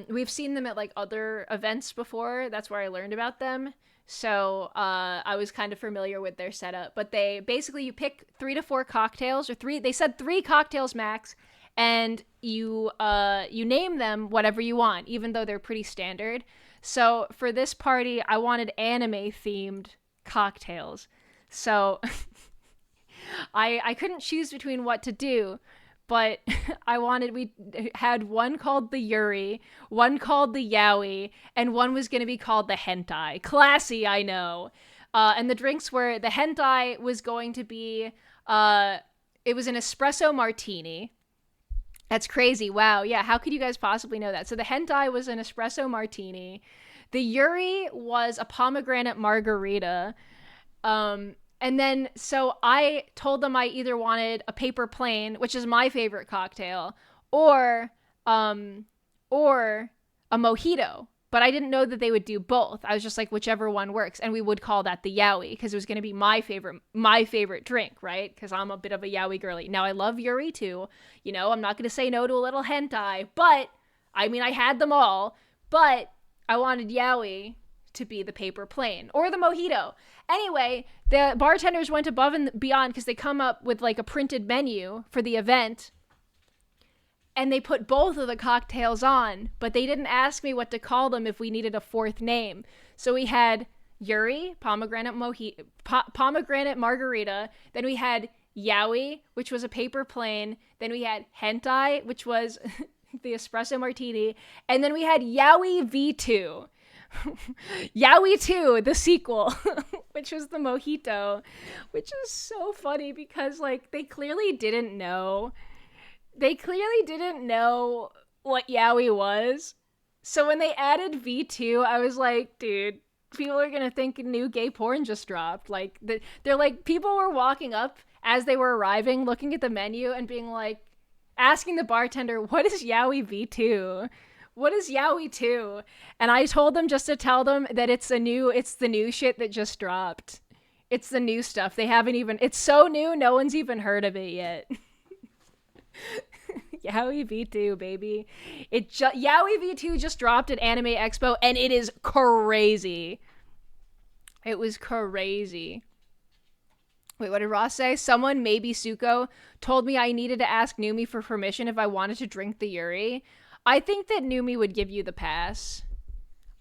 We've seen them at like other events before. That's where I learned about them. So I was kind of familiar with their setup. But they basically, you pick 3 to 4 cocktails, they said 3 cocktails max, and you name them whatever you want, even though they're pretty standard. So for this party, I wanted anime-themed cocktails. So I couldn't choose between what to do, but we had one called the Yuri, one called the Yaoi, and one was going to be called the Hentai. Classy, I know. And the drinks were, the Hentai was going to be, it was an espresso martini. That's crazy. Wow. Yeah. How could you guys possibly know that? So the Hentai was an espresso martini. The Yuri was a pomegranate margarita. And then, so I told them I either wanted a paper plane, which is my favorite cocktail, or a mojito. But I didn't know that they would do both. I was just like, whichever one works. And we would call that the yaoi, because it was going to be my favorite drink, right? Because I'm a bit of a yaoi girly. Now, I love Yuri too. You know, I'm not going to say no to a little hentai. But, I mean, I had them all. But I wanted yaoi to be the paper plane. Or the mojito. Anyway, the bartenders went above and beyond, because they come up with like a printed menu for the event. And they put both of the cocktails on, but they didn't ask me what to call them if we needed a 4th name. So we had Yuri, pomegranate margarita. Then we had Yaoi, which was a paper plane. Then we had Hentai, which was the espresso martini. And then we had Yaoi V2. Yaoi 2, the sequel, which was the mojito, which is so funny because, like, they clearly didn't know what yaoi was. So when they added V2, I was like, dude, people are gonna think new gay porn just dropped. Like they're like, people were walking up as they were arriving, looking at the menu and being like, asking the bartender, what is Yaoi V2? What is Yaoi 2? And I told them just to tell them that it's the new shit that just dropped. It's the new stuff. They haven't even, it's so new, no one's even heard of it yet. Yaoi V2, baby. Yaoi V2 just dropped at Anime Expo, and it is crazy. It was crazy. Wait, what did Ross say? Someone, maybe Suko, told me I needed to ask Numi for permission if I wanted to drink the Yuri. I think that Numi would give you the pass.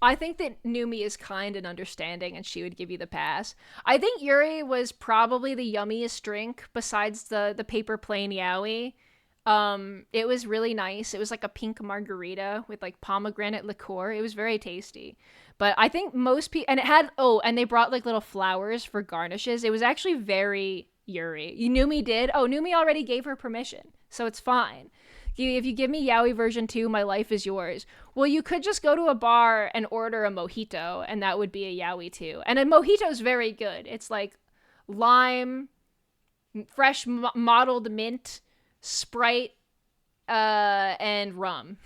I think that Numi is kind and understanding, and she would give you the pass. I think Yuri was probably the yummiest drink besides the paper plain yaoi. It was really nice. It was like a pink margarita with like pomegranate liqueur. It was very tasty. But I think most people, and it had, and they brought like little flowers for garnishes. It was actually very Yuri. Numi already gave her permission, so it's fine. If you give me Yaoi version 2, my life is yours. Well, you could just go to a bar and order a mojito, and that would be a Yaoi 2. And a mojito is very good. It's like lime, fresh mottled mint, Sprite, and rum.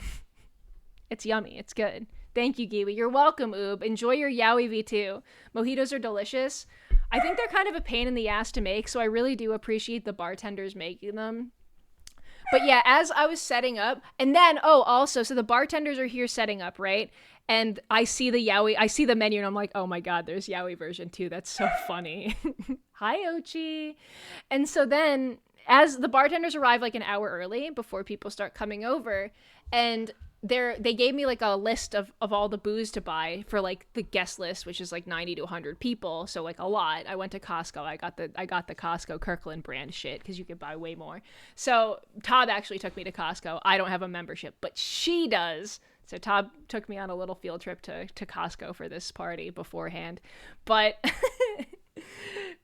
It's yummy. It's good. Thank you, Giwi. You're welcome, Oob. Enjoy your Yaoi V2. Mojitos are delicious. I think they're kind of a pain in the ass to make, so I really do appreciate the bartenders making them. But yeah, as I was setting up, and then, also, so the bartenders are here setting up, right? And I see the Yaoi, I see the menu, and I'm like, oh my god, there's Yaoi version 2. That's so funny. Hi, Ochi. And so then, as the bartenders arrive like an hour early before people start coming over, and they gave me like a list of all the booze to buy for like the guest list, which is like 90 to 100 people, so like a lot. I went to Costco. I got the Costco Kirkland brand shit because you could buy way more. So Todd actually took me to Costco. I don't have a membership, but she does. So Todd took me on a little field trip to Costco for this party beforehand. But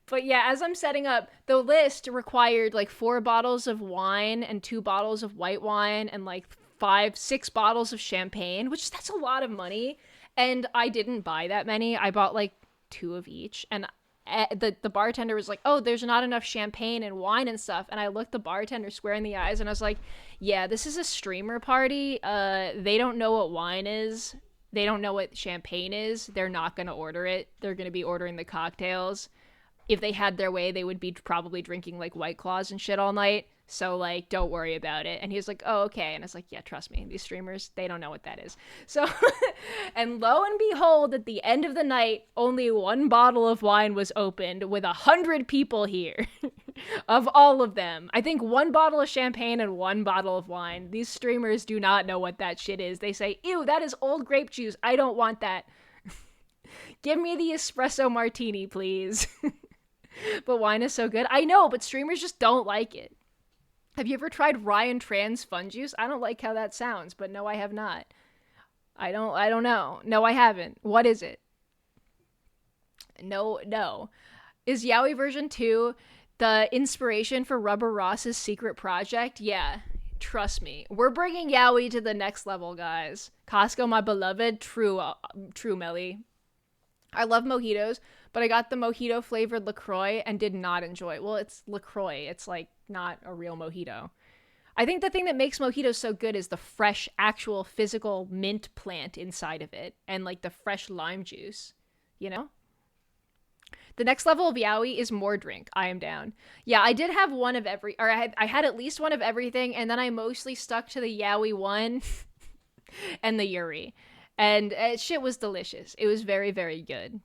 but yeah, as I'm setting up, the list required like 4 bottles of wine and 2 bottles of white wine and like 6 bottles of champagne, which that's a lot of money. And I didn't buy that many. I bought like 2 of each. And the bartender was like, oh, there's not enough champagne and wine and stuff. And I looked the bartender square in the eyes and I was like, yeah, this is a streamer party. They don't know what wine is. They don't know what champagne is. They're not going to order it. They're going to be ordering the cocktails. If they had their way, they would be probably drinking like White Claws and shit all night. So, like, don't worry about it. And he was like, oh, okay. And I was like, yeah, trust me. These streamers, they don't know what that is. So, and lo and behold, at the end of the night, only 1 bottle of wine was opened with 100 people here. Of all of them. I think 1 bottle of champagne and 1 bottle of wine. These streamers do not know what that shit is. They say, ew, that is old grape juice. I don't want that. Give me the espresso martini, please. But wine is so good. I know, but streamers just don't like it. Have you ever tried Ryan Tran's fun juice? I don't like how that sounds, but no, I have not. I don't know. No, I haven't. What is it? No. Is Yaoi version 2 the inspiration for Rubber Ross's secret project? Yeah, trust me. We're bringing Yaoi to the next level, guys. Costco, my beloved. True, Melly. I love mojitos, but I got the mojito flavored LaCroix and did not enjoy it. Well, it's LaCroix. It's like not a real mojito. I think the thing that makes mojitos so good is the fresh, actual physical mint plant inside of it and like the fresh lime juice, you know? The next level of Yaoi is more drink. I am down. Yeah, I did have one of every, or I had at least one of everything, and then I mostly stuck to the Yaoi 1 and the Yuri. And shit was delicious. It was very, very good.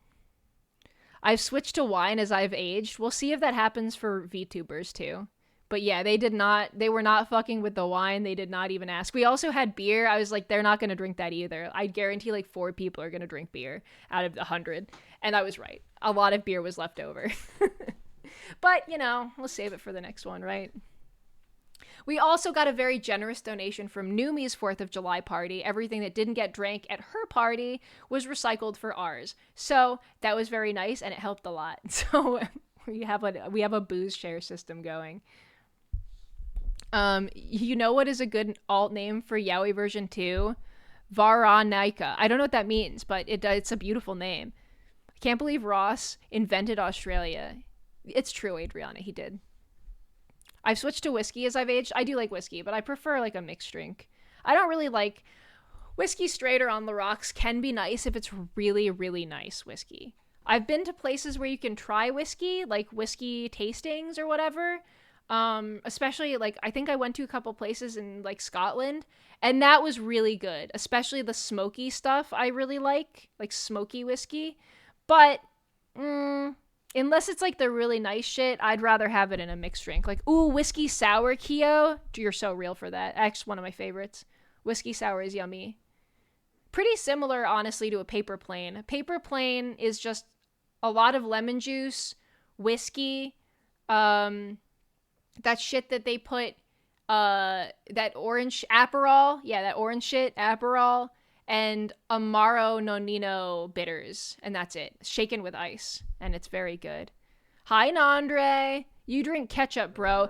I've switched to wine as I've aged. We'll see if that happens for VTubers too. But yeah, they were not fucking with the wine. They did not even ask. We also had beer. I was like, they're not going to drink that either. I guarantee like 4 people are going to drink beer out of 100. And I was right. A lot of beer was left over. But, you know, we'll save it for the next one, right? We also got a very generous donation from Numi's 4th of July party. Everything that didn't get drank at her party was recycled for ours. So that was very nice and it helped a lot. So we have a booze share system going. You know what is a good alt name for Yaoi version 2? Varanaika. I don't know what that means, but it's a beautiful name. Can't believe Ross invented Australia. It's true, Adriana, he did. I've switched to whiskey as I've aged. I do like whiskey, but I prefer like a mixed drink. I don't really like whiskey straight or on the rocks can be nice if it's really, really nice whiskey. I've been to places where you can try whiskey, like whiskey tastings or whatever. Especially like I think I went to a couple places in like Scotland, and that was really good. Especially the smoky stuff I really like smoky whiskey. But unless it's like the really nice shit, I'd rather have it in a mixed drink. Like, ooh, whiskey sour, Keo. You're so real for that. Actually, one of my favorites. Whiskey sour is yummy. Pretty similar, honestly, to a paper plane. A paper plane is just a lot of lemon juice, whiskey, that shit that they put, that orange Aperol. Yeah, that orange shit, Aperol, and Amaro Nonino bitters. And that's it. Shaken with ice. And it's very good. Hi, Nandre. You drink ketchup, bro.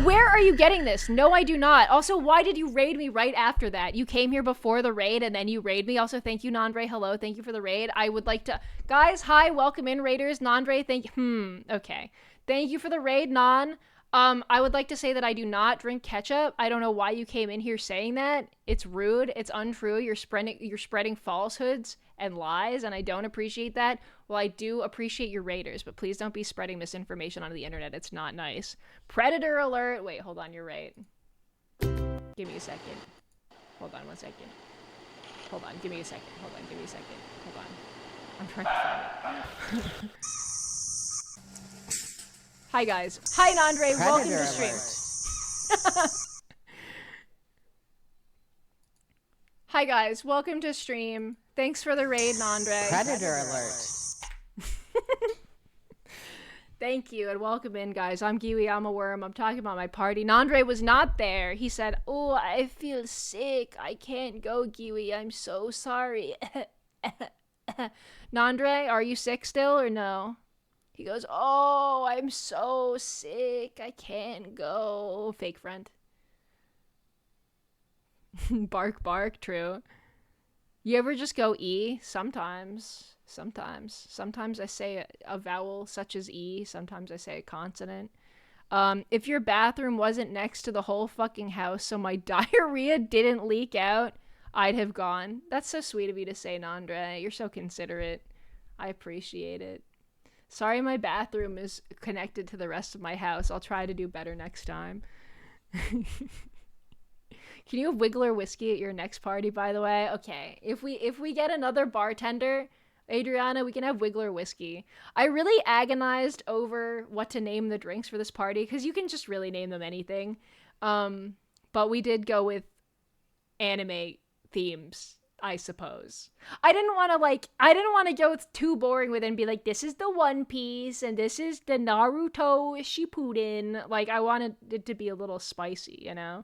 Where are you getting this? No, I do not. Also, why did you raid me right after that? You came here before the raid and then you raid me. Also, thank you, Nandre. Hello, thank you for the raid. I would like to... Guys, hi, welcome in, raiders. Nandre, thank you. Okay. Thank you for the raid, Nan. I would like to say that I do not drink ketchup. I don't know why you came in here saying that. It's rude. It's untrue. You're spreading falsehoods and lies, and I don't appreciate that. Well, I do appreciate your raiders, but please don't be spreading misinformation onto the internet. It's not nice. Predator alert. Wait, hold on. You're right. Give me a second. Hold on 1 second. Hold on. Give me a second. Hold on. Give me a second. Hold on. I'm trying to find it. Hi, guys. Hi, Nandre. Welcome to the stream. Hi, guys. Welcome to stream. Thanks for the raid, Nandre. Predator alert. Thank you, and welcome in, guys. I'm Giwi. I'm a worm. I'm talking about my party. Nandre was not there. He said, oh, I feel sick. I can't go, Giwi. I'm so sorry. Nandre, are you sick still or no? He goes, oh, I'm so sick. I can't go. Fake friend. Bark, bark. True. You ever just go E? Sometimes. Sometimes I say a vowel such as E. Sometimes I say a consonant. If your bathroom wasn't next to the whole fucking house so my diarrhea didn't leak out, I'd have gone. That's so sweet of you to say, Nandre. You're so considerate. I appreciate it. Sorry my bathroom is connected to the rest of my house. I'll try to do better next time. Can you have Wiggler whiskey at your next party, by the way? Okay. If we get another bartender, Adriana, we can have Wiggler whiskey. I really agonized over what to name the drinks for this party, because you can just really name them anything. But we did go with anime themes, I suppose. I didn't want to go too boring with it and be like, this is the One Piece and this is the Naruto Shippuden. Like, I wanted it to be a little spicy, you know?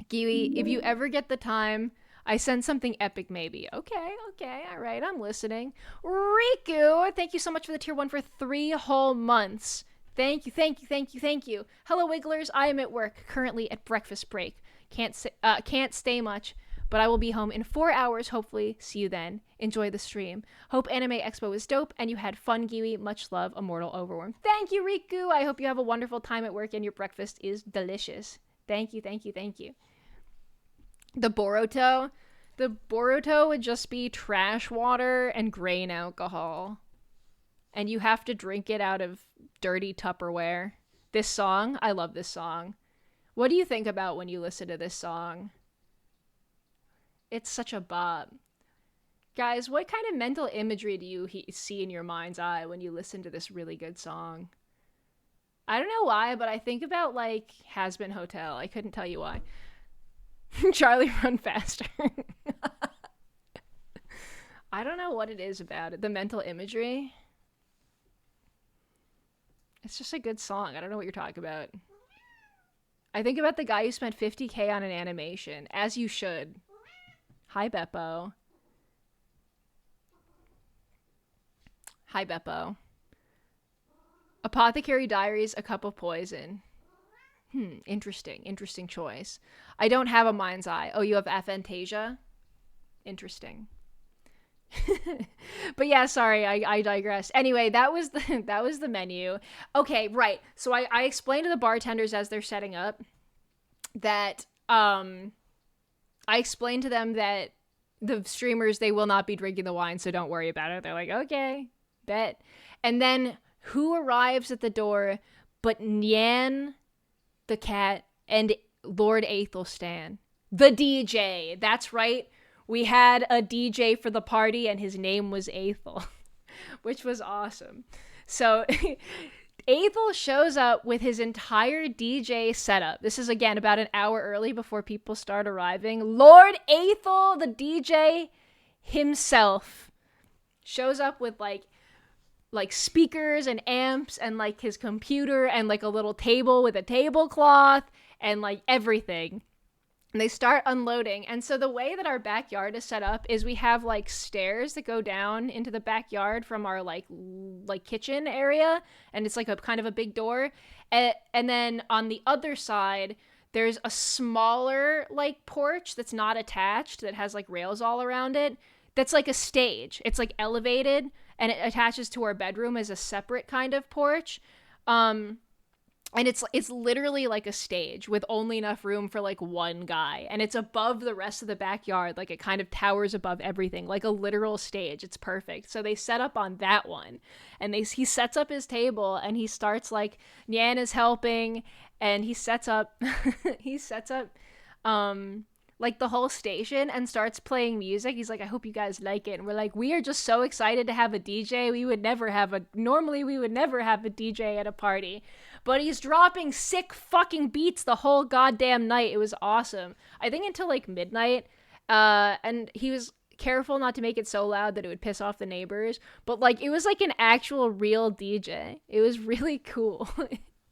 Giwi, if you ever get the time, I send something epic maybe. Okay, all right, I'm listening. Riku, thank you so much for the tier 1 for 3 whole months. Thank you. Hello, Wigglers. I am at work, currently at breakfast break. Can't stay much, but I will be home in 4 hours, hopefully. See you then. Enjoy the stream. Hope Anime Expo is dope and you had fun, Giwi. Much love, Immortal Overworm. Thank you, Riku. I hope you have a wonderful time at work and your breakfast is delicious. Thank you. The Boruto would just be trash water and grain alcohol. And you have to drink it out of dirty Tupperware. This song, I love this song. What do you think about when you listen to this song? It's such a bop. Guys, what kind of mental imagery do you see in your mind's eye when you listen to this really good song? I don't know why, but I think about, like, Has Been Hotel. I couldn't tell you why. Charlie, run faster. I don't know what it is about it. The mental imagery. It's just a good song. I don't know what you're talking about. I think about the guy who spent $50K on an animation, as you should. Hi, Beppo. Apothecary Diaries, A Cup of Poison. Interesting choice. I don't have a mind's eye. Oh, you have aphantasia? Interesting. But yeah, sorry, I digress. Anyway, that was the that was the menu. Okay, right. So I explained to the bartenders as they're setting up that I explained to them that the streamers, they will not be drinking the wine, so don't worry about it. They're like, okay, bet. And then who arrives at the door but Nyan the cat and Lord Athelstan, the DJ. That's right. We had a DJ for the party, and his name was Aethel, which was awesome. So Aethel shows up with his entire DJ setup. This is, again, about an hour early before people start arriving. Lord Aethel, the DJ himself, shows up with, like speakers and amps and, like, his computer and, like, a little table with a tablecloth and, like, everything. And they start unloading. And so the way that our backyard is set up is we have like stairs that go down into the backyard from our like kitchen area, and it's like a kind of a big door. And then on the other side, there's a smaller like porch that's not attached, that has like rails all around it. That's like a stage. It's like elevated, and it attaches to our bedroom as a separate kind of porch. And it's literally like a stage with only enough room for like one guy, and it's above the rest of the backyard. Like it kind of towers above everything, like a literal stage. It's perfect. So they set up on that one, and he sets up his table, and he starts like Nyan is helping, and he sets up like the whole station and starts playing music. He's like, I hope you guys like it. And we're like, we are just so excited to have a DJ. Normally we would never have a DJ at a party. But he's dropping sick fucking beats the whole goddamn night. It was awesome. I think until like midnight. And he was careful not to make it so loud that it would piss off the neighbors. But like, it was like an actual real DJ. It was really cool.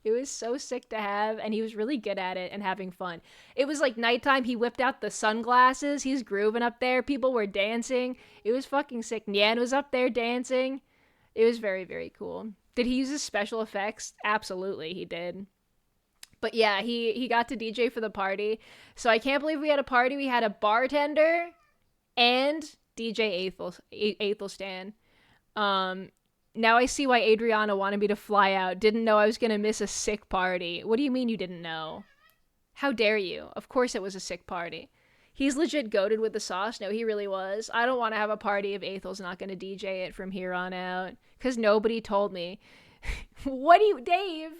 It was so sick to have, and he was really good at it and having fun. It was like nighttime. He whipped out the sunglasses. He's grooving up there. People were dancing. It was fucking sick. Nyan was up there dancing. It was very, very cool. Did he use his special effects? Absolutely, he did. But yeah, he got to DJ for the party. So I can't believe we had a party. We had a bartender and DJ Athelstan. Now I see why Adriana wanted me to fly out. Didn't know I was going to miss a sick party. What do you mean you didn't know? How dare you? Of course it was a sick party. He's legit goated with the sauce. No, he really was. I don't want to have a party if Aethel's not going to DJ it from here on out. Because nobody told me. Dave?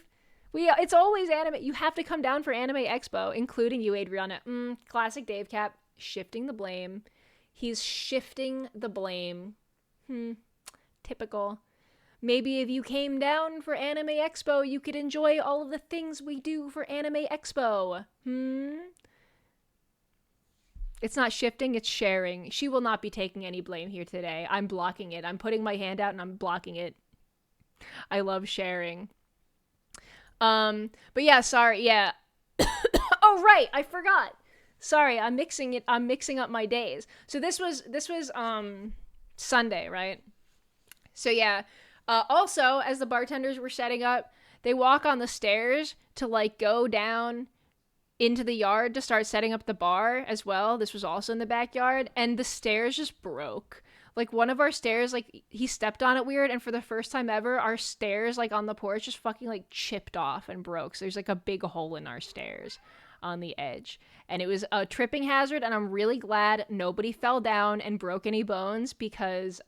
It's always anime. You have to come down for Anime Expo, including you, Adriana. Classic Dave Cap. Shifting the blame. He's shifting the blame. Typical. Maybe if you came down for Anime Expo, you could enjoy all of the things we do for Anime Expo. It's not shifting, it's sharing. She will not be taking any blame here today. I'm blocking it. I'm putting my hand out and I'm blocking it. I love sharing. But yeah, sorry, yeah. Oh, right, I forgot. Sorry, I'm mixing up my days. So this was Sunday, right? So yeah. Also, as the bartenders were setting up, they walk on the stairs to like go down into the yard to start setting up the bar as well. This was also in the backyard, and the stairs just broke. Like one of our stairs, like he stepped on it weird, and for the first time ever, our stairs like on the porch just fucking like chipped off and broke. So there's like a big hole in our stairs on the edge, and it was a tripping hazard, and I'm really glad nobody fell down and broke any bones, because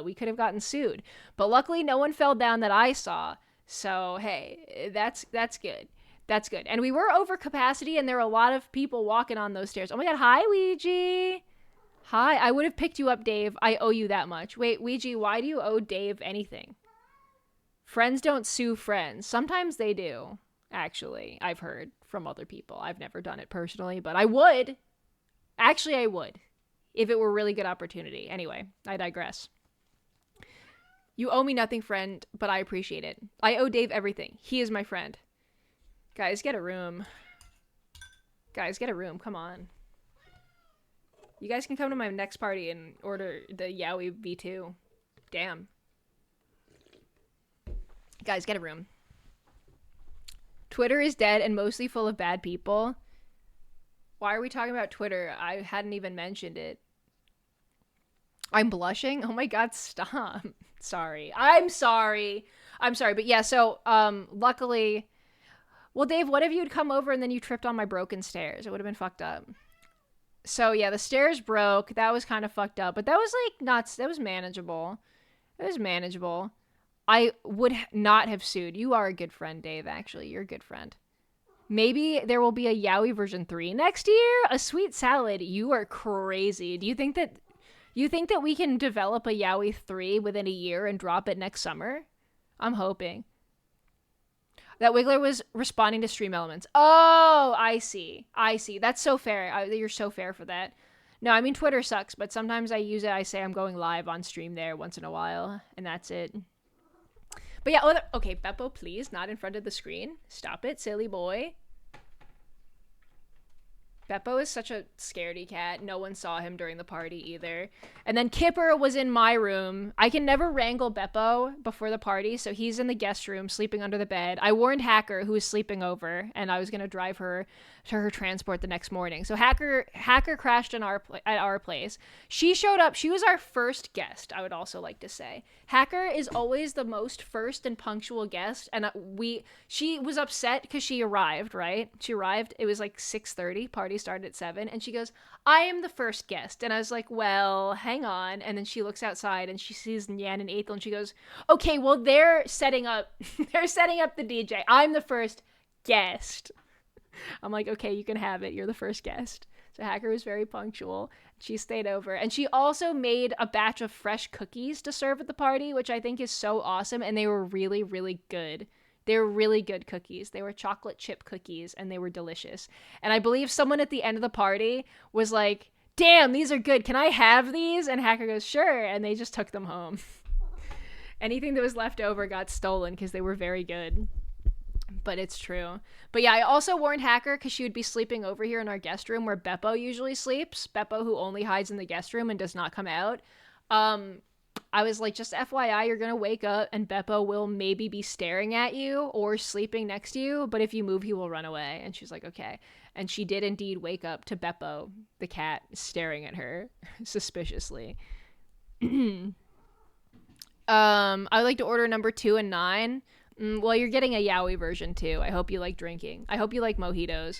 we could have gotten sued. But luckily no one fell down that I saw, so hey, that's good. That's good. And we were over capacity, and there were a lot of people walking on those stairs. Oh my god, hi Ouija. Hi, I would have picked you up, Dave. I owe you that much. Wait, Ouija, why do you owe Dave anything? Friends don't sue friends. Sometimes they do, actually. I've heard from other people. I've never done it personally, but I would. Actually, I would. If it were a really good opportunity. Anyway, I digress. You owe me nothing, friend, but I appreciate it. I owe Dave everything. He is my friend. Guys, get a room. Guys, get a room. Come on. You guys can come to my next party and order the Yaoi V2. Damn. Guys, get a room. Twitter is dead and mostly full of bad people. Why are we talking about Twitter? I hadn't even mentioned it. I'm blushing. Oh my god, stop. Sorry. I'm sorry. But yeah, so luckily, well, Dave, what if you'd come over and then you tripped on my broken stairs? It would have been fucked up. So yeah, the stairs broke. That was kind of fucked up, but that was like not. That was manageable. It was manageable. I would not have sued. You are a good friend, Dave. Actually, you're a good friend. Maybe there will be a Yaoi version 3 next year. A sweet salad. You are crazy. Do you think that we can develop a Yaoi 3 within a year and drop it next summer? I'm hoping. That Wiggler was responding to stream elements. Oh, I see. That's so fair. You're so fair for that. No, I mean, Twitter sucks, but sometimes I use it. I say I'm going live on stream there once in a while, and that's it. But yeah, okay, Beppo, please, not in front of the screen. Stop it, silly boy. Beppo is such a scaredy cat. No one saw him during the party either. And then Kipper was in my room. I can never wrangle Beppo before the party, so he's in the guest room sleeping under the bed. I warned Hacker, who was sleeping over, and I was going to drive her to her transport the next morning. So Hacker crashed at our place. She showed up. She was our first guest, I would also like to say. Hacker is always the most first and punctual guest, and she was upset because she arrived, right? She arrived. It was like 6:30. Party started at 7, and she goes, I am the first guest. And I was like, well, hang on. And then she looks outside and she sees Nyan and Ethel, and she goes, okay, well, they're setting up the DJ. I'm the first guest. I'm like, okay, you can have it. You're the first guest. So Hacker was very punctual. She stayed over. And she also made a batch of fresh cookies to serve at the party, which I think is so awesome. And they were really, really good. They were really good cookies. They were chocolate chip cookies, and they were delicious. And I believe someone at the end of the party was like, damn, these are good. Can I have these? And Hacker goes, sure. And they just took them home. Anything that was left over got stolen because they were very good. But it's true. But yeah, I also warned Hacker because she would be sleeping over here in our guest room where Beppo usually sleeps. Beppo, who only hides in the guest room and does not come out. I was like, just FYI, you're going to wake up and Beppo will maybe be staring at you or sleeping next to you, but if you move, he will run away. And she's like, okay. And she did indeed wake up to Beppo, the cat, staring at her suspiciously. I would like to order number 2 and 9. Well, you're getting a Yaoi version too. I hope you like drinking. I hope you like mojitos.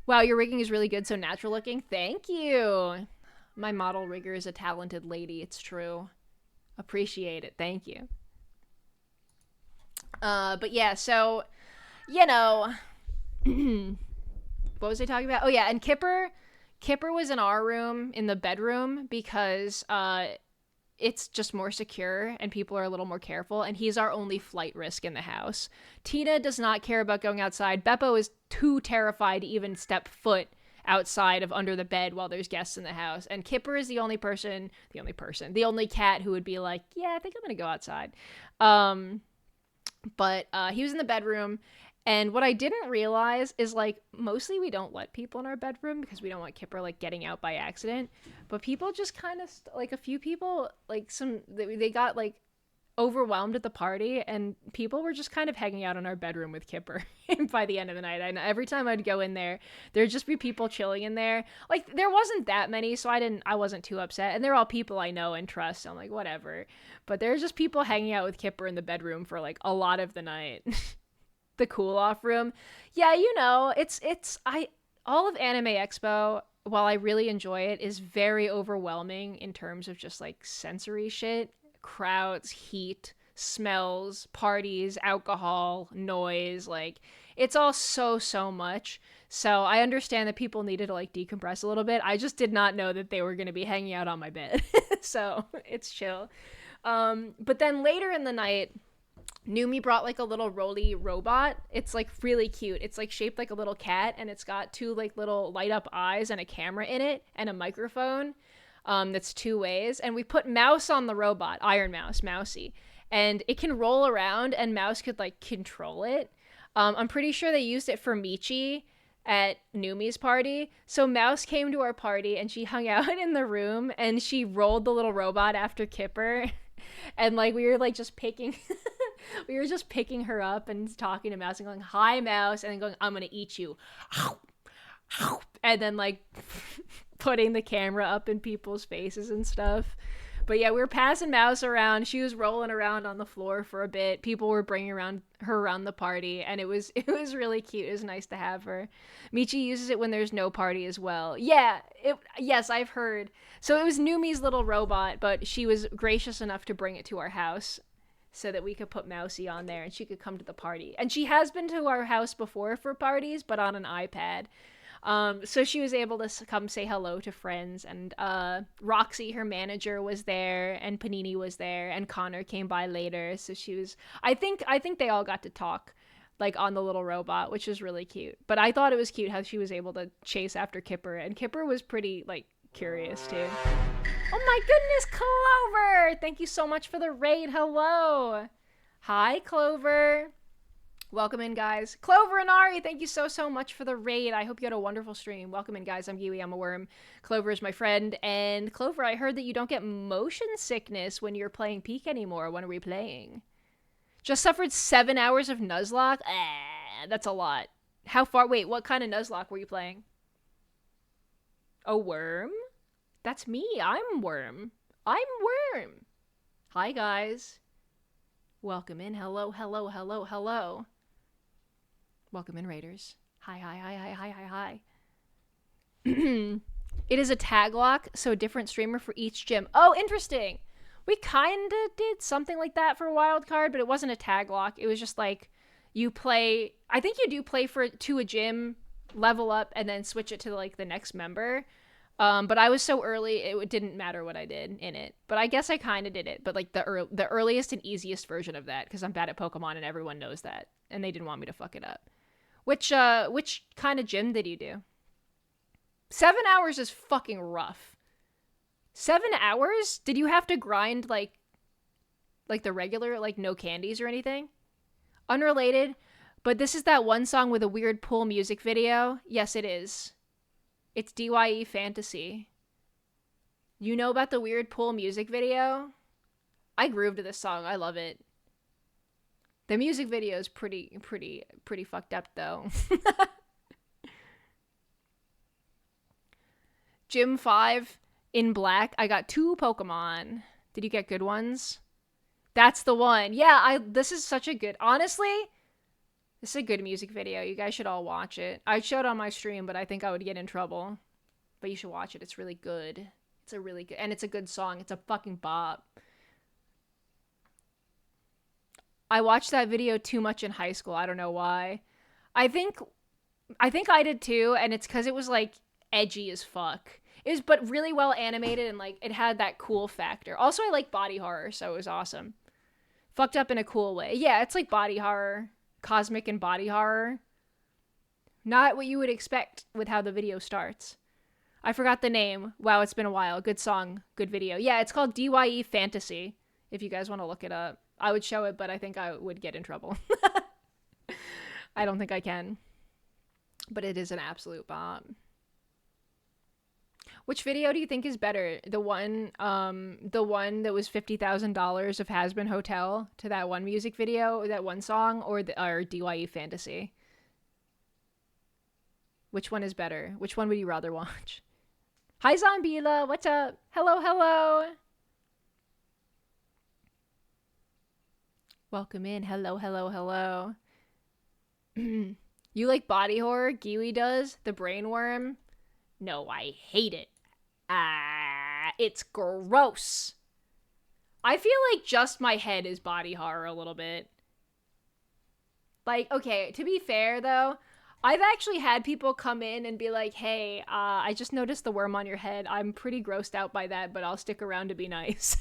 Wow, your rigging is really good, so natural looking. Thank you. My model rigger is a talented lady. It's true. Appreciate it. Thank you. But yeah, so, you know, what was I talking about? Oh yeah, and Kipper was in our room, in the bedroom, because it's just more secure and people are a little more careful, and he's our only flight risk in the house. Tina does not care about going outside. Beppo is too terrified to even step foot outside of under the bed while there's guests in the house, and Kipper is the only cat who would be like, yeah, I think I'm gonna go outside. But he was in the bedroom, and what I didn't realize is, like, mostly we don't let people in our bedroom because we don't want Kipper, like, getting out by accident, but people just kind of like, a few people, like, they got, like, overwhelmed at the party, and people were just kind of hanging out in our bedroom with Kipper by the end of the night. And every time I'd go in there, there'd just be people chilling in there. Like, there wasn't that many, so I wasn't too upset, and they're all people I know and trust, so I'm like, whatever. But there's just people hanging out with Kipper in the bedroom for, like, a lot of the night. The cool off room. Yeah, you know, all of Anime Expo, while I really enjoy it, is very overwhelming in terms of just, like, sensory shit. Crowds, heat, smells, parties, alcohol, noise, like, it's all so much. So I understand that people needed to, like, decompress a little bit. I just did not know that they were going to be hanging out on my bed. So it's chill. But then later in the night, Numi brought, like, a little roly robot. It's, like, really cute. It's, like, shaped like a little cat, and it's got 2, like, little light up eyes and a camera in it and a microphone. That's 2 ways, and we put Mouse on the robot, Iron Mouse, Mousy, and it can roll around, and Mouse could, like, control it. I'm pretty sure they used it for Michi at Numi's party, so Mouse came to our party, and she hung out in the room, and she rolled the little robot after Kipper, and, like, we were, like, just picking her up and talking to Mouse and going, hi, Mouse, and then going, I'm gonna eat you, and then, like, putting the camera up in people's faces and stuff. But yeah, we were passing Mouse around. She was rolling around on the floor for a bit. People were bringing her around the party, and it was really cute. It was nice to have her. Michi uses it when there's no party as well. Yeah, yes, I've heard. So it was Numi's little robot, but she was gracious enough to bring it to our house so that we could put Mousy on there and she could come to the party. And she has been to our house before for parties, but on an iPad. So she was able to come say hello to friends, and Roxy, her manager, was there, and Panini was there, and Connor came by later. So she was, I think they all got to talk, like, on the little robot, which was really cute. But I thought it was cute how she was able to chase after Kipper, and Kipper was pretty, like, curious too. Oh my goodness, Clover! Thank you so much for the raid. Hello. Hi, Clover. Welcome in, guys. Clover and Ari, thank you so much for the raid. I hope you had a wonderful stream. Welcome in, guys. I'm Giwi. I'm a worm. Clover is my friend. And Clover, I heard that you don't get motion sickness when you're playing Peak anymore. When are we playing? Just suffered 7 hours of Nuzlocke? That's a lot. How far? Wait, what kind of Nuzlocke were you playing? A worm? That's me. I'm Worm. I'm Worm. Hi, guys. Welcome in. Hello, hello, hello, hello. Welcome in, Raiders. Hi. It is a tag lock, so a different streamer for each gym. Oh, interesting. We kind of did something like that for Wildcard, but it wasn't a tag lock. It was just like you play. I think you do play to a gym, level up, and then switch it to like the next member. But I was so early, it didn't matter what I did in it. But I guess I kind of did it. But like the earliest and easiest version of that, because I'm bad at Pokemon and everyone knows that, and they didn't want me to fuck it up. Which kind of gym did you do? 7 hours is fucking rough. 7 hours? Did you have to grind like the regular, like no candies or anything? Unrelated, but this is that one song with a weird pool music video. Yes, it is. It's DYE Fantasy. You know about the weird pool music video? I groove to this song. I love it. The music video is pretty fucked up, though. Gym 5 in black. I got 2 Pokemon. Did you get good ones? That's the one. Yeah, this is such a good... Honestly, this is a good music video. You guys should all watch it. I showed on my stream, but I think I would get in trouble. But you should watch it. It's really good. It's a really good... And it's a good song. It's a fucking bop. I watched that video too much in high school. I don't know why. I think I did too, and it's because it was like edgy as fuck. It was but really well animated, and like it had that cool factor. Also, I like body horror, so it was awesome. Fucked up in a cool way. Yeah, it's like body horror, cosmic and body horror. Not what you would expect with how the video starts. I forgot the name. Wow, it's been a while. Good song, good video. Yeah, it's called DYE Fantasy, if you guys want to look it up. I would show it, but I think I would get in trouble. I don't think I can. But it is an absolute bomb. Which video do you think is better? The one that was $50,000 of Has-Been Hotel to that one music video, that one song, or DYE Fantasy? Which one is better? Which one would you rather watch? Hi, Zombila. What's up? Hello, hello. Welcome in. Hello, hello, hello. You like body horror? Giwi does? The brainworm? No, I hate it. It's gross. I feel like just my head is body horror a little bit. Like, okay, to be fair, though, I've actually had people come in and be like, hey, I just noticed the worm on your head. I'm pretty grossed out by that, but I'll stick around to be nice.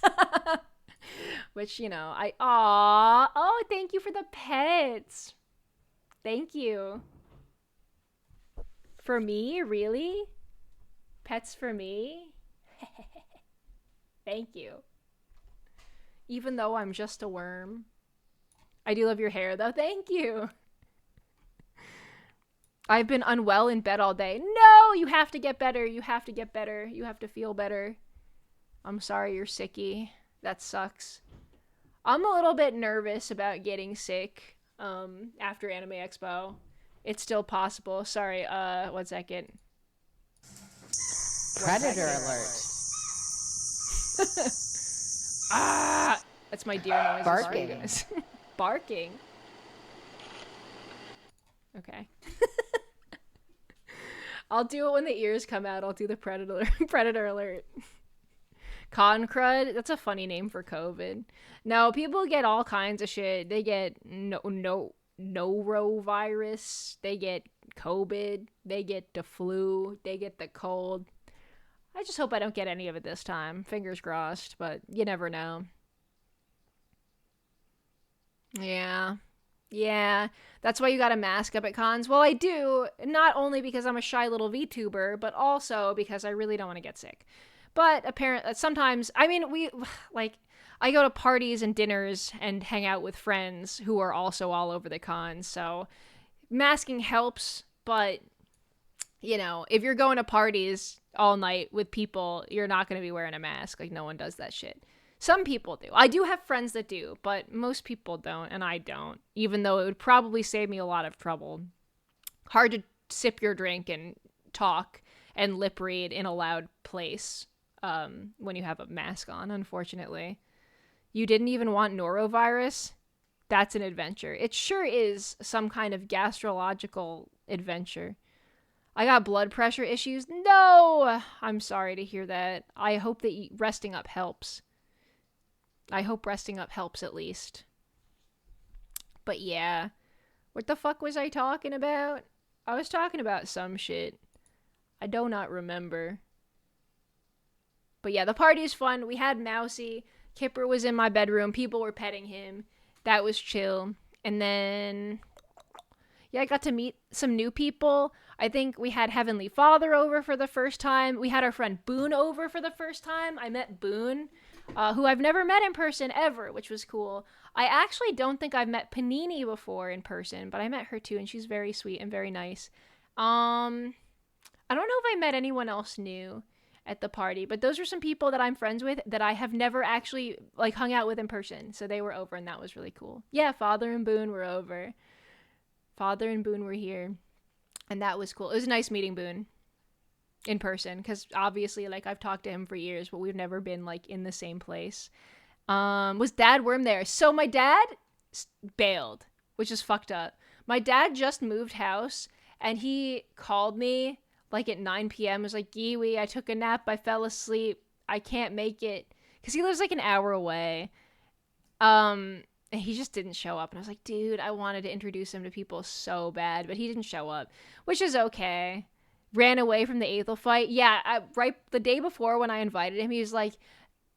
Which, you know, oh, thank you for the pets. Thank you. For me? Really? Pets for me? Thank you. Even though I'm just a worm. I do love your hair, though. Thank you. I've been unwell in bed all day. No, you have to get better. You have to get better. You have to feel better. I'm sorry you're sicky. That sucks. I'm a little bit nervous about getting sick after Anime Expo. It's still possible. Sorry, 1 second. Predator alert. Ah! That's my deer noise. Barking. Oh, goodness. Barking. Okay. I'll do it when the ears come out. I'll do the predator alert. Con crud. That's a funny name for COVID. No, people get all kinds of shit. They get norovirus. They get COVID. They get the flu. They get the cold. I just hope I don't get any of it this time. Fingers crossed, but you never know. Yeah. Yeah, that's why you gotta mask up at cons. Well, I do, not only because I'm a shy little VTuber, but also because I really don't want to get sick. But apparently, sometimes, I mean, I go to parties and dinners and hang out with friends who are also all over the cons, so masking helps, but, you know, if you're going to parties all night with people, you're not going to be wearing a mask. Like, no one does that shit. Some people do. I do have friends that do, but most people don't, and I don't, even though it would probably save me a lot of trouble. Hard to sip your drink and talk and lip read in a loud place when you have a mask on, unfortunately. You didn't even want norovirus? That's an adventure. It sure is some kind of gastrological adventure. I got blood pressure issues? No! I'm sorry to hear that. I hope that resting up helps. I hope resting up helps at least. But yeah. What the fuck was I talking about? I was talking about some shit. I do not remember. But yeah, the party's fun. We had Mousy. Kipper was in my bedroom. People were petting him. That was chill. And then... yeah, I got to meet some new people. I think we had Heavenly Father over for the first time. We had our friend Boone over for the first time. I met Boone. Who I've never met in person ever, which was cool. I actually don't think I've met Panini before in person, but I met her too, and she's very sweet and very nice. I don't know if I met anyone else new at the party, but those are some people that I'm friends with that I have never actually, like, hung out with in person, so they were over, and that was really cool. Yeah, Father and Boone were over. Father and Boone were here, and that was cool. It was nice meeting Boone. In person, because obviously, like, I've talked to him for years, but we've never been, like, in the same place. Was Dad Worm there? So my dad bailed, which is fucked up. My dad just moved house, and he called me, like, at 9 p.m. was like, Giwi, I took a nap, I fell asleep, I can't make it. Because he lives, like, an hour away. And he just didn't show up, and I was like, dude, I wanted to introduce him to people so bad, but he didn't show up, which is okay. Ran away from the Aethel fight. Yeah, right the day before when I invited him, he was like,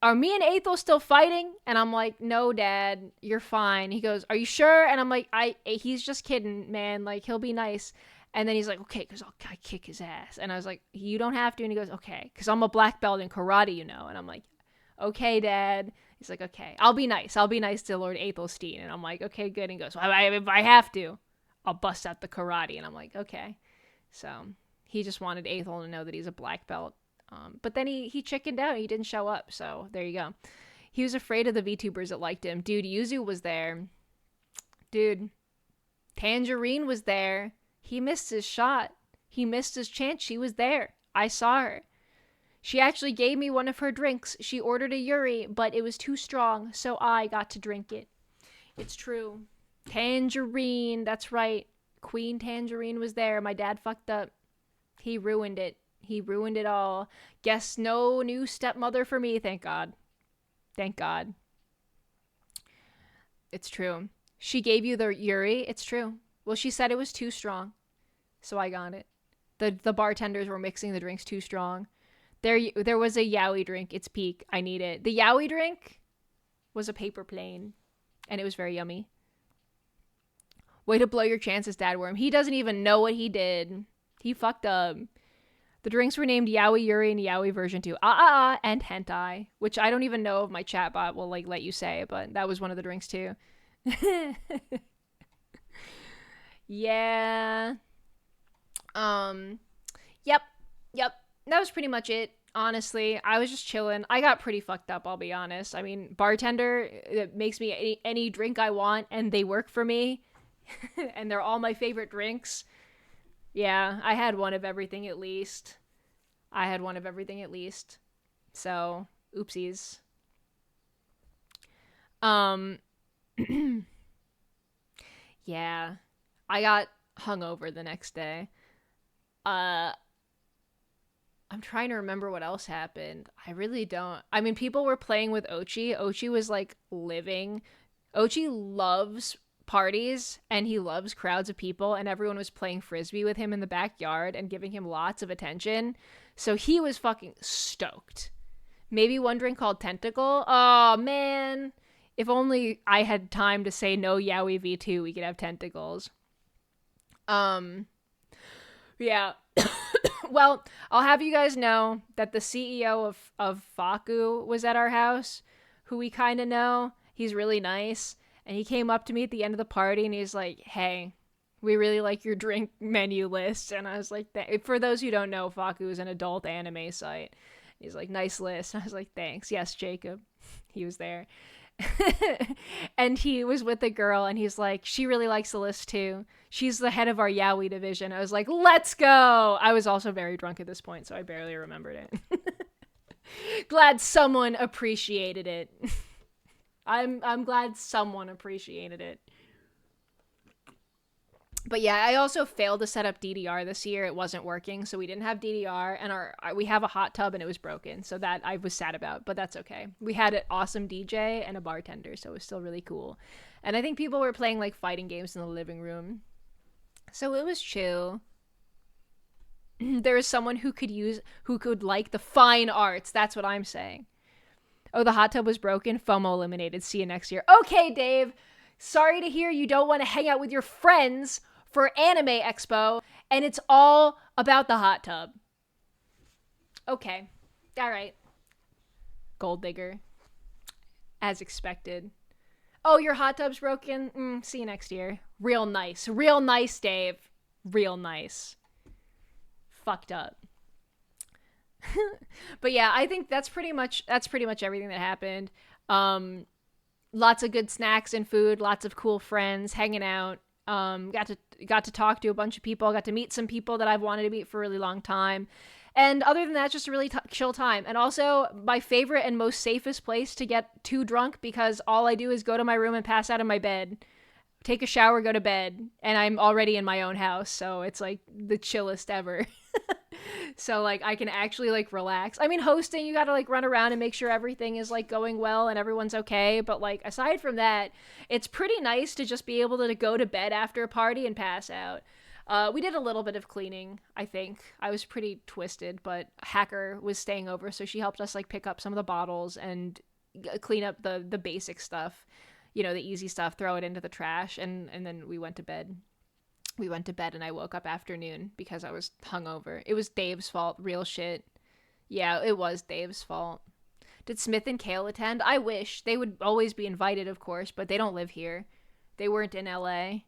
are me and Aethel still fighting? And I'm like, no, Dad, you're fine. He goes, are you sure? And I'm like, he's just kidding, man. Like, he'll be nice. And then he's like, okay, because I kick his ass. And I was like, you don't have to. And he goes, okay, because I'm a black belt in karate, you know. And I'm like, okay, Dad. He's like, okay, I'll be nice. I'll be nice to Lord Aethelstein. And I'm like, okay, good. And he goes, well, if I have to, I'll bust out the karate. And I'm like, okay. So... he just wanted Aethel to know that he's a black belt. But then he chickened out. He didn't show up. So there you go. He was afraid of the VTubers that liked him. Dude, Yuzu was there. Dude, Tangerine was there. He missed his shot. He missed his chance. She was there. I saw her. She actually gave me one of her drinks. She ordered a Yuri, but it was too strong, so I got to drink it. It's true. Tangerine. That's right. Queen Tangerine was there. My dad fucked up. He ruined it. He ruined it all. Guess no new stepmother for me, thank God. Thank God. It's true. She gave you the Yuri. It's true. Well, she said it was too strong, so I got it. The bartenders were mixing the drinks too strong. There was a yaoi drink. It's peak. I need it. The yaoi drink was a paper plane, and it was very yummy. Way to blow your chances, Dad Worm. He doesn't even know what he did. He fucked up. The drinks were named Yaoi Yuri and Yaoi version 2. And hentai, which I don't even know if my chatbot will, like, let you say, but that was one of the drinks too. Yeah. Yep. That was pretty much it. Honestly, I was just chilling. I got pretty fucked up, I'll be honest. I mean, bartender, it makes me any drink I want, and they work for me. And they're all my favorite drinks. Yeah, I had one of everything at least. So, oopsies. Um, yeah, I got hungover the next day. Uh, I'm trying to remember what else happened. I really don't. I mean, people were playing with Ochi. Ochi was like living. Ochi loves parties and he loves crowds of people, and everyone was playing frisbee with him in the backyard and giving him lots of attention. So he was fucking stoked. Maybe one drink called Tentacle. Oh man. If only I had time to say no Yaoi V2, we could have tentacles. Yeah. Well, I'll have you guys know that the CEO of Faku was at our house, who we kind of know. He's really nice. And he came up to me at the end of the party and he's like, hey, we really like your drink menu list. And I was like, for those who don't know, Faku is an adult anime site. He's like, nice list. And I was like, thanks. Yes, Jacob. He was there. And he was with a girl and he's like, she really likes the list too. She's the head of our yaoi division. I was like, let's go. I was also very drunk at this point, so I barely remembered it. Glad someone appreciated it. I'm glad someone appreciated it. But yeah, I also failed to set up DDR this year. It wasn't working, so we didn't have DDR, and we have a hot tub and it was broken, so that I was sad about, but that's okay. We had an awesome DJ and a bartender, so it was still really cool. And I think people were playing like fighting games in the living room, so it was chill. There was someone who could like the fine arts. That's what I'm saying. Oh, the hot tub was broken. FOMO eliminated. See you next year. Okay, Dave. Sorry to hear you don't want to hang out with your friends for Anime Expo, and it's all about the hot tub. Okay. All right. Gold digger. As expected. Oh, your hot tub's broken? See you next year. Real nice. Real nice, Dave. Real nice. Fucked up. But yeah, I think that's pretty much everything that happened. Lots of good snacks and food, lots of cool friends hanging out. Got to talk to a bunch of people, got to meet some people that I've wanted to meet for a really long time. And other than that, just a really chill time. And also my favorite and most safest place to get too drunk, because all I do is go to my room and pass out in my bed, take a shower, go to bed, and I'm already in my own house. So it's like the chillest ever. So like I can actually like relax. I mean, hosting, you gotta like run around and make sure everything is like going well and everyone's okay. But like aside from that, it's pretty nice to just be able to go to bed after a party and pass out. We did a little bit of cleaning, I think. I was pretty twisted, but Hacker was staying over, so she helped us like pick up some of the bottles and clean up the basic stuff, you know, the easy stuff, throw it into the trash, and then we went to bed. We went to bed and I woke up afternoon because I was hungover. It was Dave's fault, real shit. Yeah, it was Dave's fault. Did Smith and Kale attend? I wish. They would always be invited, of course, but they don't live here. They weren't in LA.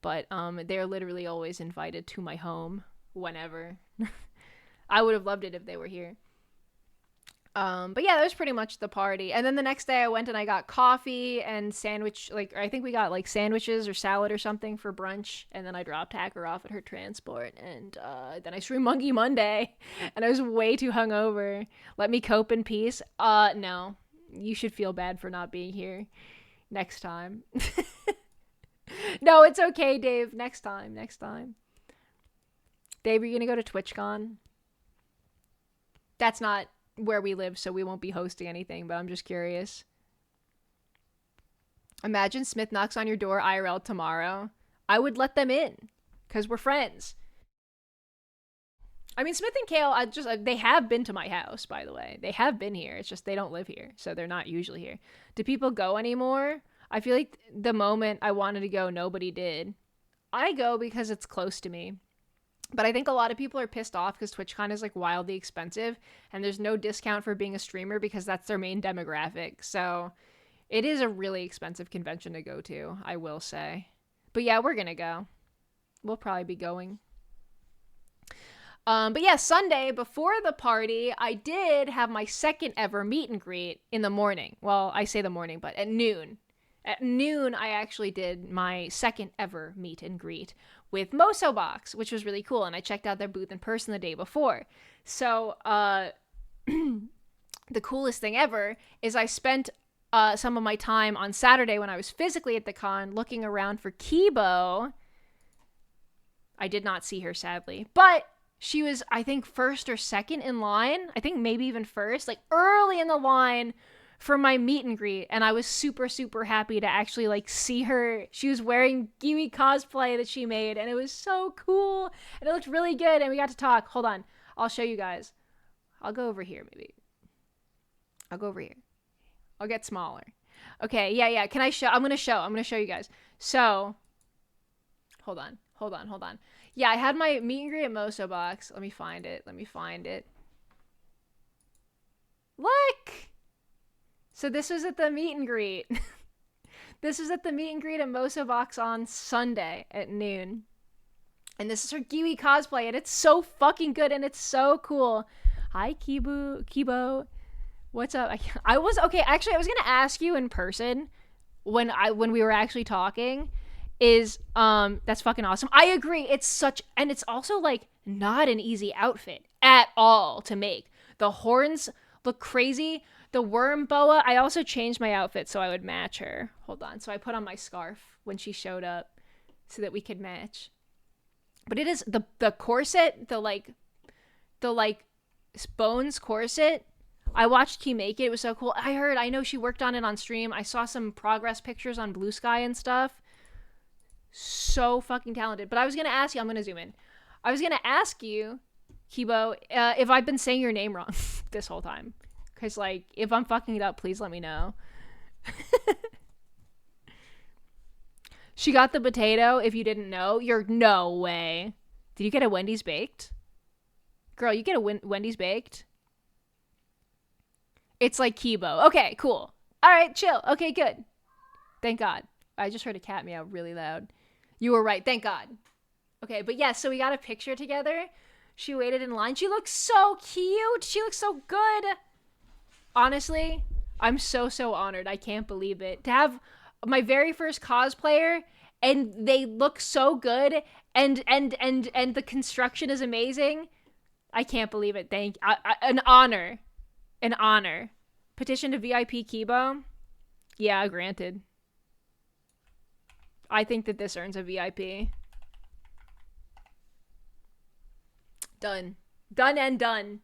But they're literally always invited to my home whenever. I would have loved it if they were here. But yeah, that was pretty much the party. And then the next day I went and I got coffee and sandwich, like I think we got like sandwiches or salad or something for brunch. And then I dropped Hacker off at her transport. And then I streamed Monkey Monday and I was way too hungover. Let me cope in peace. No, you should feel bad for not being here next time. No, it's okay, Dave. Next time. Dave, are you gonna go to TwitchCon? That's not where we live, so we won't be hosting anything, but I'm just curious. Imagine Smith knocks on your door IRL tomorrow. I would let them in, because we're friends. I mean, Smith and Kale, they have been to my house, by the way. They have been here. It's just they don't live here, so they're not usually here. Do people go anymore? I feel like the moment I wanted to go, nobody did. I go because it's close to me. But I think a lot of people are pissed off because TwitchCon is like wildly expensive and there's no discount for being a streamer because that's their main demographic. So it is a really expensive convention to go to, I will say. But yeah, we're gonna go. We'll probably be going. But yeah, Sunday before the party, I did have my second ever meet and greet in the morning. Well, I say the morning, but at noon. At noon, I actually did my second ever meet and greet with Moso Box, which was really cool. And I checked out their booth in person the day before. So, the coolest thing ever is I spent some of my time on Saturday when I was physically at the con looking around for Kibo. I did not see her, sadly, but she was, I think, first or second in line. I think maybe even first, like early in the line for my meet and greet. And I was super, super happy to actually like see her. She was wearing Giwi cosplay that she made, and it was so cool. And it looked really good. And we got to talk. Hold on. I'll show you guys. I'll go over here, maybe. I'll go over here. I'll get smaller. Okay, yeah. Can I show? I'm going to show you guys. So, hold on. Yeah, I had my meet and greet at Moso Box. Let me find it. Look! So this was at the meet and greet. This was at the meet and greet at Moso Box on Sunday at noon. And this is her Giwi cosplay, and it's so fucking good, and it's so cool. Hi, Kibo. What's up? I was gonna ask you in person when we were actually talking. That's fucking awesome. I agree. It's also like not an easy outfit at all to make. The horns look crazy. The worm boa, I also changed my outfit so I would match her. Hold on. So I put on my scarf when she showed up so that we could match. But it is the corset, the Bones corset. I watched Key make it. It was so cool. I know she worked on it on stream. I saw some progress pictures on Blue Sky and stuff. So fucking talented. But I was going to ask you, I'm going to zoom in. I was going to ask you, Kibo, if I've been saying your name wrong this whole time. Because, like, if I'm fucking it up, please let me know. She got the potato, if you didn't know. You're no way. Did you get a Wendy's baked? Girl, you get a Wendy's baked? It's like Kibo. Okay, cool. All right, chill. Okay, good. Thank God. I just heard a cat meow really loud. You were right. Thank God. Okay, but yeah, so we got a picture together. She waited in line. She looks so cute. She looks so good. Honestly, I'm so honored. I can't believe it. To have my very first cosplayer, and they look so good, and the construction is amazing. I can't believe it. An honor. Petition to VIP Kibo? Yeah, granted. I think that this earns a VIP. Done. Done and done.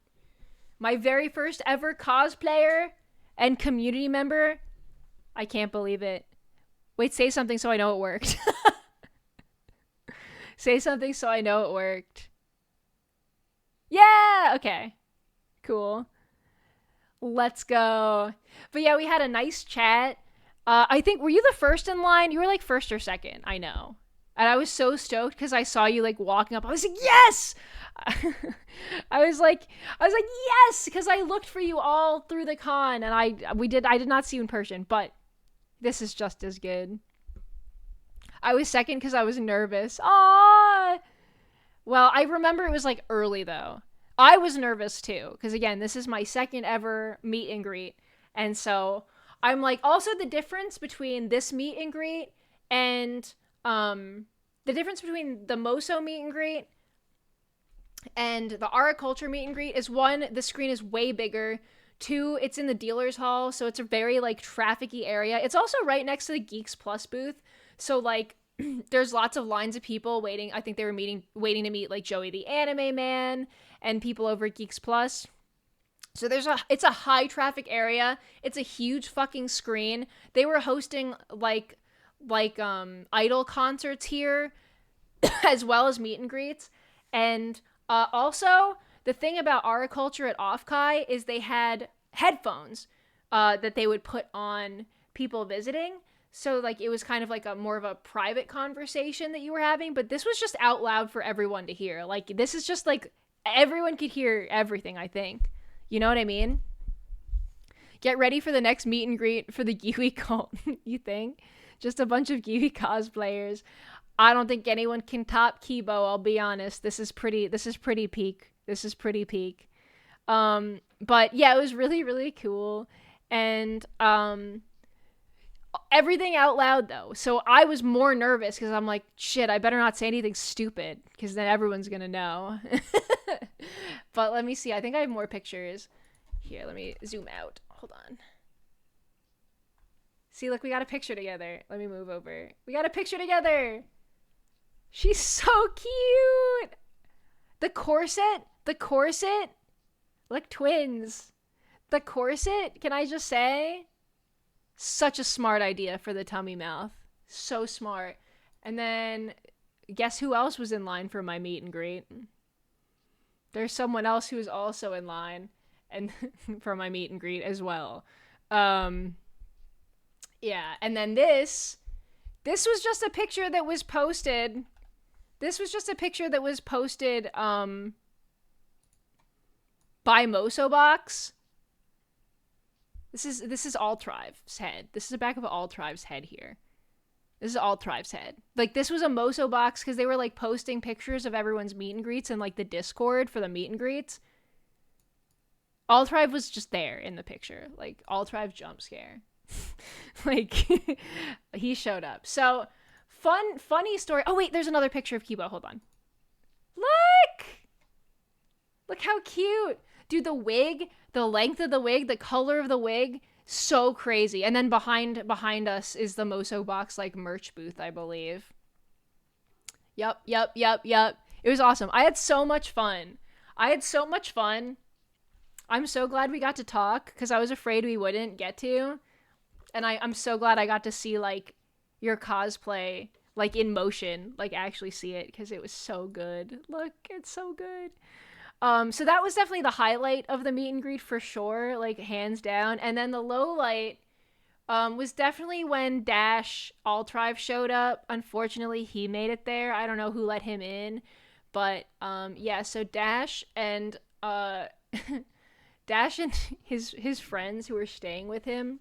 My very first ever cosplayer and community member. I can't believe it. Wait, say something so I know it worked. Say something so I know it worked. Yeah! Okay. Cool. Let's go. But yeah, we had a nice chat. I think, were you the first in line? You were like first or second, I know. And I was so stoked because I saw you like walking up. I was like, yes! I was like, yes! Because I looked for you all through the con, and I did not see you in person, but this is just as good. I was second because I was nervous. Aww! Well, I remember it was like early though. I was nervous too, because again, this is my second ever meet and greet. And so I'm like, also the difference between this meet and greet and the difference between the Moso meet and greet and the Ara Culture meet and greet is, one, the screen is way bigger. Two, it's in the dealer's hall, so it's a very like trafficy area. It's also right next to the Geeks Plus booth, so like there's lots of lines of people waiting. I think they were waiting to meet like Joey the Anime Man and people over at Geeks Plus. So it's a high traffic area. It's a huge fucking screen. They were hosting like idol concerts here as well as meet and greets. And also the thing about Ara Culture at Offkai is they had headphones that they would put on people visiting. So like it was kind of like a more of a private conversation that you were having, but this was just out loud for everyone to hear. Like this is just like everyone could hear everything, I think. You know what I mean? Get ready for the next meet and greet for the Giwi cult. You think? Just a bunch of Giwi cosplayers. I don't think anyone can top Kibo, I'll be honest. This is pretty peak. But yeah, it was really, really cool. And everything out loud though. So I was more nervous because I'm like, shit, I better not say anything stupid because then everyone's gonna know. But let me see. I think I have more pictures. Here, let me zoom out. Hold on. See, look, we got a picture together. Let me move over. We got a picture together. She's so cute. The corset. Look, twins. The corset, can I just say? Such a smart idea for the tummy mouth. So smart. And then, guess who else was in line for my meet and greet? There's someone else who's also in line and for my meet and greet as well. Yeah, and then this was just a picture that was posted. This was just a picture that was posted by Mosobox. This is Altrive's head. This is the back of Altrive's head here. This is Altrive's head. Like, this was a Mosobox because they were like posting pictures of everyone's meet and greets in like the Discord for the meet and greets. Altrive was just there in the picture. Like, Altrive jump scare. Like, he showed up. So, funny story. Oh, wait, there's another picture of Kibo. Hold on. Look how cute. Dude, the wig, the length of the wig, the color of the wig, so crazy. And then behind us is the Mosobox, like, merch booth, I believe. Yup. It was awesome. I had so much fun. I'm so glad we got to talk, because I was afraid we wouldn't get to. And I'm so glad I got to see, like, your cosplay, like, in motion, like, actually see it, because it was so good. Look, it's so good. So that was definitely the highlight of the meet and greet for sure, like, hands down. And then the low light was definitely when Dash Altrive showed up. Unfortunately, he made it there. I don't know who let him in, but yeah, so Dash and his friends who were staying with him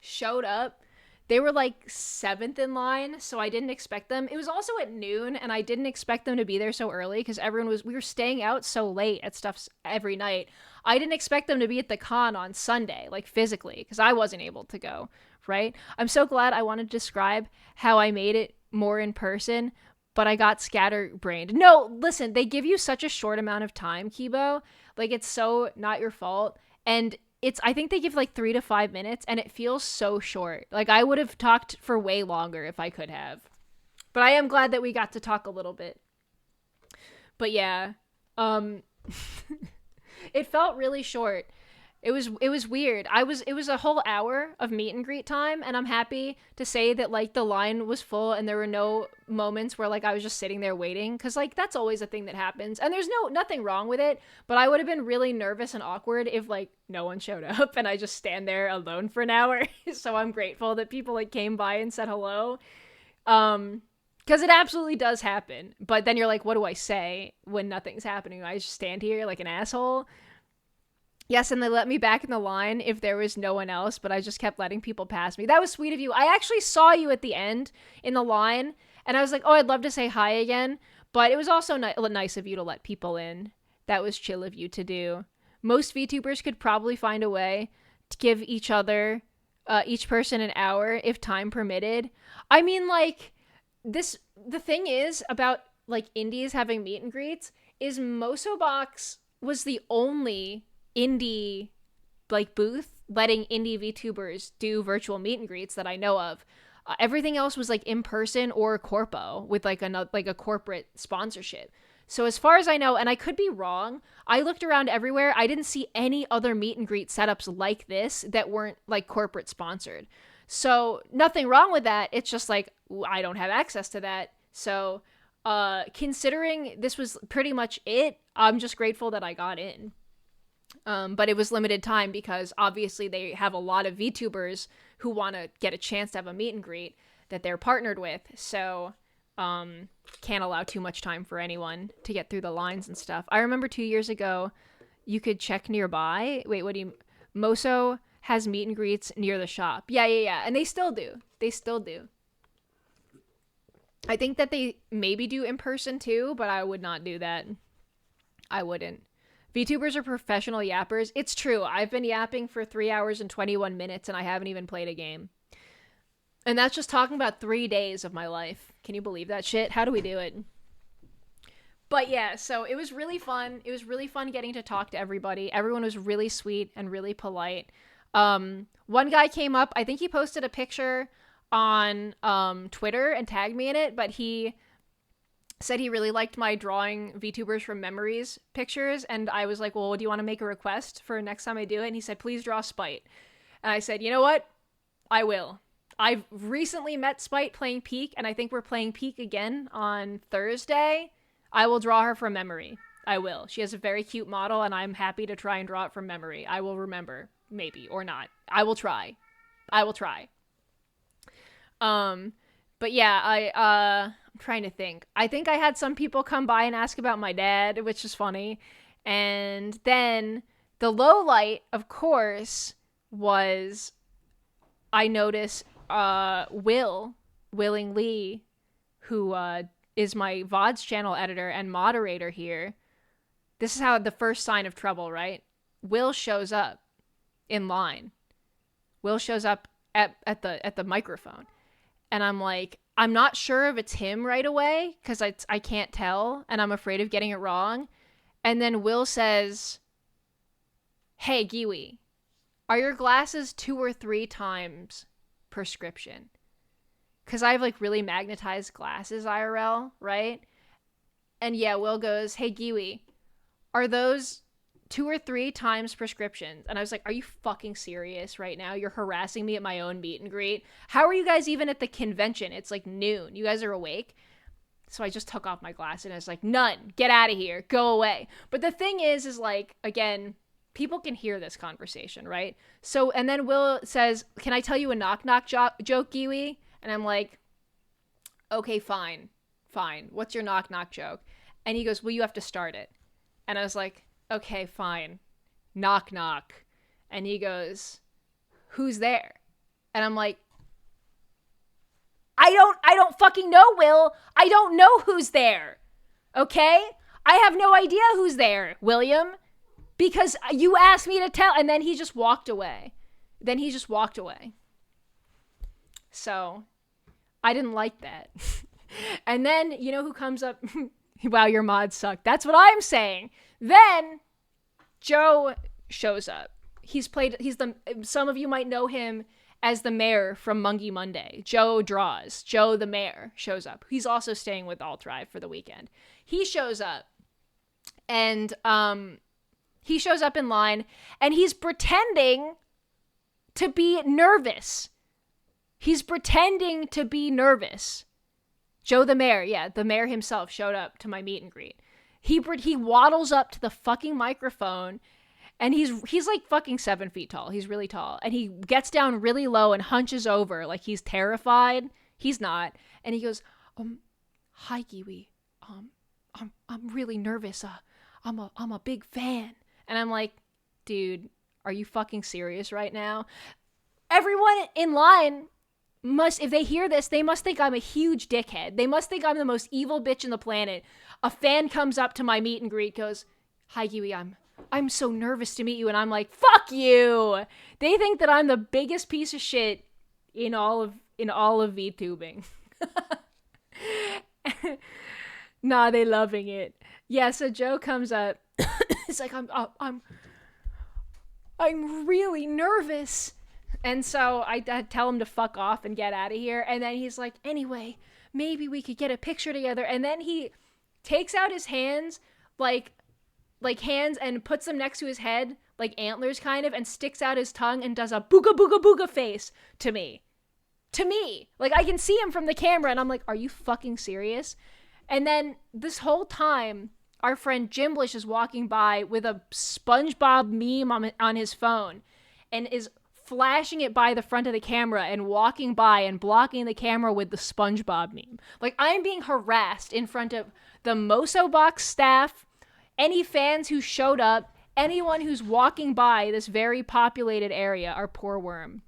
showed up. They were like 7th in line, so I didn't expect them. It was also at noon, and I didn't expect them to be there so early because we were staying out so late at stuff every night. I didn't expect them to be at the con on Sunday, like physically, because I wasn't able to go, right? I'm so glad. I wanted to describe how I made it more in person, but I got scatterbrained. No, listen, they give you such a short amount of time, Kibo. Like, it's so not your fault. And I think they give like 3 to 5 minutes, and it feels so short. Like, I would have talked for way longer if I could have. But I am glad that we got to talk a little bit. But yeah, it felt really short. It was weird. It was a whole hour of meet and greet time, and I'm happy to say that, like, the line was full and there were no moments where, like, I was just sitting there waiting, because, like, that's always a thing that happens, and there's nothing wrong with it, but I would have been really nervous and awkward if, like, no one showed up and I just stand there alone for an hour. So I'm grateful that people, like, came by and said hello, because it absolutely does happen. But then you're like, what do I say when nothing's happening? I just stand here like an asshole. Yes, and they let me back in the line if there was no one else, but I just kept letting people pass me. That was sweet of you. I actually saw you at the end in the line, and I was like, oh, I'd love to say hi again, but it was also nice of you to let people in. That was chill of you to do. Most VTubers could probably find a way to give each person an hour if time permitted. I mean, like, the thing is about, like, indies having meet and greets is Mosobox was the only indie, like, booth letting indie VTubers do virtual meet and greets that I know of. Everything else was, like, in person or corpo with, like, a corporate sponsorship. So as far as I know, and I could be wrong, I looked around everywhere. I didn't see any other meet and greet setups like this that weren't, like, corporate sponsored. So nothing wrong with that. It's just like, I don't have access to that. So considering this was pretty much it, I'm just grateful that I got in. But it was limited time because obviously they have a lot of VTubers who want to get a chance to have a meet and greet that they're partnered with. So can't allow too much time for anyone to get through the lines and stuff. I remember 2 years ago, you could check nearby. Wait, what do you... Moso has meet and greets near the shop. Yeah. And they still do. I think that they maybe do in person too, but I would not do that. I wouldn't. VTubers are professional yappers. It's true. I've been yapping for 3 hours and 21 minutes and I haven't even played a game. And that's just talking about 3 days of my life. Can you believe that shit? How do we do it? But yeah, so it was really fun. It was really fun getting to talk to everybody. Everyone was really sweet and really polite. One guy came up, I think he posted a picture on Twitter and tagged me in it, but he said he really liked my drawing VTubers from memories pictures, and I was like, well, do you want to make a request for next time I do it? And he said, please draw Spite. And I said, you know what? I will. I've recently met Spite playing Peak, and I think we're playing Peak again on Thursday. I will draw her from memory. I will. She has a very cute model, and I'm happy to try and draw it from memory. I will remember. Maybe. Or not. I will try. I will try. But yeah, I'm trying to think. I think I had some people come by and ask about my dad, which is funny. And then the low light, of course, was I noticed Willing Lee, who is my VODs channel editor and moderator here. This is how the first sign of trouble, right? Will shows up in line. Will shows up at the microphone. And I'm like, I'm not sure if it's him right away because I can't tell and I'm afraid of getting it wrong. And then Will says, hey, Giwi, are your glasses 2 or 3 times prescription? Because I have like really magnetized glasses IRL, right? And yeah, Will goes, hey, Giwi, are those 2 or 3 times prescriptions? And I was like, are you fucking serious right now? You're harassing me at my own meet and greet. How are you guys even at the convention? It's like noon. You guys are awake? So I just took off my glasses and I was like, none. Get out of here. Go away. But the thing is like, again, people can hear this conversation, right? So, and then Will says, can I tell you a knock-knock joke, Giwi? And I'm like, okay, fine. What's your knock-knock joke? And he goes, well, you have to start it. And I was like, okay, fine. Knock, knock. And he goes, who's there? And I'm like, I don't fucking know, Will. I don't know who's there. Okay? I have no idea who's there, William. Because you asked me to tell. And then he just walked away. So, I didn't like that. And then, you know who comes up? Wow, your mods suck. That's what I'm saying. Then Joe shows up. Some of you might know him as the mayor from Mungie Monday. Joe draws. Joe the mayor shows up. He's also staying with Alt Drive for the weekend. He shows up and he shows up in line and he's pretending to be nervous. Joe the mayor, yeah, the mayor himself showed up to my meet and greet. He waddles up to the fucking microphone, and he's like fucking 7 feet tall. He's really tall, and he gets down really low and hunches over like he's terrified. He's not, and he goes, "Hi, Giwi. I'm really nervous. I'm a big fan." And I'm like, "Dude, are you fucking serious right now?" Everyone in line if they hear this, they must think I'm a huge dickhead. They must think I'm the most evil bitch in the planet. A fan comes up to my meet and greet, goes, "Hi, Giwi, I'm so nervous to meet you." And I'm like, fuck you. They think that I'm the biggest piece of shit in all of VTubing. Nah, they loving it. Yeah, so Joe comes up. It's like, I'm really nervous. And so I tell him to fuck off and get out of here. And then he's like, anyway, maybe we could get a picture together. And then he takes out his hands, like hands, and puts them next to his head, like antlers kind of, and sticks out his tongue and does a booga booga booga face to me. Like, I can see him from the camera, and I'm like, are you fucking serious? And then this whole time, our friend Jimblish is walking by with a SpongeBob meme on his phone and is flashing it by the front of the camera and walking by and blocking the camera with the SpongeBob meme. Like, I'm being harassed in front of the Moso Box staff, any fans who showed up, anyone who's walking by this very populated area, our poor worm.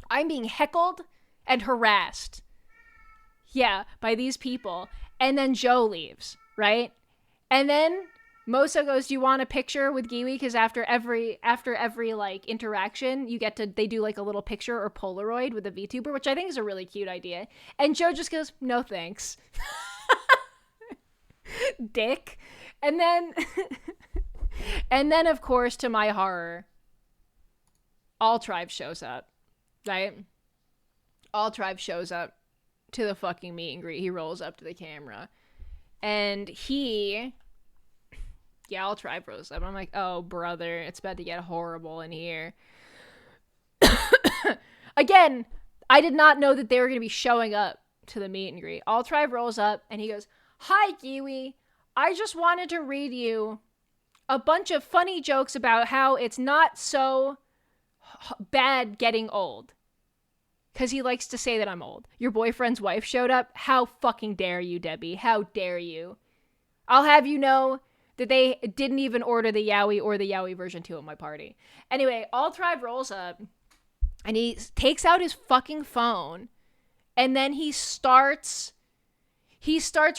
I'm being heckled and harassed. Yeah, by these people. And then Joe leaves, right? And then Moso goes, "Do you want a picture with Giwi?" Because after every like interaction, they do like a little picture or Polaroid with a VTuber, which I think is a really cute idea. And Joe just goes, "No thanks." Dick. And then of course, to my horror, All Tribe shows up, right? All Tribe shows up to the fucking meet and greet. He rolls up to the camera. And All Tribe rolls up. I'm like, oh, brother, it's about to get horrible in here. Again, I did not know that they were going to be showing up to the meet and greet. All Tribe rolls up and he goes, hi, Giwi. I just wanted to read you a bunch of funny jokes about how it's not so bad getting old. Because he likes to say that I'm old. Your boyfriend's wife showed up. How fucking dare you, Debbie? How dare you? I'll have you know that they didn't even order the Yowie or the Yowie version 2 at my party. Anyway, All Tribe rolls up and he takes out his fucking phone and then he starts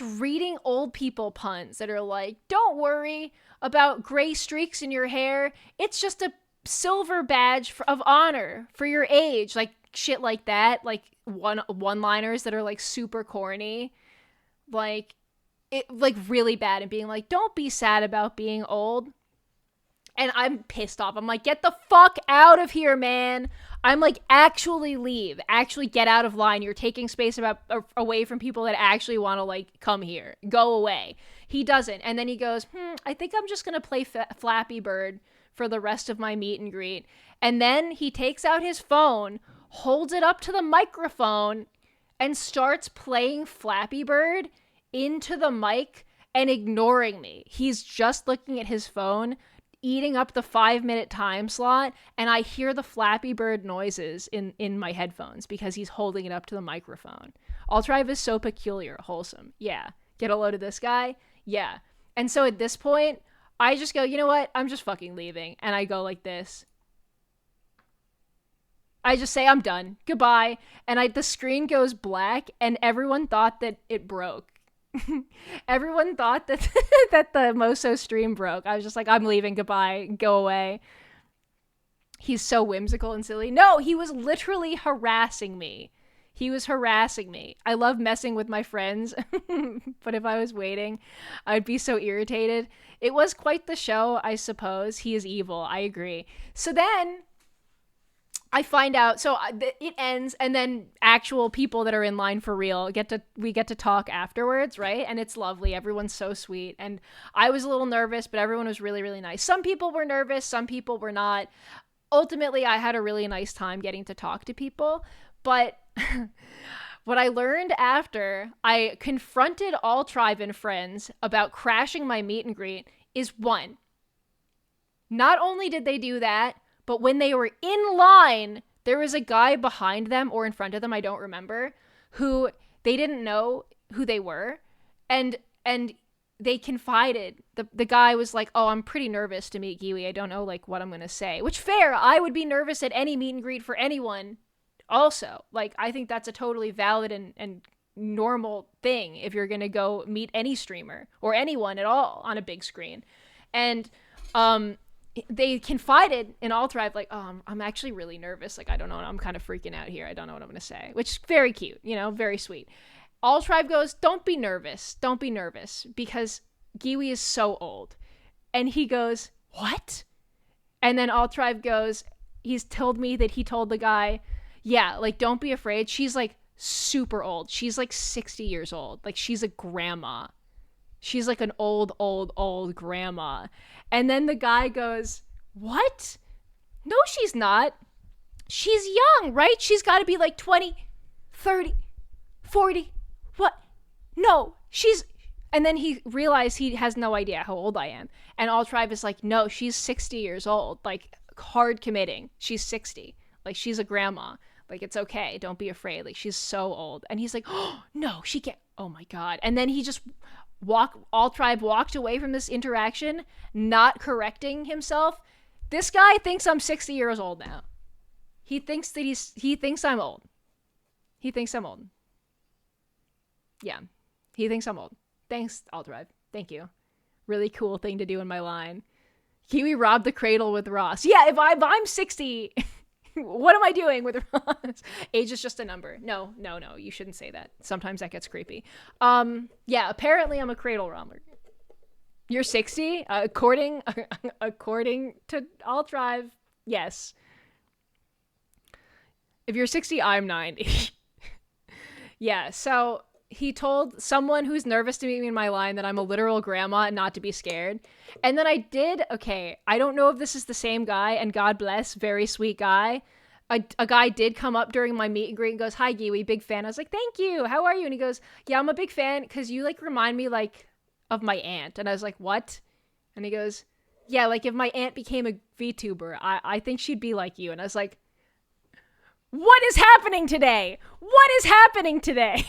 reading old people puns that are like, don't worry about gray streaks in your hair. It's just a silver badge of honor for your age. Like, shit like that, like one-liners that are like super corny, like it, like really bad, and being like, don't be sad about being old. And I'm pissed off. I'm like, get the fuck out of here, man. I'm like, actually leave, actually get out of line. You're taking space away from people that actually want to like come here. Go away. He doesn't. And then he goes, I think I'm just gonna play Flappy Bird for the rest of my meet and greet. And then he takes out his phone, holds it up to the microphone, and starts playing Flappy Bird into the mic and ignoring me. He's just looking at his phone, eating up the 5-minute time slot, and I hear the Flappy Bird noises in my headphones because he's holding it up to the microphone. All Tribe is so peculiar, wholesome. Yeah. Get a load of this guy? Yeah. And so at this point, I just go, you know what? I'm just fucking leaving. And I go like this. I just say I'm done. Goodbye. And the screen goes black and everyone thought that it broke. Everyone thought that that the Moso stream broke. I was just like, I'm leaving. Goodbye. Go away. He's so whimsical and silly. No, he was literally harassing me. He was harassing me. I love messing with my friends, but if I was waiting, I'd be so irritated. It was quite the show, I suppose. He is evil. I agree. So then I find out, so it ends, and then actual people that are in line for real we get to talk afterwards, right? And it's lovely. Everyone's so sweet. And I was a little nervous, but everyone was really, really nice. Some people were nervous, some people were not. Ultimately, I had a really nice time getting to talk to people. But what I learned after I confronted All Tribe and friends about crashing my meet and greet is, one, not only did they do that, but when they were in line, there was a guy behind them or in front of them, I don't remember, who they didn't know who they were. And they confided. The guy was like, oh, I'm pretty nervous to meet Giwi. I don't know like what I'm going to say. Which, fair, I would be nervous at any meet and greet for anyone also. Like, I think that's a totally valid and normal thing if you're going to go meet any streamer or anyone at all on a big screen. And they confided in All Tribe, like, oh, I'm actually really nervous. Like, I don't know. I'm kind of freaking out here. I don't know what I'm going to say, which is very cute, very sweet. All Tribe goes, don't be nervous. Don't be nervous because Giwi is so old. And he goes, what? And then All Tribe goes, he's told me that he told the guy, yeah, like, don't be afraid. She's like super old. She's like 60 years old. Like, she's a grandma. She's like an old grandma. And then the guy goes, what? No, she's not. She's young, right? She's got to be like 20, 30, 40. What? No, she's... And then he realized he has no idea how old I am. And All Tribe is like, no, she's 60 years old. Like, hard committing. She's 60. Like, she's a grandma. Like, it's okay. Don't be afraid. Like, she's so old. And he's like, oh, no, she can't. Oh, my God. And then he just... All Tribe walked away from this interaction, not correcting himself. This guy thinks I'm 60 years old now. He thinks that he thinks I'm old. He thinks I'm old. Yeah, he thinks I'm old. Thanks, All Tribe. Thank you. Really cool thing to do in my line. Kiwi robbed the cradle with Ross. Yeah, if I'm 60, what am I doing with Ross? Age is just a number. No, you shouldn't say that. Sometimes that gets creepy. Yeah, apparently I'm a cradle robber. You're 60? According to All Tribe, yes. If you're 60, I'm 90. Yeah, so he told someone who's nervous to meet me in my line that I'm a literal grandma and not to be scared. And then I don't know if this is the same guy, and God bless, very sweet guy. A guy did come up during my meet and greet and goes, "Hi, Giwi, big fan." I was like, "Thank you. How are you?" And he goes, "Yeah, I'm a big fan because you like remind me like of my aunt." And I was like, "What?" And he goes, "Yeah, like if my aunt became a VTuber, I think she'd be like you." And I was like, "What is happening today? What is happening today?"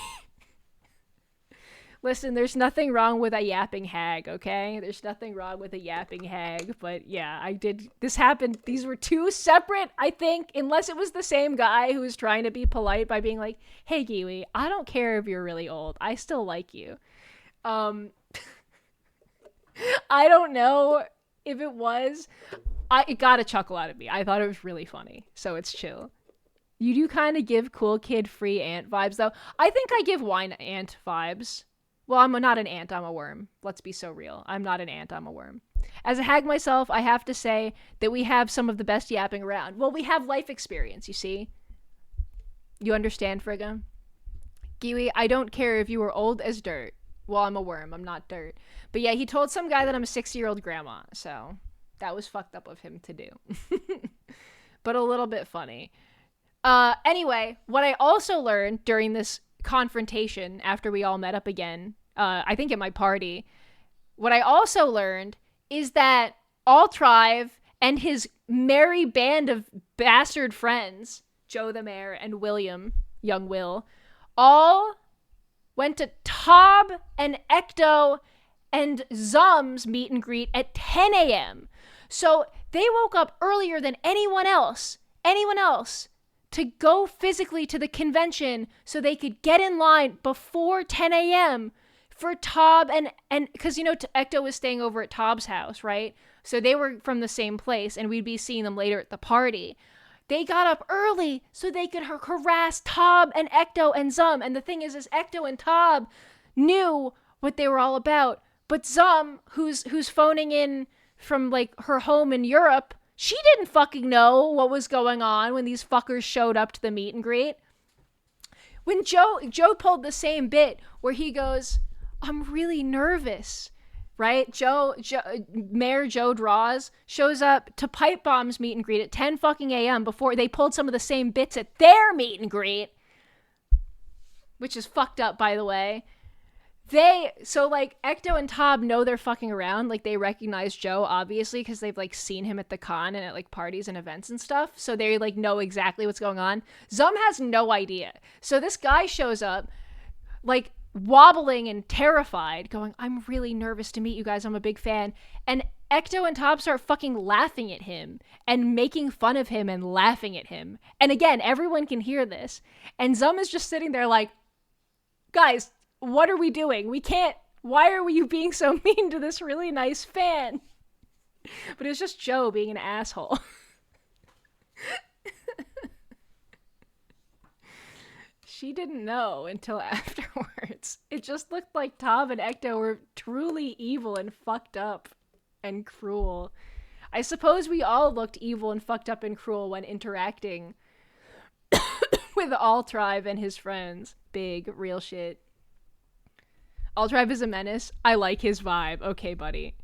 Listen, there's nothing wrong with a yapping hag, okay? There's nothing wrong with a yapping hag, but yeah, this happened. These were two separate, I think, unless it was the same guy who was trying to be polite by being like, "Hey, Giwi, I don't care if you're really old. I still like you." I don't know if it was. It got a chuckle out of me. I thought it was really funny, so it's chill. You do kind of give cool kid free ant vibes, though. I think I give wine ant vibes. Well, I'm not an ant, I'm a worm. Let's be so real. I'm not an ant, I'm a worm. As a hag myself, I have to say that we have some of the best yapping around. Well, we have life experience, you see? You understand, Frigga? Giwi, I don't care if you were old as dirt. Well, I'm a worm, I'm not dirt. But yeah, he told some guy that I'm a 60-year-old grandma, so that was fucked up of him to do. But a little bit funny. Anyway, what I also learned during this confrontation after we all met up again, I think at my party, what I also learned is that Altrive and his merry band of bastard friends, Joe the Mayor and William, young Will, all went to Tob and Ecto and Zum's meet and greet at 10 a.m. So they woke up earlier than anyone else, to go physically to the convention so they could get in line before 10 a.m. for Tob and because, you know, Ecto was staying over at Tob's house, right? So they were from the same place and we'd be seeing them later at the party. They got up early so they could harass Tob and Ecto and Zum. And the thing is Ecto and Tob knew what they were all about. But Zum, who's phoning in from like her home in Europe, she didn't fucking know what was going on when these fuckers showed up to the meet and greet. When Joe pulled the same bit where he goes, "I'm really nervous," right? Mayor Joe Draws shows up to Pipe Bomb's meet and greet at 10 fucking a.m. before they pulled some of the same bits at their meet and greet, which is fucked up, by the way. Ecto and Tob know they're fucking around. Like, they recognize Joe, obviously, because they've, like, seen him at the con and at, like, parties and events and stuff. So they, like, know exactly what's going on. Zum has no idea. So this guy shows up, like, wobbling and terrified, going, "I'm really nervous to meet you guys. I'm a big fan." And Ecto and Tob start fucking laughing at him and making fun of him and laughing at him. And again, everyone can hear this. And Zum is just sitting there like, "Guys, what are we doing? We can't. Why are you being so mean to this really nice fan?" But it's just Joe being an asshole. She didn't know until afterwards. It just looked like Tob and Ecto were truly evil and fucked up and cruel. I suppose we all looked evil and fucked up and cruel when interacting with Altrive and his friends. Big, real shit. Altrive is a menace. I like his vibe. Okay, buddy.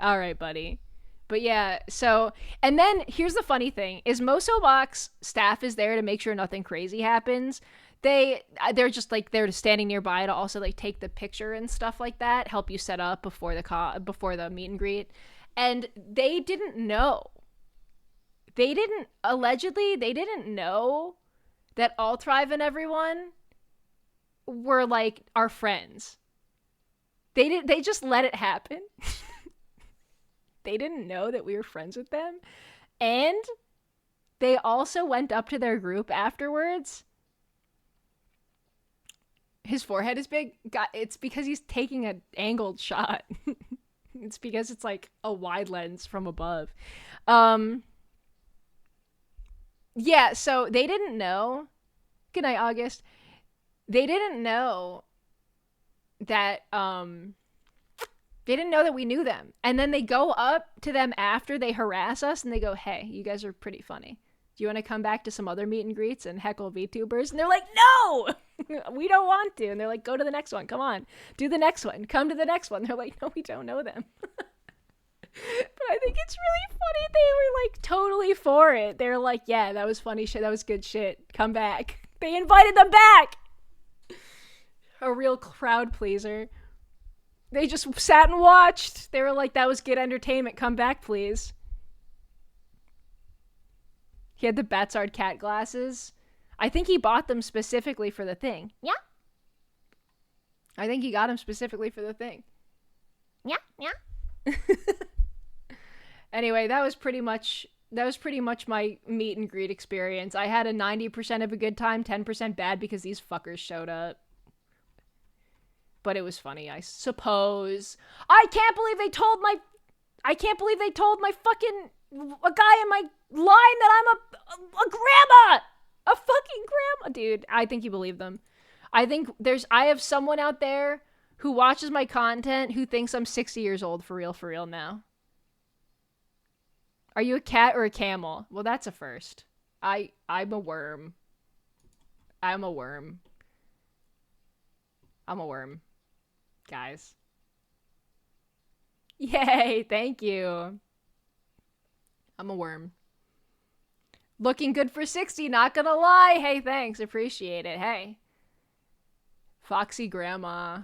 All right, buddy. But yeah, so, and then here's the funny thing, is Mosobok's staff is there to make sure nothing crazy happens. They're just like, they're standing nearby to also like take the picture and stuff like that, help you set up before the meet and greet. And they didn't know. Allegedly, they didn't know that Altrive and everyone were like our friends. They just let it happen. They didn't know that we were friends with them. And they also went up to their group afterwards. His forehead is big. It's because he's taking an angled shot. It's because it's like a wide lens from above. Yeah, so they didn't know. Good night, August. They didn't know that they didn't know that we knew them. And then they go up to them after they harass us and they go, "Hey, you guys are pretty funny." Do you want to come back to some other meet and greets and heckle VTubers? And they're like, no, we don't want to. And they're like, go to the next one. Come on, do the next one. Come to the next one. They're like, no, we don't know them. But I think it's really funny. They were like totally for it. They're like, yeah, that was funny shit. That was good shit. Come back. They invited them back. A real crowd pleaser. They just sat and watched. They were like, that was good entertainment. Come back, please. He had the Batsard cat glasses. I think he bought them specifically for the thing. Yeah. I think he got them specifically for the thing. Yeah, yeah. Anyway, that was pretty much my meet and greet experience. I had a 90% of a good time, 10% bad because these fuckers showed up. But it was funny, I suppose. I can't believe they told my fucking a guy in my line that I'm a grandma! A fucking grandma! Dude, I think you believe them. I have someone out there who watches my content who thinks I'm 60 years old for real now. Are you a cat or a camel? Well, that's a first. I'm a worm. I'm a worm. I'm a worm. Guys. Yay, thank you. I'm a worm. Looking good for 60, not gonna lie. Hey, thanks, appreciate it. Hey. Foxy grandma.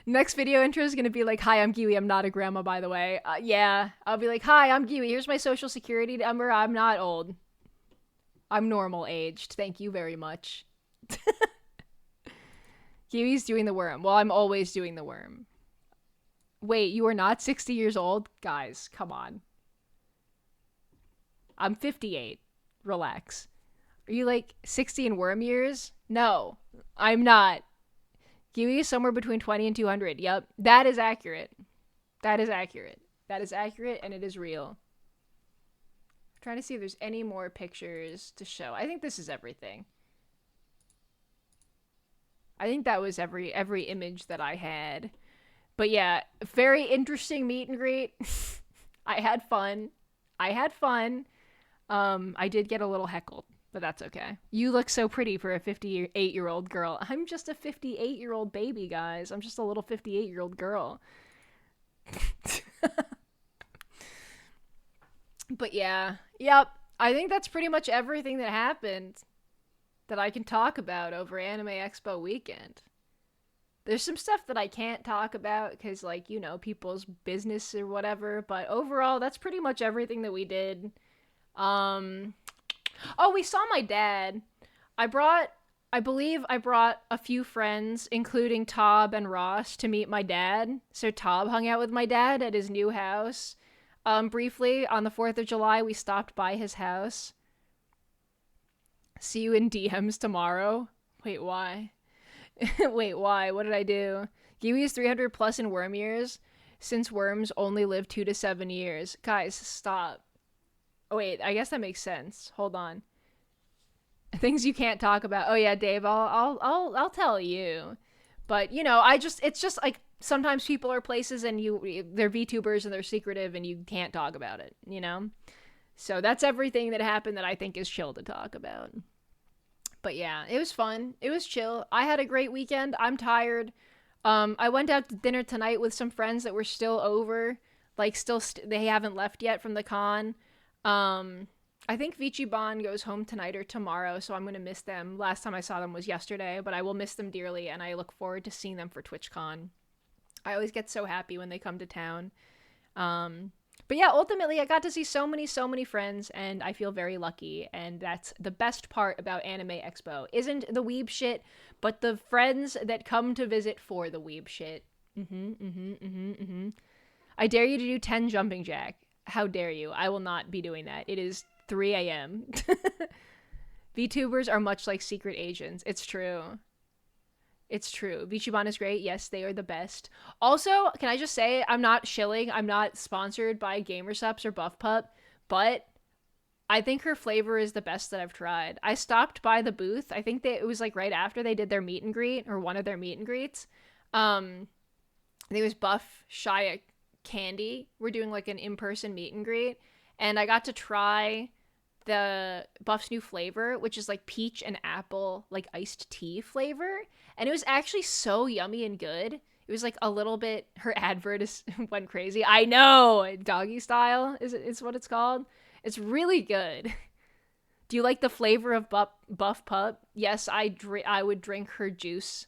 Next video intro is gonna be like, hi, I'm Giwi, I'm not a grandma, by the way. Yeah, I'll be like, hi, I'm Giwi, here's my social security number, I'm not old. I'm normal aged, thank you very much. Giwi's doing the worm. Well, I'm always doing the worm. Wait, you are not 60 years old? Guys, come on. I'm 58. Relax. Are you like 60 in worm years? No, I'm not. Giwi is somewhere between 20 and 200. Yep, that is accurate. That is accurate. That is accurate and it is real. I'm trying to see if there's any more pictures to show. I think this is everything. I think that was every image that I had. But yeah, very interesting meet and greet. I had fun. I did get a little heckled, but that's okay. You look so pretty for a 58-year-old girl. I'm just a 58-year-old baby, guys. I'm just a little 58-year-old girl. But yeah. Yep. I think that's pretty much everything that happened that I can talk about over Anime Expo weekend. There's some stuff that I can't talk about because, like, you know, people's business or whatever, but overall, that's pretty much everything that we did. Oh, we saw my dad. I believe I brought a few friends, including Tob and Ross, to meet my dad. So Tob hung out with my dad at his new house. Briefly, on the 4th of July, we stopped by his house. See you in DMs tomorrow. Wait, why? Wait, why? What did I do? Giwi is 300 plus in worm years, since worms only live 2 to 7 years. Guys, stop. Oh, wait, I guess that makes sense. Hold on. Things you can't talk about. Oh yeah, Dave, I'll tell you. But, you know, it's just like sometimes people are places and they're VTubers and they're secretive and you can't talk about it, you know? So that's everything that happened that I think is chill to talk about. But yeah, it was fun. It was chill. I had a great weekend. I'm tired. I went out to dinner tonight with some friends that were still over. Like, they haven't left yet from the con. I think Vichiban goes home tonight or tomorrow, so I'm going to miss them. Last time I saw them was yesterday, but I will miss them dearly, and I look forward to seeing them for TwitchCon. I always get so happy when they come to town. But yeah, ultimately, I got to see so many friends, and I feel very lucky, and that's the best part about Anime Expo. Isn't the weeb shit, but the friends that come to visit for the weeb shit. I dare you to do 10 jumping jack. How dare you? I will not be doing that. It is 3 a.m. VTubers are much like secret agents. It's true. It's true. Vichiban is great. Yes, they are the best. Also, can I just say, I'm not shilling. I'm not sponsored by Gamersups or BuffPup, but I think her flavor is the best that I've tried. I stopped by the booth. I think it was like right after they did their meet and greet, or one of their meet and greets. I think it was Buff, Shia, candy. We're doing like an in-person meet and greet, and I got to try the Buff's new flavor, which is like peach and apple, like iced tea flavor, and it was actually so yummy and good. It was like a little bit. Her advert went crazy. I know, doggy style is what it's called. It's really good. Do you like the flavor of Buff Pup? Yes, I would drink her juice.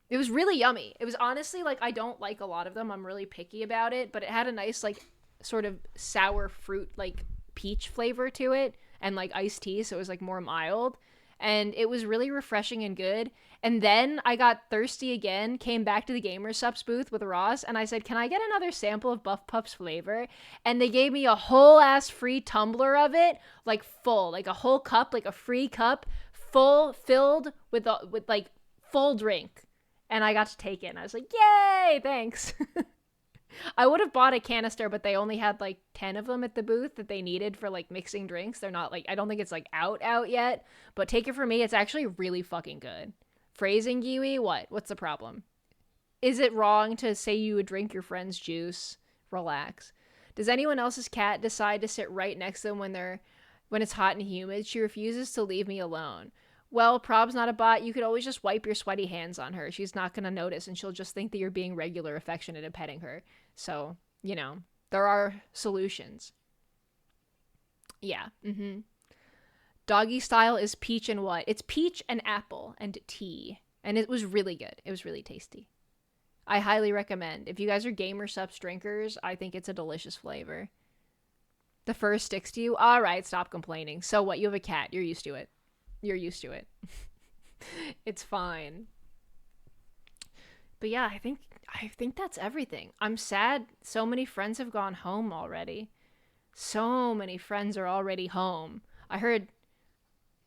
It was really yummy. It was honestly like, I don't like a lot of them. I'm really picky about it, but it had a nice like sort of sour fruit like peach flavor to it and like iced tea, so it was like more mild. And it was really refreshing and good. And then I got thirsty again, came back to the Gamer Supps booth with Ross, and I said, can I get another sample of Buff Pup's flavor? And they gave me a whole ass free tumbler of it, like full, like a whole cup, like a free cup, full, filled with like full drink. And I got to take it, and I was like, yay, thanks. I would have bought a canister, but they only had like 10 of them at the booth that they needed for like mixing drinks. They're not like, I don't think it's like out yet, but take it from me, it's actually really fucking good. Phrasing, Giwi? What? What's the problem? Is it wrong to say you would drink your friend's juice? Relax. Does anyone else's cat decide to sit right next to them when it's hot and humid? She refuses to leave me alone. Well, Prob's not a bot. You could always just wipe your sweaty hands on her. She's not going to notice, and she'll just think that you're being regular, affectionate, and petting her. So, you know, there are solutions. Yeah. Doggy style is peach and what? It's peach and apple and tea. And it was really good. It was really tasty. I highly recommend. If you guys are Gamer Supps drinkers, I think it's a delicious flavor. The fur sticks to you? All right, stop complaining. So what? You have a cat. You're used to it. You're used to it. It's fine. But yeah, I think that's everything. I'm sad so many friends have gone home already. So many friends are already home. I heard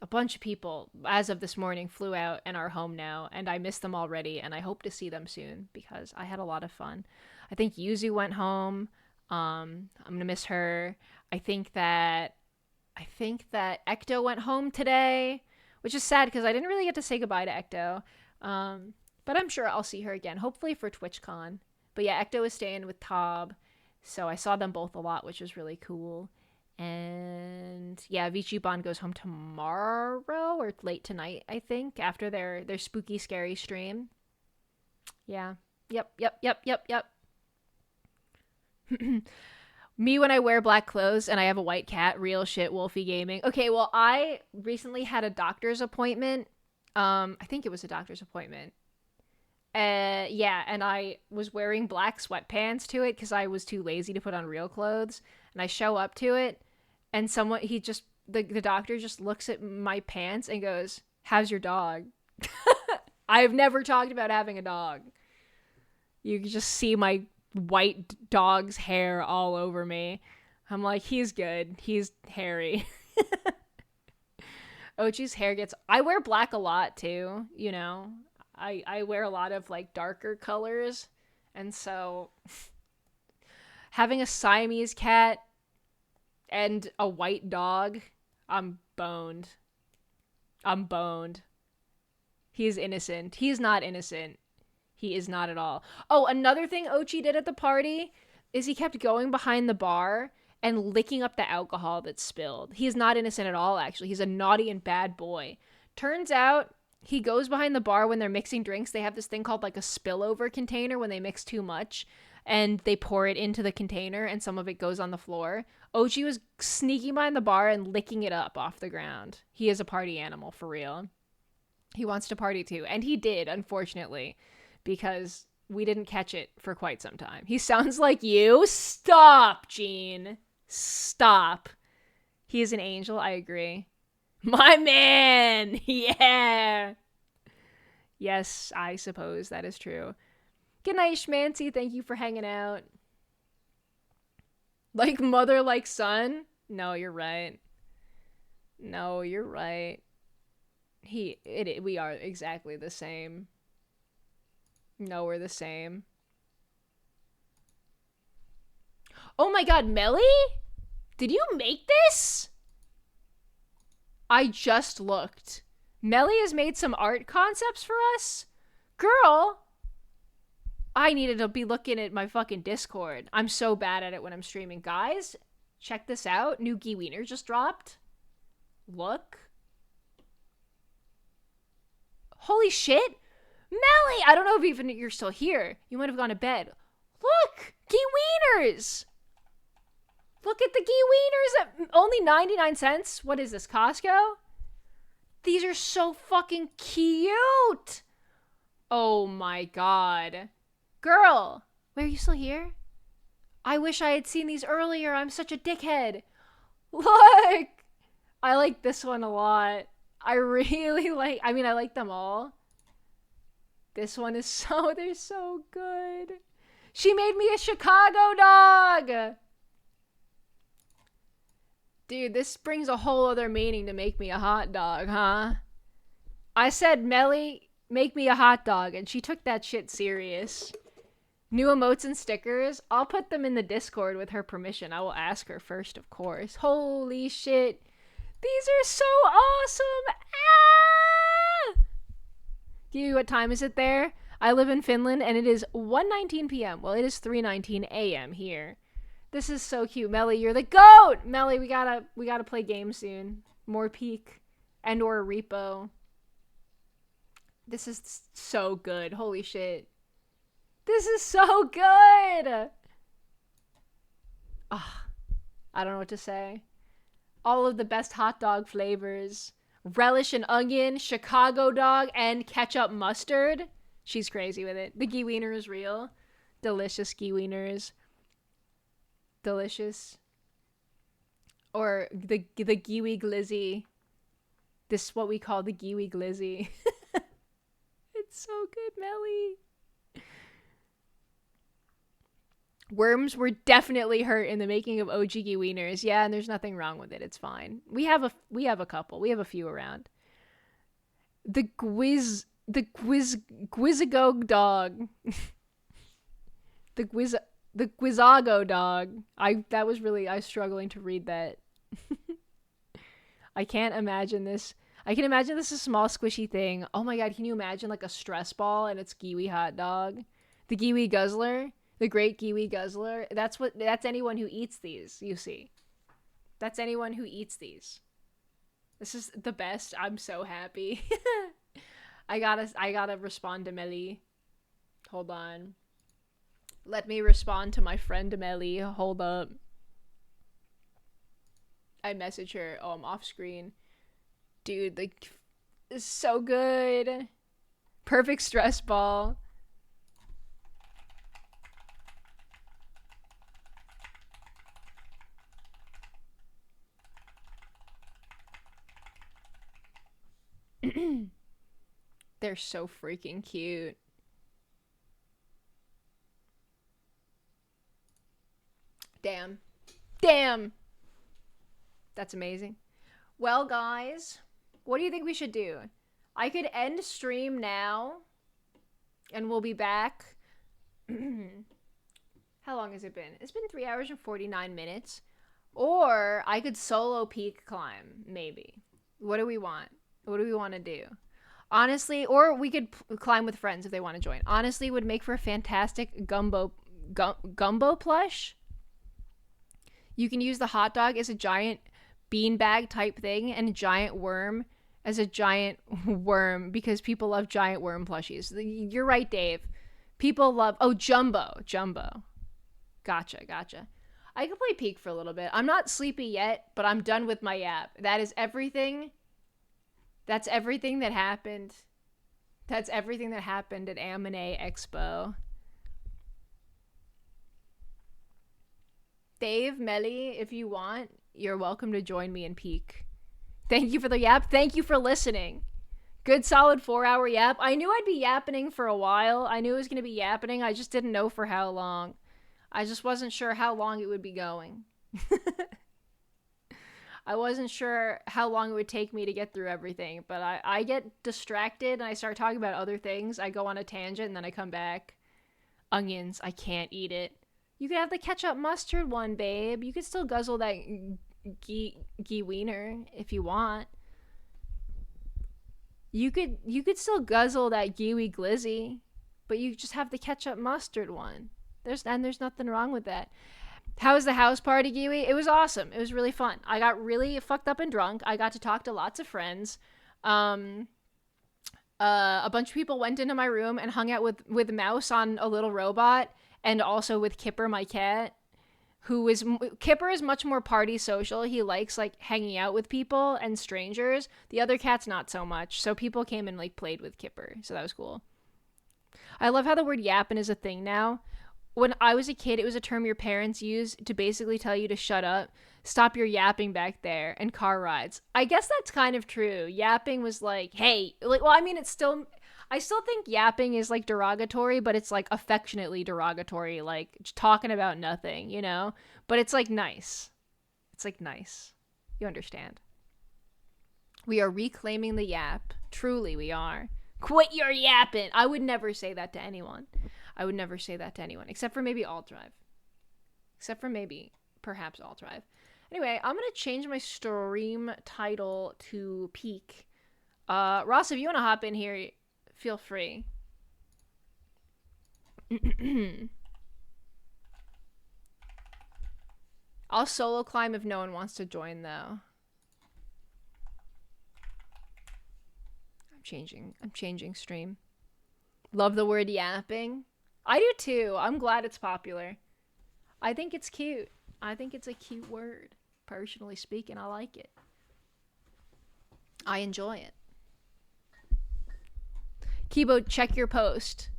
a bunch of people, as of this morning, flew out and are home now, and I miss them already, and I hope to see them soon because I had a lot of fun. I think Yuzu went home. I'm gonna miss her. I think that Ecto went home today, which is sad because I didn't really get to say goodbye to Ecto. But I'm sure I'll see her again, hopefully for TwitchCon. But yeah, Ecto is staying with Tob, so I saw them both a lot, which was really cool. And yeah, Vichiban goes home tomorrow or late tonight, I think, after their spooky, scary stream. Yeah. Yep. Me when I wear black clothes and I have a white cat, real shit, Wolfie Gaming. Okay, well, I recently had a doctor's appointment. I think it was a doctor's appointment. Yeah, and I was wearing black sweatpants to it because I was too lazy to put on real clothes. And I show up to it, and the doctor just looks at my pants and goes, "How's your dog?" I've never talked about having a dog. You can just see my white dog's hair all over me. I'm like, he's good. He's hairy. Ochi's hair I wear black a lot too, you know. I wear a lot of like darker colors, and so having a Siamese cat and a white dog, I'm boned. He's innocent. He's not innocent. He is not at all. Oh, another thing Ochi did at the party is he kept going behind the bar and licking up the alcohol that's spilled. He is not innocent at all, actually. He's a naughty and bad boy. Turns out he goes behind the bar when they're mixing drinks. They have this thing called like a spillover container when they mix too much, and they pour it into the container and some of it goes on the floor. Ochi was sneaking behind the bar and licking it up off the ground. He is a party animal for real. He wants to party too. And he did, unfortunately, because we didn't catch it for quite some time. He sounds like you. Stop, Gene. Stop. He is an angel, I agree. My man! Yeah! Yes, I suppose that is true. Good night, Schmancy. Thank you for hanging out. Like mother, like son? No, you're right. No, you're right. We are exactly the same. No, we're the same. Oh my god, Melly? Did you make this? I just looked. Melly has made some art concepts for us? Girl, I needed to be looking at my fucking Discord. I'm so bad at it when I'm streaming. Guys, check this out. New Giwi Wiener just dropped. Look. Holy shit. Melly! I don't know if even you're still here. You might have gone to bed. Look! Giwi Wieners! Look at the Giwi Wieners at only 99 cents. What is this, Costco? These are so fucking cute! Oh my god. Girl! Wait, are you still here? I wish I had seen these earlier. I'm such a dickhead. Look! I like this one a lot. I really like... I mean, I like them all. This one is so... They're so good. She made me a Chicago dog! Dude, this brings a whole other meaning to make me a hot dog, huh? I said, Melly, make me a hot dog, and she took that shit serious. New emotes and stickers. I'll put them in the Discord with her permission. I will ask her first, of course. Holy shit. These are so awesome! Ah! Giwi, what time is it there? I live in Finland, and it is 1:19 p.m. Well, it is 3:19 a.m. here. This is so cute. Melly, you're the GOAT! Melly, we gotta play games soon. More Peak. And or Repo. This is so good. Holy shit. This is so good! Ah, I don't know what to say. All of the best hot dog flavors. Relish and onion, Chicago dog, and ketchup mustard. She's crazy with it. The Giwi Wiener is real. Delicious Giwi Wieners. Delicious. Or the Giwi Glizzy. This is what we call the Giwi Glizzy. It's so good, Melly. Worms were definitely hurt in the making of OG Giwi Wieners. Yeah, and there's nothing wrong with it. It's fine. We have a couple. We have a few around. The Quizzago dog. The Quizzago dog. I was struggling to read that. I can't imagine this. I can imagine this a small squishy thing. Oh my god, can you imagine like a stress ball and it's Giwi hot dog? The Giwi Guzzler. The great Giwi Guzzler. That's anyone who eats these, you see. That's anyone who eats these. This is the best. I'm so happy. I gotta respond to Melly. Hold on. Let me respond to my friend Melly. Hold up. I message her. Oh, I'm off screen. Dude, like, it's so good. Perfect stress ball. They're so freaking cute. Damn. Damn! That's amazing. Well, guys, what do you think we should do? I could end stream now, and we'll be back. How long has it been? It's been 3 hours and 49 minutes. Or I could solo peak climb, maybe. What do we want? What do we want to do? Honestly, or we could climb with friends if they want to join. Honestly, it would make for a fantastic gumbo plush. You can use the hot dog as a giant beanbag type thing and a giant worm as a giant worm because people love giant worm plushies. You're right, Dave. People love... Oh, Jumbo. Gotcha. I could play Peak for a little bit. I'm not sleepy yet, but I'm done with my yap. That is everything... That's everything that happened. That's everything that happened at Anime Expo. Dave, Melly, if you want, you're welcome to join me in Peak. Thank you for the yap. Thank you for listening. Good solid 4-hour yap. I knew I'd be yappening for a while. I knew it was going to be yappening. I just didn't know for how long. I just wasn't sure how long it would be going. I wasn't sure how long it would take me to get through everything, but I get distracted and I start talking about other things. I go on a tangent and then I come back. Onions, I can't eat it. You could have the ketchup mustard one, babe. You could still guzzle that Giwi Wiener if you want. You could still guzzle that Giwi Glizzy. but you just have the ketchup mustard one. There's nothing wrong with that. How was the house party, Giwi? It was awesome. It was really fun. I got really fucked up and drunk. I got to talk to lots of friends. A bunch of people went into my room and hung out with Mouse on a little robot, and also with Kipper, my cat, Kipper is much more party social. He likes like hanging out with people and strangers. The other cat's not so much. So people came and like played with Kipper. So that was cool. I love how the word yappin' is a thing now. When I was a kid, it was a term your parents used to basically tell you to shut up, stop your yapping back there, and car rides. I guess that's kind of true. Yapping was like, hey, like, well, I mean, I still think yapping is like derogatory, but it's like affectionately derogatory, like talking about nothing, you know? But it's like nice. It's like nice. You understand. We are reclaiming the yap. Truly, we are. Quit your yapping. I would never say that to anyone. I would never say that to anyone, except for maybe Alt Drive. Except for maybe, perhaps Alt Drive. Anyway, I'm going to change my stream title to Peak. Ross, if you want to hop in here, feel free. I'll solo climb if no one wants to join, though. I'm changing stream. Love the word yapping. I do too. I'm glad it's popular. I think it's cute. I think it's a cute word. Personally speaking, I like it. I enjoy it. Kibo, check your post.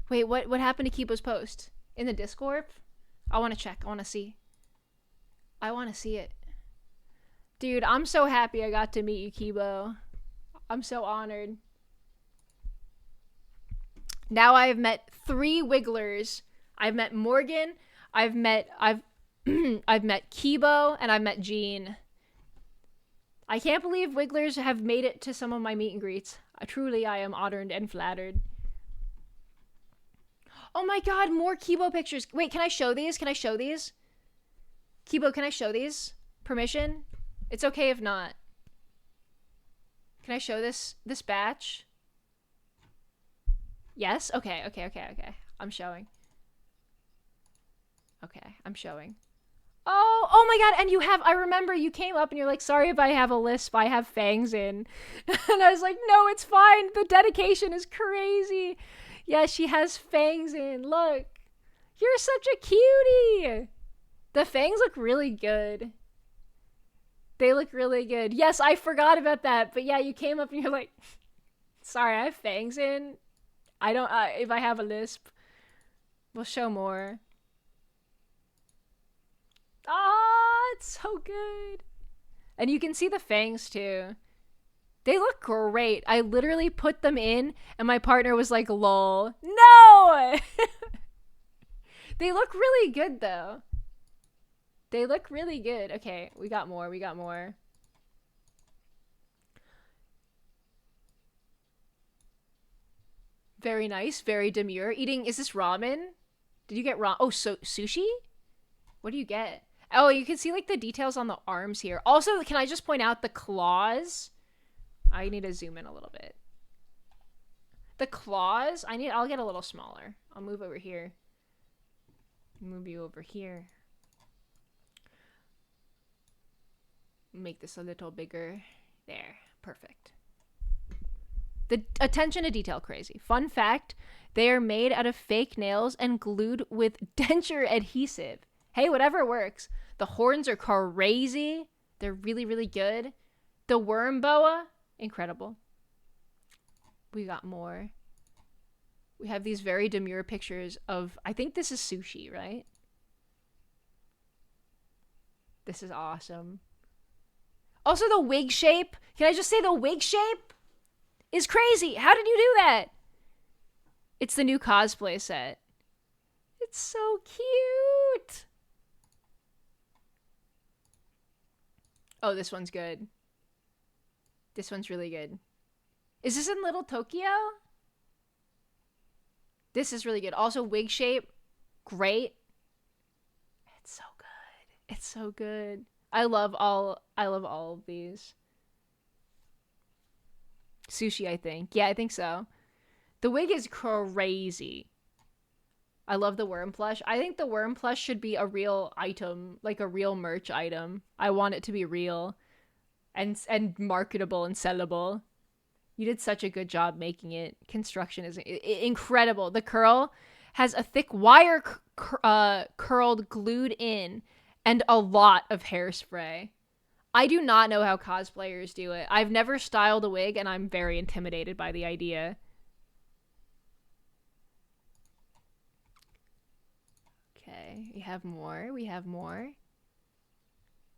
Wait, what happened to Kibo's post? In the Discord? I want to check. I want to see. I want to see it. Dude, I'm so happy I got to meet you, Kibo. I'm so honored. Now I have met 3 Wigglers. I've met Morgan, I've met Kibo, and I've met Jean. I can't believe Wigglers have made it to some of my meet and greets. Truly, I am honored and flattered. Oh my god, more Kibo pictures. Wait, can I show these? Can I show these? Kibo, can I show these? Permission? It's okay if not. Can I show this batch? Yes? Okay. I'm showing. Okay, I'm showing. Oh my god, and I remember you came up and you're like, sorry if I have a lisp, I have fangs in. And I was like, no, it's fine. The dedication is crazy. Yeah, she has fangs in. Look. You're such a cutie. The fangs look really good. They look really good. Yes, I forgot about that. But yeah, you came up and you're like, sorry, I have fangs in. I don't, if I have a lisp. We'll show more. Ah, it's so good. And you can see the fangs too. They look great. I literally put them in and my partner was like, lol. No! They look really good though. They look really good. Okay, we got more. Very nice, very demure. Is this ramen? Did you get ramen? Oh, so sushi? What do you get? Oh, you can see like the details on the arms here. Also, can I just point out the claws? I need to zoom in a little bit. The claws, I'll get a little smaller. I'll move over here. Move you over here. Make this a little bigger. There, perfect. The attention to detail crazy. Fun fact, they are made out of fake nails and glued with denture adhesive. Hey, whatever works. The horns are crazy. They're really, really good. The worm boa, incredible. We got more. We have these very demure pictures of, I think this is sushi, right? This is awesome. Also the wig shape. Can I just say the wig shape is crazy. How did you do that? It's the new cosplay set. It's so cute. Oh, this one's good. This one's really good. Is this in Little Tokyo? This is really good. Also, wig shape, great. It's so good. It's so good. I love all of these. Sushi, I think. Yeah, I think so. The wig is crazy. I love the worm plush. I think the worm plush should be a real item, like a real merch item. I want it to be real and marketable and sellable. You did such a good job making it. Construction is incredible. The curl has a thick wire curled glued in and a lot of hairspray. I do not know how cosplayers do it. I've never styled a wig and I'm very intimidated by the idea. Okay, we have more. We have more.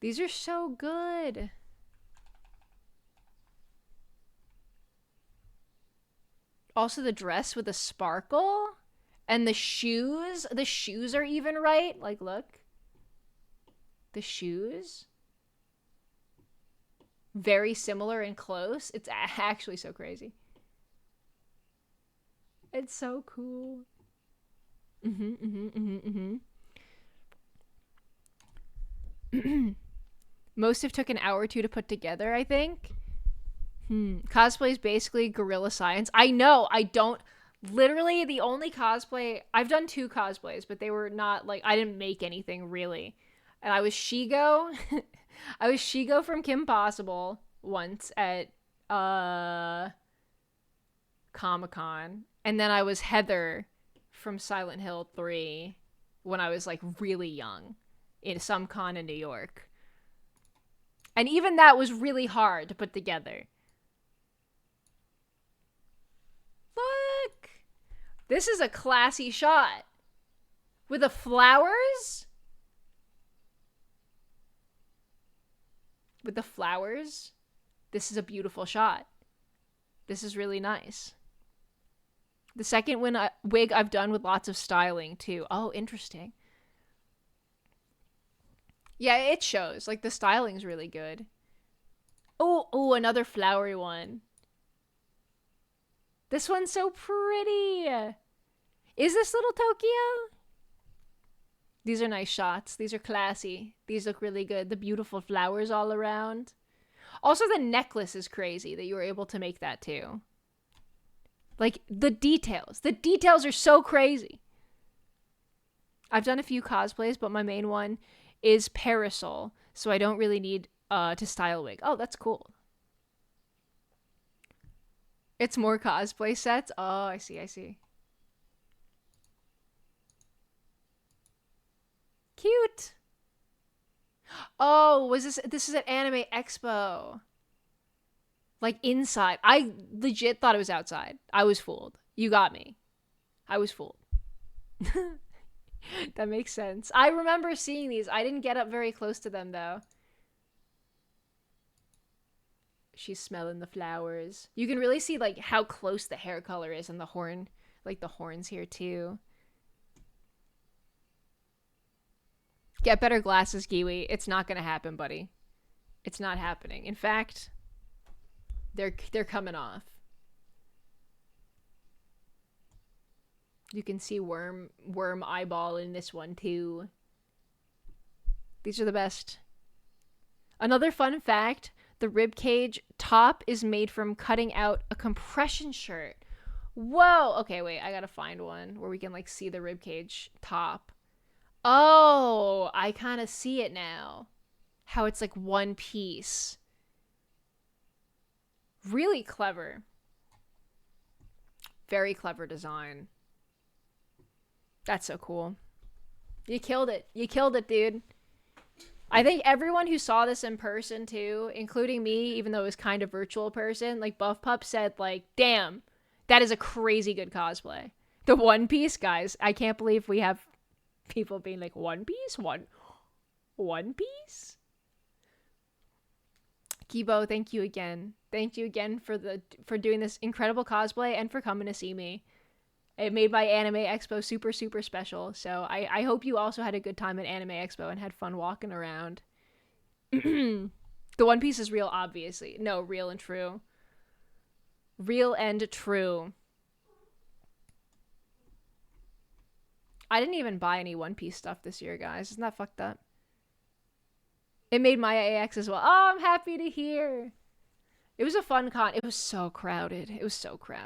These are so good. Also the dress with the sparkle and the shoes. The shoes are even right. Like, look. The shoes. Very similar and close. It's actually so crazy. It's so cool. Most have took an hour or two to put together, I think. Cosplay is basically guerrilla science. I know, I don't... Literally, the only cosplay... I've done 2 cosplays, but they were not, like... I didn't make anything, really. And I was Shigo. I was Shigo from Kim Possible once at, Comic-Con. And then I was Heather from Silent Hill 3 when I was, like, really young. In some con in New York. And even that was really hard to put together. Look! This is a classy shot. With the flowers? With the flowers? This is a beautiful shot. This is really nice. The second wig I've done with lots of styling, too. Oh, interesting. Yeah, it shows. Like, the styling's really good. Oh, another flowery one. This one's so pretty. Is this little Tokyo? These are nice shots. These are classy. These look really good. The beautiful flowers all around. Also, the necklace is crazy that you were able to make that, too. Like, the details. The details are so crazy. I've done a few cosplays, but my main one is Parasol, so I don't really need to style wig. Oh, that's cool. It's more cosplay sets. Oh, I see. Cute. Oh, this is at Anime Expo. Like inside. I legit thought it was outside. I was fooled. You got me. I was fooled. That makes sense. I remember seeing these. I didn't get up very close to them, though. She's smelling the flowers. You can really see, like, how close the hair color is and the horn. Like, the horns here, too. Get better glasses, Giwi. It's not gonna happen, buddy. It's not happening. In fact, they're coming off. You can see worm eyeball in this one too. These are the best. Another fun fact, the ribcage top is made from cutting out a compression shirt. Whoa! Okay, wait, I gotta find one where we can like see the ribcage top. Oh, I kind of see it now. How it's like one piece. Really clever. Very clever design. That's so cool. You killed it. You killed it, dude. I think everyone who saw this in person, too, including me, even though it was kind of virtual person, like, Buff Pup said, like, damn, that is a crazy good cosplay. The One Piece, guys. I can't believe we have people being like, One Piece? One Piece? Kibo, thank you again. Thank you again for doing this incredible cosplay and for coming to see me. It made my Anime Expo super, super special. So I hope you also had a good time at Anime Expo and had fun walking around. The One Piece is real, obviously. No, real and true. Real and true. I didn't even buy any One Piece stuff this year, guys. Isn't that fucked up? It made my AX as well. Oh, I'm happy to hear. It was a fun con. It was so crowded. It was so crowded.